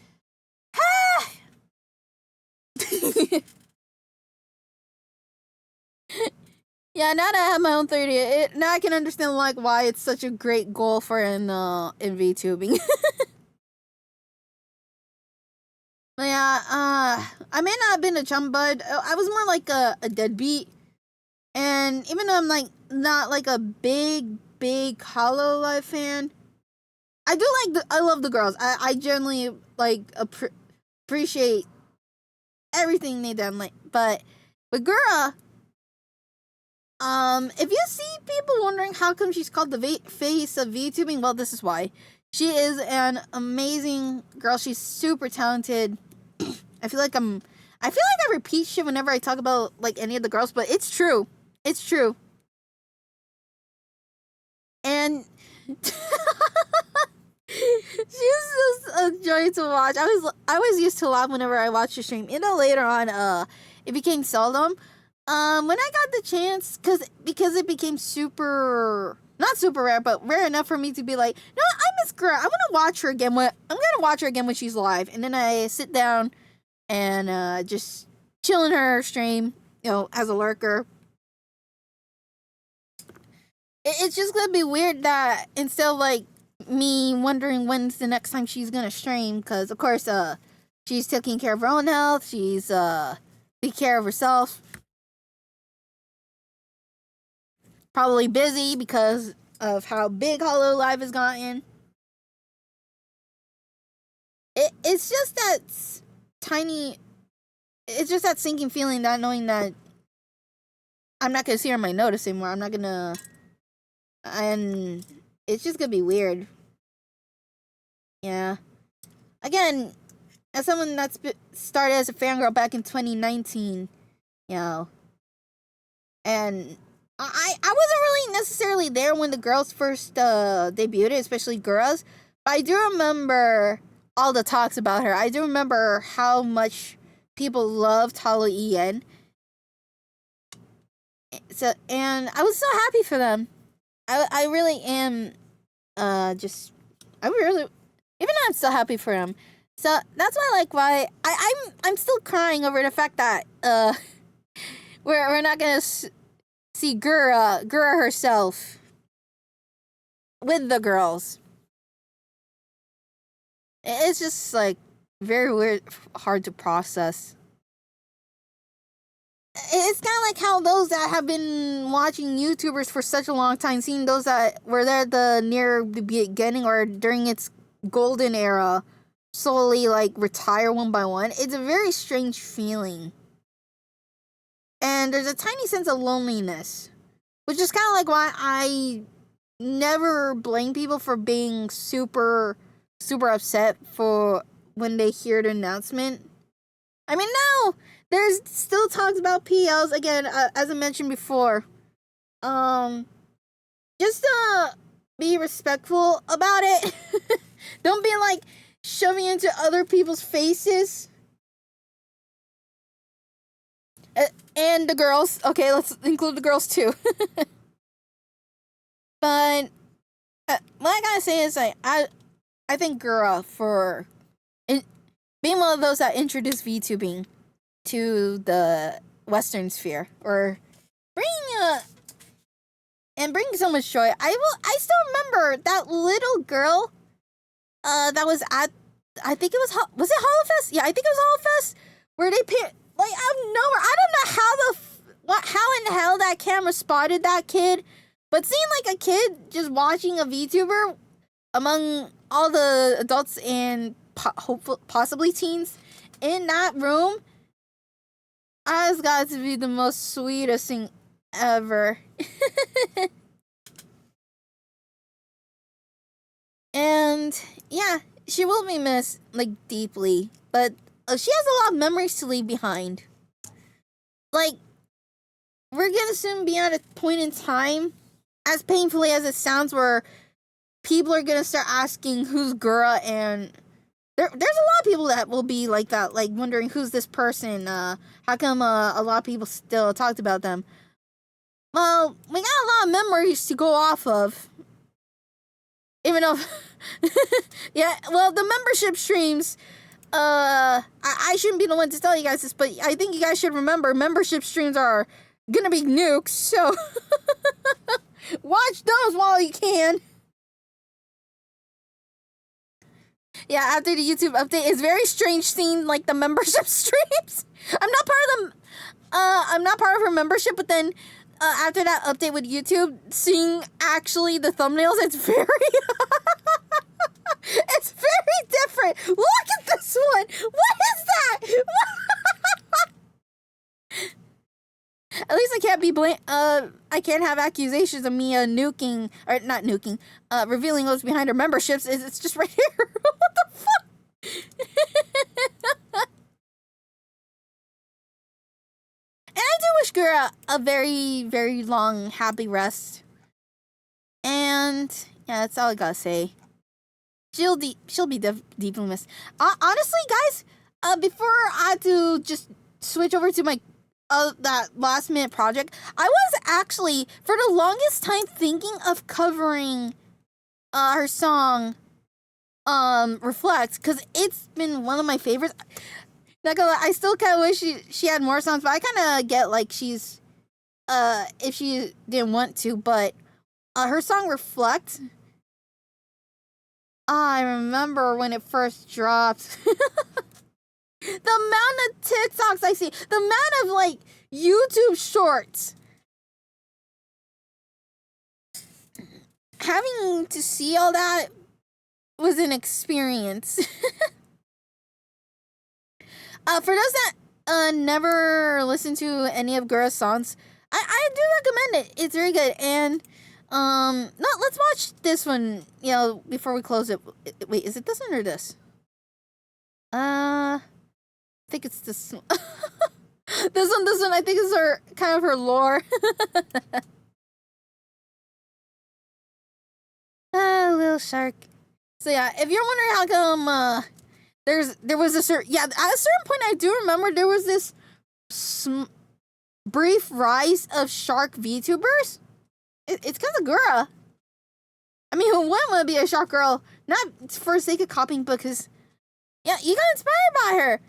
Yeah, now that I have my own 30, now I can understand like why it's such a great goal for in VTubing. But yeah, I may not have been a chum bud. I was more like a deadbeat. And even though I'm like not like a big Hollow Live fan, I do like I love the girls. I generally like appreciate everything they done. Like, but Gura, if you see people wondering how come she's called the face of VTubing, well, this is why. She is an amazing girl. She's super talented. I feel like I repeat shit whenever I talk about like any of the girls, but it's true. It's true. And she's just a joy to watch. I always used to laugh whenever I watched the stream. You know, later on, it became seldom. When I got the chance, because it became not super rare, but rare enough for me to be like, no, I miss Gura. I'm gonna watch her again. I'm gonna watch her again when she's live, and then I sit down and just chill in her stream, you know, as a lurker. It's just gonna be weird that instead of like me wondering when's the next time she's gonna stream, because of course she's taking care of her own health, she's taking care of herself, probably busy because of how big Hollow Live has gotten. It's just that tiny, it's just that sinking feeling, that knowing that I'm not gonna see her on my notice anymore. I'm not gonna, and it's just gonna be weird. Yeah. Again, as someone that's started as a fangirl back in 2019, you know, and I wasn't really necessarily there when the girls first debuted, especially girls, but I do remember all the talks about her. I do remember how much people loved Hollow En. and I was so happy for them. I really am. Just I really, even though I'm still happy for them. So that's why I'm still crying over the fact that we're not gonna see Gura herself with the girls. It's just like very weird, hard to process. It's kind of like how those that have been watching YouTubers for such a long time, seeing those that were there near the beginning or during its golden era, slowly like retire one by one. It's a very strange feeling. And there's a tiny sense of loneliness, which is kind of like why I never blame people for being super upset for when they hear the announcement. I mean, no, there's still talks about PLs again, as I mentioned before. Just be respectful about it. Don't be like shoving into other people's faces. And the girls. Okay, let's include the girls too. But what I gotta say is I think Gura for being one of those that introduced VTubing to the Western sphere, or bring so much joy. I still remember that little girl that was at, I think it was it Holofest? Yeah, I think it was Holofest, where they like out of nowhere. I don't know how in the hell that camera spotted that kid, but seeing like a kid just watching a VTuber among all the adults and possibly teens in that room, has got to be the most sweetest thing ever. And yeah, she will be missed like deeply, but she has a lot of memories to leave behind. Like, we're gonna soon be at a point in time, as painfully as it sounds, where people are gonna start asking who's Gura, and there's a lot of people that will be like that, like wondering who's this person. How come a lot of people still talked about them? Well, we got a lot of memories to go off of. Even though, yeah, well, the membership streams, I shouldn't be the one to tell you guys this, but I think you guys should remember membership streams are gonna be nukes, so watch those while you can. Yeah, after the YouTube update, it's very strange seeing like the membership streams. I'm not part of her membership, but then after that update with YouTube, seeing actually the thumbnails, it's very it's very different. Look at this one. What is that? At least I can't be I can't have accusations of me nuking, or not nuking, revealing what's behind her memberships. It's just right here. What the fuck? And I do wish Gura a very, very long, happy rest. And yeah, that's all I gotta say. She'll be deeply missed. Honestly, guys, before I had to just switch over to my that last minute project, I was actually for the longest time thinking of covering her song Reflect, because it's been one of my favorites. Not gonna lie, I still kind of wish she had more songs, but I kind of get like she's if she didn't want to, but her song Reflect, I remember when it first dropped. The amount of TikToks I see, the amount of like YouTube shorts, having to see all that was an experience. For those that never listened to any of Gura's songs, I do recommend it. It's very good. And no, let's watch this one, before we close it. Wait, is it this one or this? I think it's this one. This one, I think is her kind of her lore. Little shark. So yeah, if you're wondering how come there was a certain, at a certain point I do remember there was this brief rise of shark VTubers? It's Kazagura. I mean, who wouldn't want to be a shark girl? Not for the sake of copying, but because, yeah, you got inspired by her.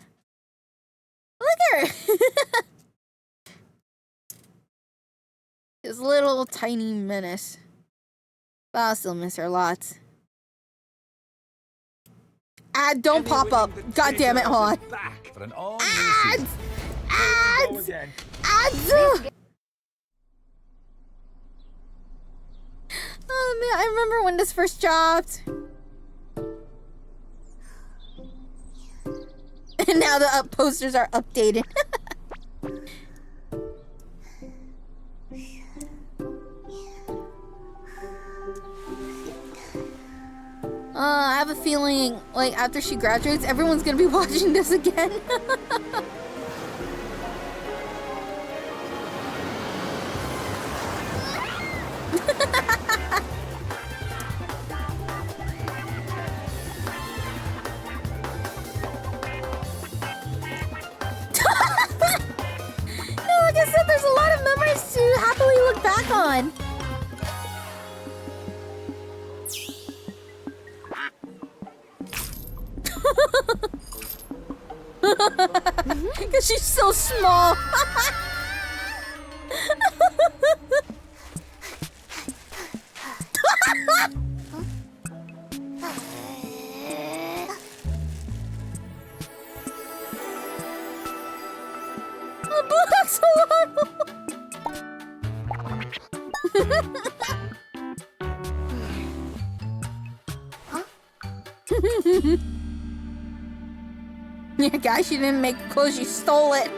Look at her. His little tiny menace. But I'll still miss her lots. Ad, don't pop up. God damn it, hold on. Ads! Ads! Ads! Oh man, I remember when this first dropped. And now the posters are updated. I have a feeling, like, after she graduates, everyone's gonna be watching this again. Like I said, there's a lot of memories to happily look back on. Because she's so small. Black Solano. Yeah, guys, she didn't make clothes, she stole it.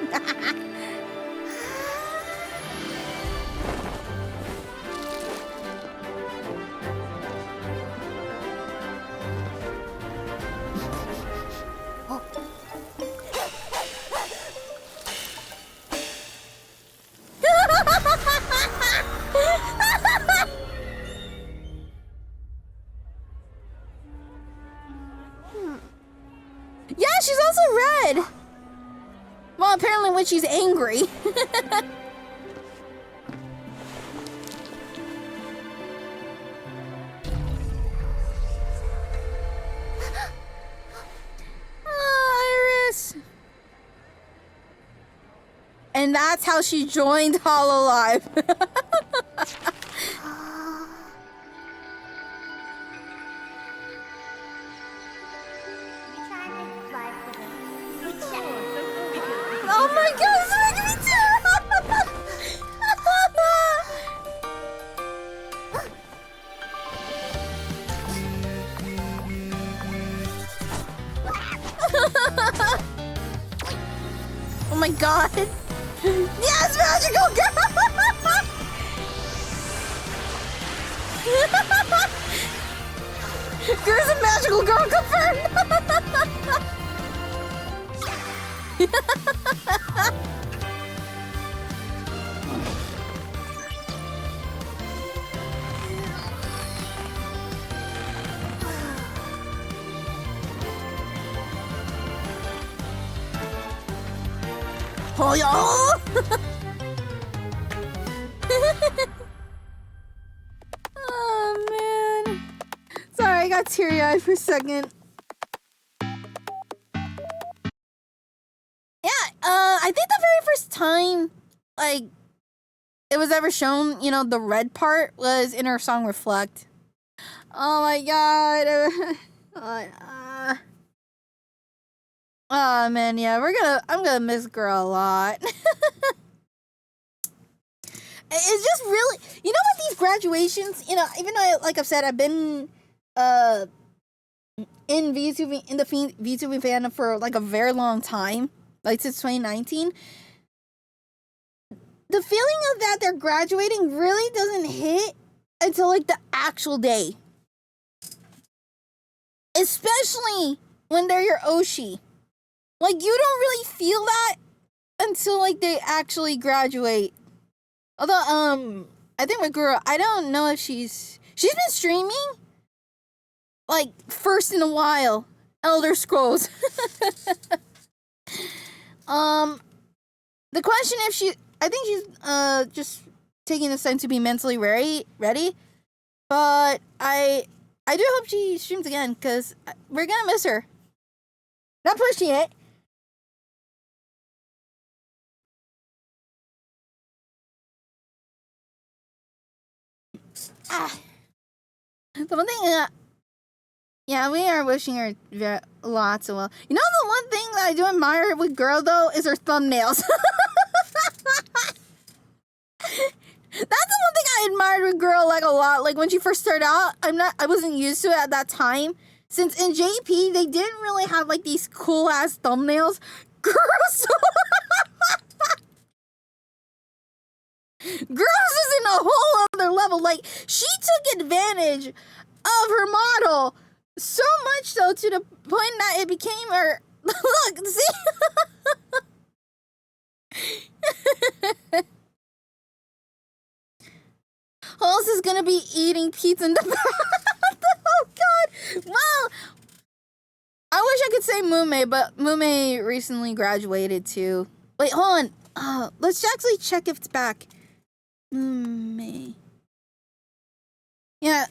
Yeah, she's also red. Well, apparently when she's angry. Oh, Iris. And that's how she joined Hololive. Oh my god, it's making me terrible! Oh my god! Yes, magical girl! There's a magical girl confirmed! Oh, yeah. Oh, man. Sorry, I got teary-eyed for a second. I think the very first time, like, it was ever shown, you know, the red part was in her song Reflect. Oh my god. Oh man, yeah, I'm gonna miss girl a lot. It's just really, you know what, these graduations, you know, even though, like I've said, I've been, in the VTubing fandom for, like, a very long time. Like, since 2019, the feeling of that they're graduating really doesn't hit until, like, the actual day. Especially when they're your Oshi. Like, you don't really feel that until, like, they actually graduate. Although, I think Megura, I don't know if she's been streaming, like, first in a while. Elder Scrolls. The question I think she's just taking this time to be mentally ready. But I do hope she streams again because we're gonna miss her. Not pushing it. The one thing, yeah, we are wishing her lots of well. You know, the one thing that I do admire with girl though is her thumbnails. That's the one thing I admired with girl like a lot. Like when she first started out, I wasn't used to it at that time. Since in JP they didn't really have like these cool ass thumbnails. Girls, girls is in a whole other level. Like she took advantage of her model so much so to the point that it became her. Look, see. Hollis is gonna be eating pizza in the bath. Oh god. Well, I wish I could say Mume, but Mume recently graduated too. Wait, hold on. Let's actually check if it's back. Mume. Yeah,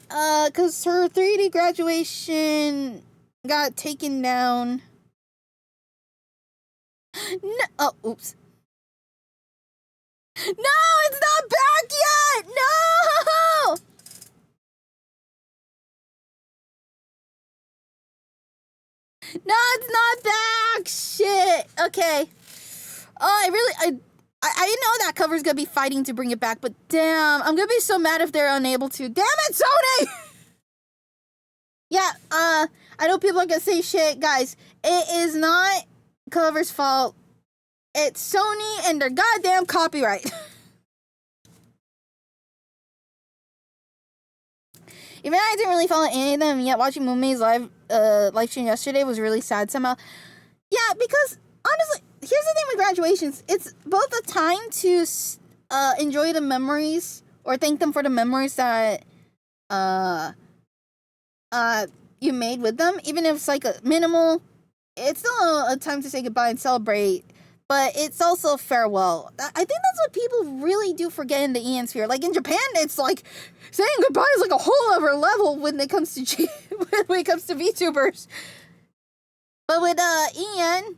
cause her 3D graduation got taken down. No, oh, oops. No, it's not back yet! No! No, it's not back! Shit. Okay. Oh, I know that cover's gonna be fighting to bring it back, but damn, I'm gonna be so mad if they're unable to. Damn it, Sony! Yeah, I know people are gonna say shit. Guys, it is not cover's fault. It's Sony and their goddamn copyright. Even I didn't really follow any of them, yet watching Mume's live stream yesterday was really sad somehow. Yeah, because honestly, here's the thing with graduations. It's both a time to enjoy the memories or thank them for the memories that you made with them. Even if it's like a minimal, it's still a time to say goodbye and celebrate. But it's also farewell. I think that's what people really do forget in the Ian sphere. Like in Japan, it's like saying goodbye is like a whole other level when it comes to when it comes to VTubers. But with Ian,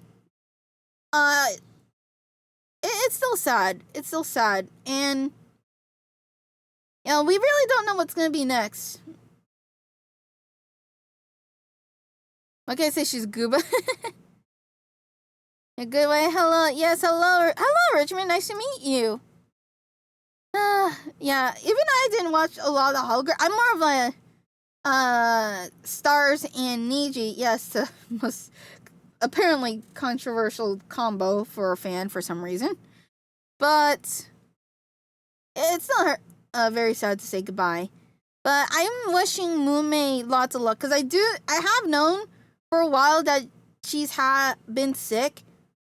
it's still sad. It's still sad, and you know we really don't know what's gonna be next. What can I say? She's Gooba. A good way. Hello. Yes, hello. Hello, Richmond. Nice to meet you. Yeah, even I didn't watch a lot of Hologram. I'm more of a Stars and Niji. Yes, the most apparently controversial combo for a fan for some reason. But it's not very sad to say goodbye. But I'm wishing Mume lots of luck because I have known for a while that she's been sick.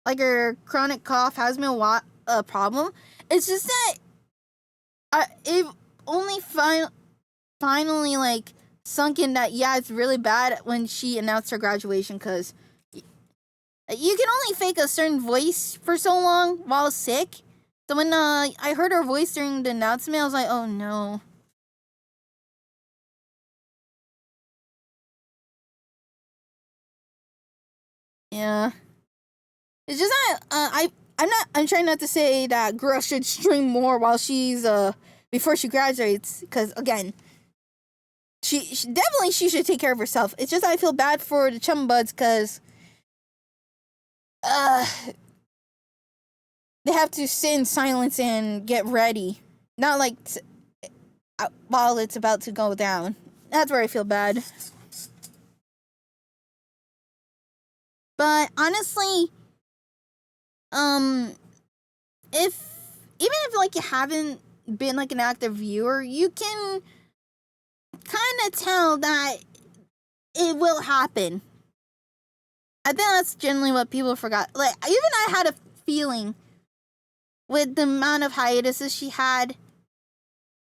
Like her chronic cough has been a problem. It's just that it only finally like sunk in that yeah, it's really bad when she announced her graduation because you can only fake a certain voice for so long while sick. So when I heard her voice during the announcement, I was like, oh no. Yeah. It's just that I'm trying not to say that girls should stream more while she's before she graduates because again she definitely should take care of herself. It's just I feel bad for the chum buds because they have to sit in silence and get ready, not like while it's about to go down. That's where I feel bad. But honestly, if like you haven't been like an active viewer, you can kind of tell that it will happen. I think that's generally what people forgot. Like even I had a feeling with the amount of hiatuses she had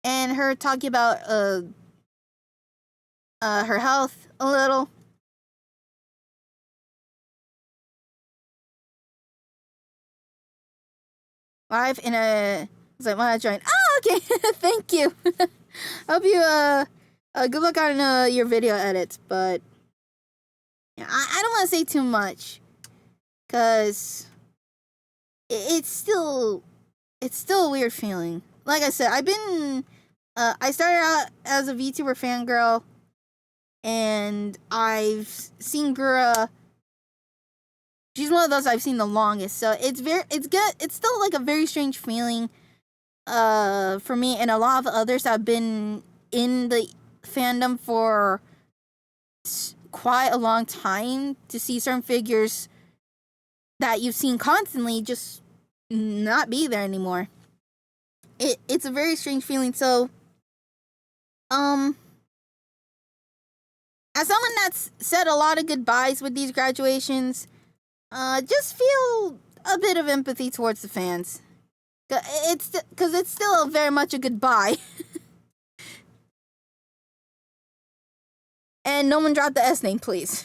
and her talking about her health a little. live in a. It's like, when I joined. Oh, okay. Thank you. Hope you good luck on your video edits, but yeah, I don't want to say too much, cause it's still a weird feeling. Like I said, I started out as a VTuber fangirl, and I've seen Gura. She's one of those I've seen the longest, so it's good. It's still like a very strange feeling, for me and a lot of others that have been in the fandom for quite a long time, to see certain figures that you've seen constantly just not be there anymore. It's a very strange feeling. So, as someone that's said a lot of goodbyes with these graduations, just feel a bit of empathy towards the fans. Because it's still very much a goodbye. And no one drop the S name, please.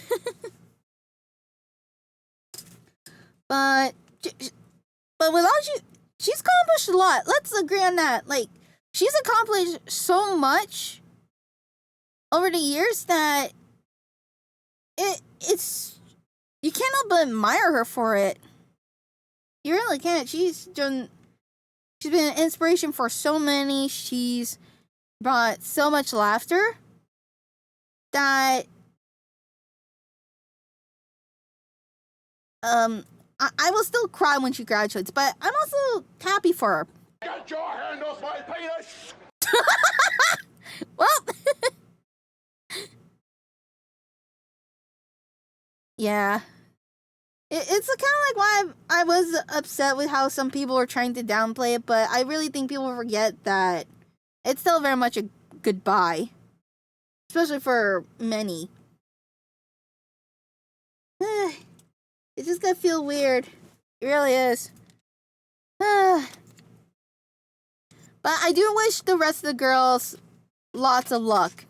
But without you, she's accomplished a lot. Let's agree on that. Like, she's accomplished so much over the years that it's you can't help but admire her for it. You really can't. She's been an inspiration for so many. She's brought so much laughter that I will still cry when she graduates, but I'm also happy for her. Get your hand off my penis! Well, yeah. It's kind of like why I was upset with how some people were trying to downplay it, but I really think people forget that it's still very much a goodbye. Especially for many. It's just gonna feel weird. It really is. But I do wish the rest of the girls lots of luck.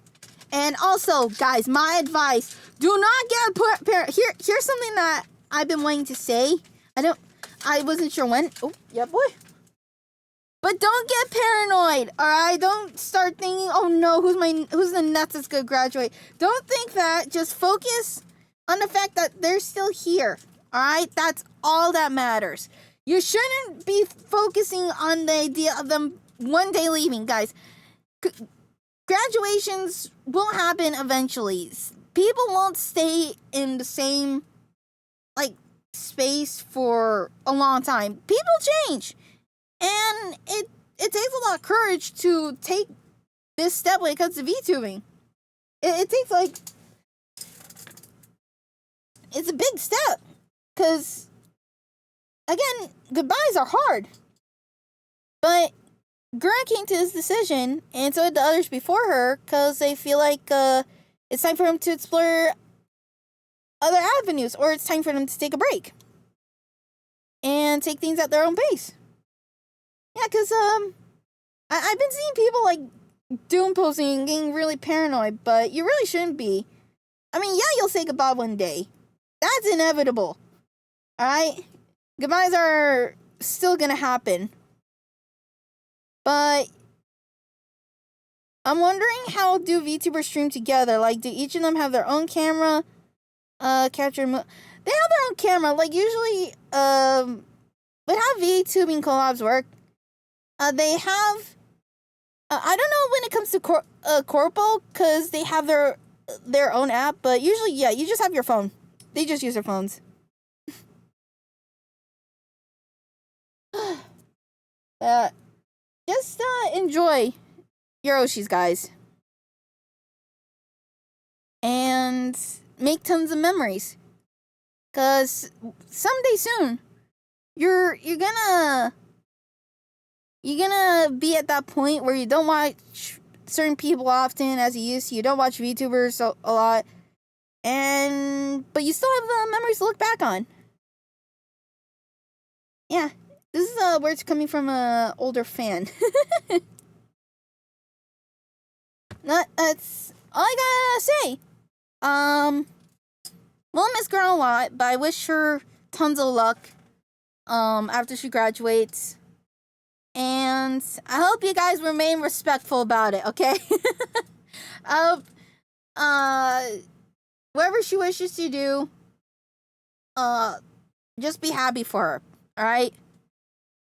And also, guys, my advice, do not get paranoid. Here's something that I've been wanting to say. I wasn't sure when. Oh, yeah, boy. But don't get paranoid, alright? Don't start thinking, oh no, who's the nuts that's gonna graduate? Don't think that. Just focus on the fact that they're still here, alright? That's all that matters. You shouldn't be focusing on the idea of them one day leaving, guys. Graduations will happen eventually. People won't stay in the same, like, space for a long time. People change. And it takes a lot of courage to take this step when it comes to VTubing. It takes, like, it's a big step. Because, again, goodbyes are hard. But Gura came to this decision, and so did the others before her, because they feel like it's time for them to explore other avenues, or it's time for them to take a break. And take things at their own pace. Yeah, because I've been seeing people, like, doom posting and getting really paranoid, but you really shouldn't be. I mean, yeah, you'll say goodbye one day. That's inevitable. Alright? Goodbyes are still gonna happen. But I'm wondering, how do VTubers stream together? Like, do each of them have their own camera? They have their own camera. Like, usually, with how VTubing collabs work, they have, I don't know when it comes to Corpo, because they have their own app, but usually, yeah, you just have your phone. They just use their phones. Just enjoy your Oshis, guys. And make tons of memories. Because someday soon, you're gonna be at that point where you don't watch certain people often as you used to. You don't watch VTubers a lot. But you still have the memories to look back on. Yeah. This is words coming from an older fan. That's all I gotta say. We'll miss Girl a lot, but I wish her tons of luck after she graduates. And I hope you guys remain respectful about it, okay? Whatever she wishes to do, just be happy for her, alright?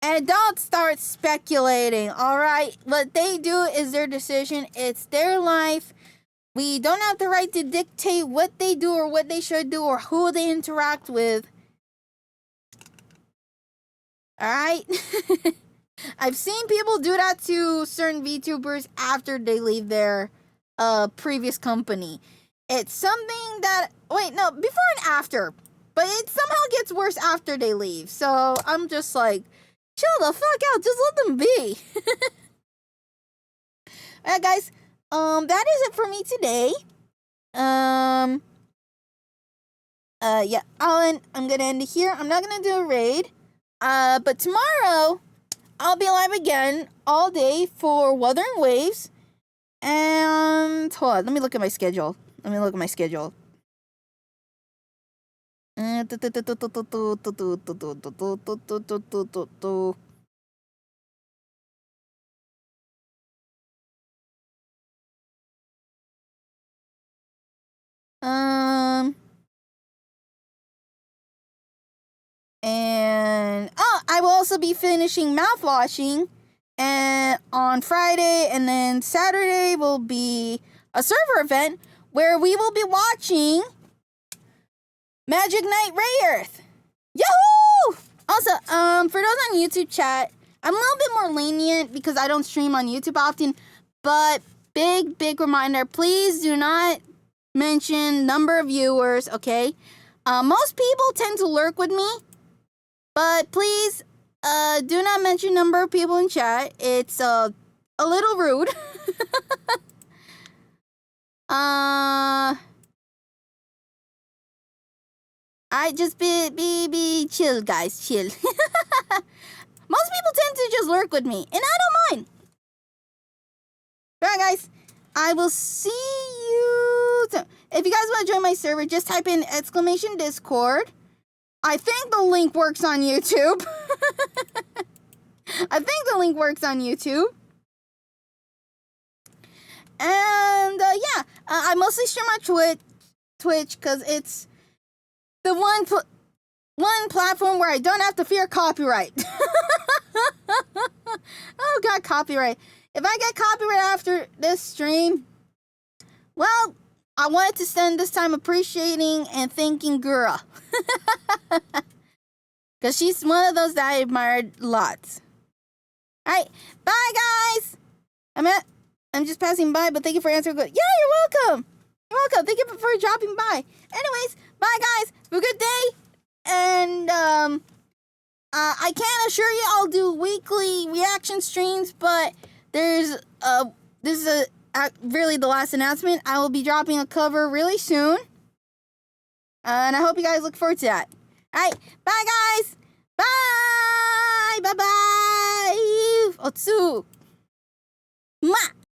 And don't start speculating, alright? What they do is their decision. It's their life. We don't have the right to dictate what they do or what they should do or who they interact with. Alright? I've seen people do that to certain VTubers after they leave their previous company. It's something that... Wait, no, before and after. But it somehow gets worse after they leave. So I'm just like, chill the fuck out. Just let them be. Alright, guys. That is it for me today. Yeah, I'm gonna end it here. I'm not gonna do a raid. But tomorrow, I'll be live again all day for Wuthering Waves. And hold on, let me look at my schedule. And I will also be finishing mouthwashing and on Friday, and then Saturday will be a server event where we will be watching Magic Knight Ray Earth. Yahoo! Also, for those on YouTube chat, I'm a little bit more lenient because I don't stream on YouTube often, but big reminder, please do not mention number of viewers, okay? Most people tend to lurk with me, but please, do not mention number of people in chat. It's, a little rude. I just be chill, guys, chill. Most people tend to just lurk with me, and I don't mind. Alright, guys, I will see you. If you guys want to join my server, just type in !Discord. I think the link works on YouTube. And yeah, I mostly stream on Twitch because it's the one platform where I don't have to fear copyright. Oh god, copyright. If I get copyright after this stream, well, I wanted to spend this time appreciating and thanking Gura. Because she's one of those that I admired lots. Alright, bye guys! I'm just passing by, but thank you for answering. Yeah, you're welcome! You're welcome. Thank you for dropping by. Anyways, bye guys. Have a good day. And I can't assure you I'll do weekly reaction streams, but this is really the last announcement. I will be dropping a cover really soon. And I hope you guys look forward to that. Alright, bye guys! Bye! Bye-bye! Otsu! Mwah!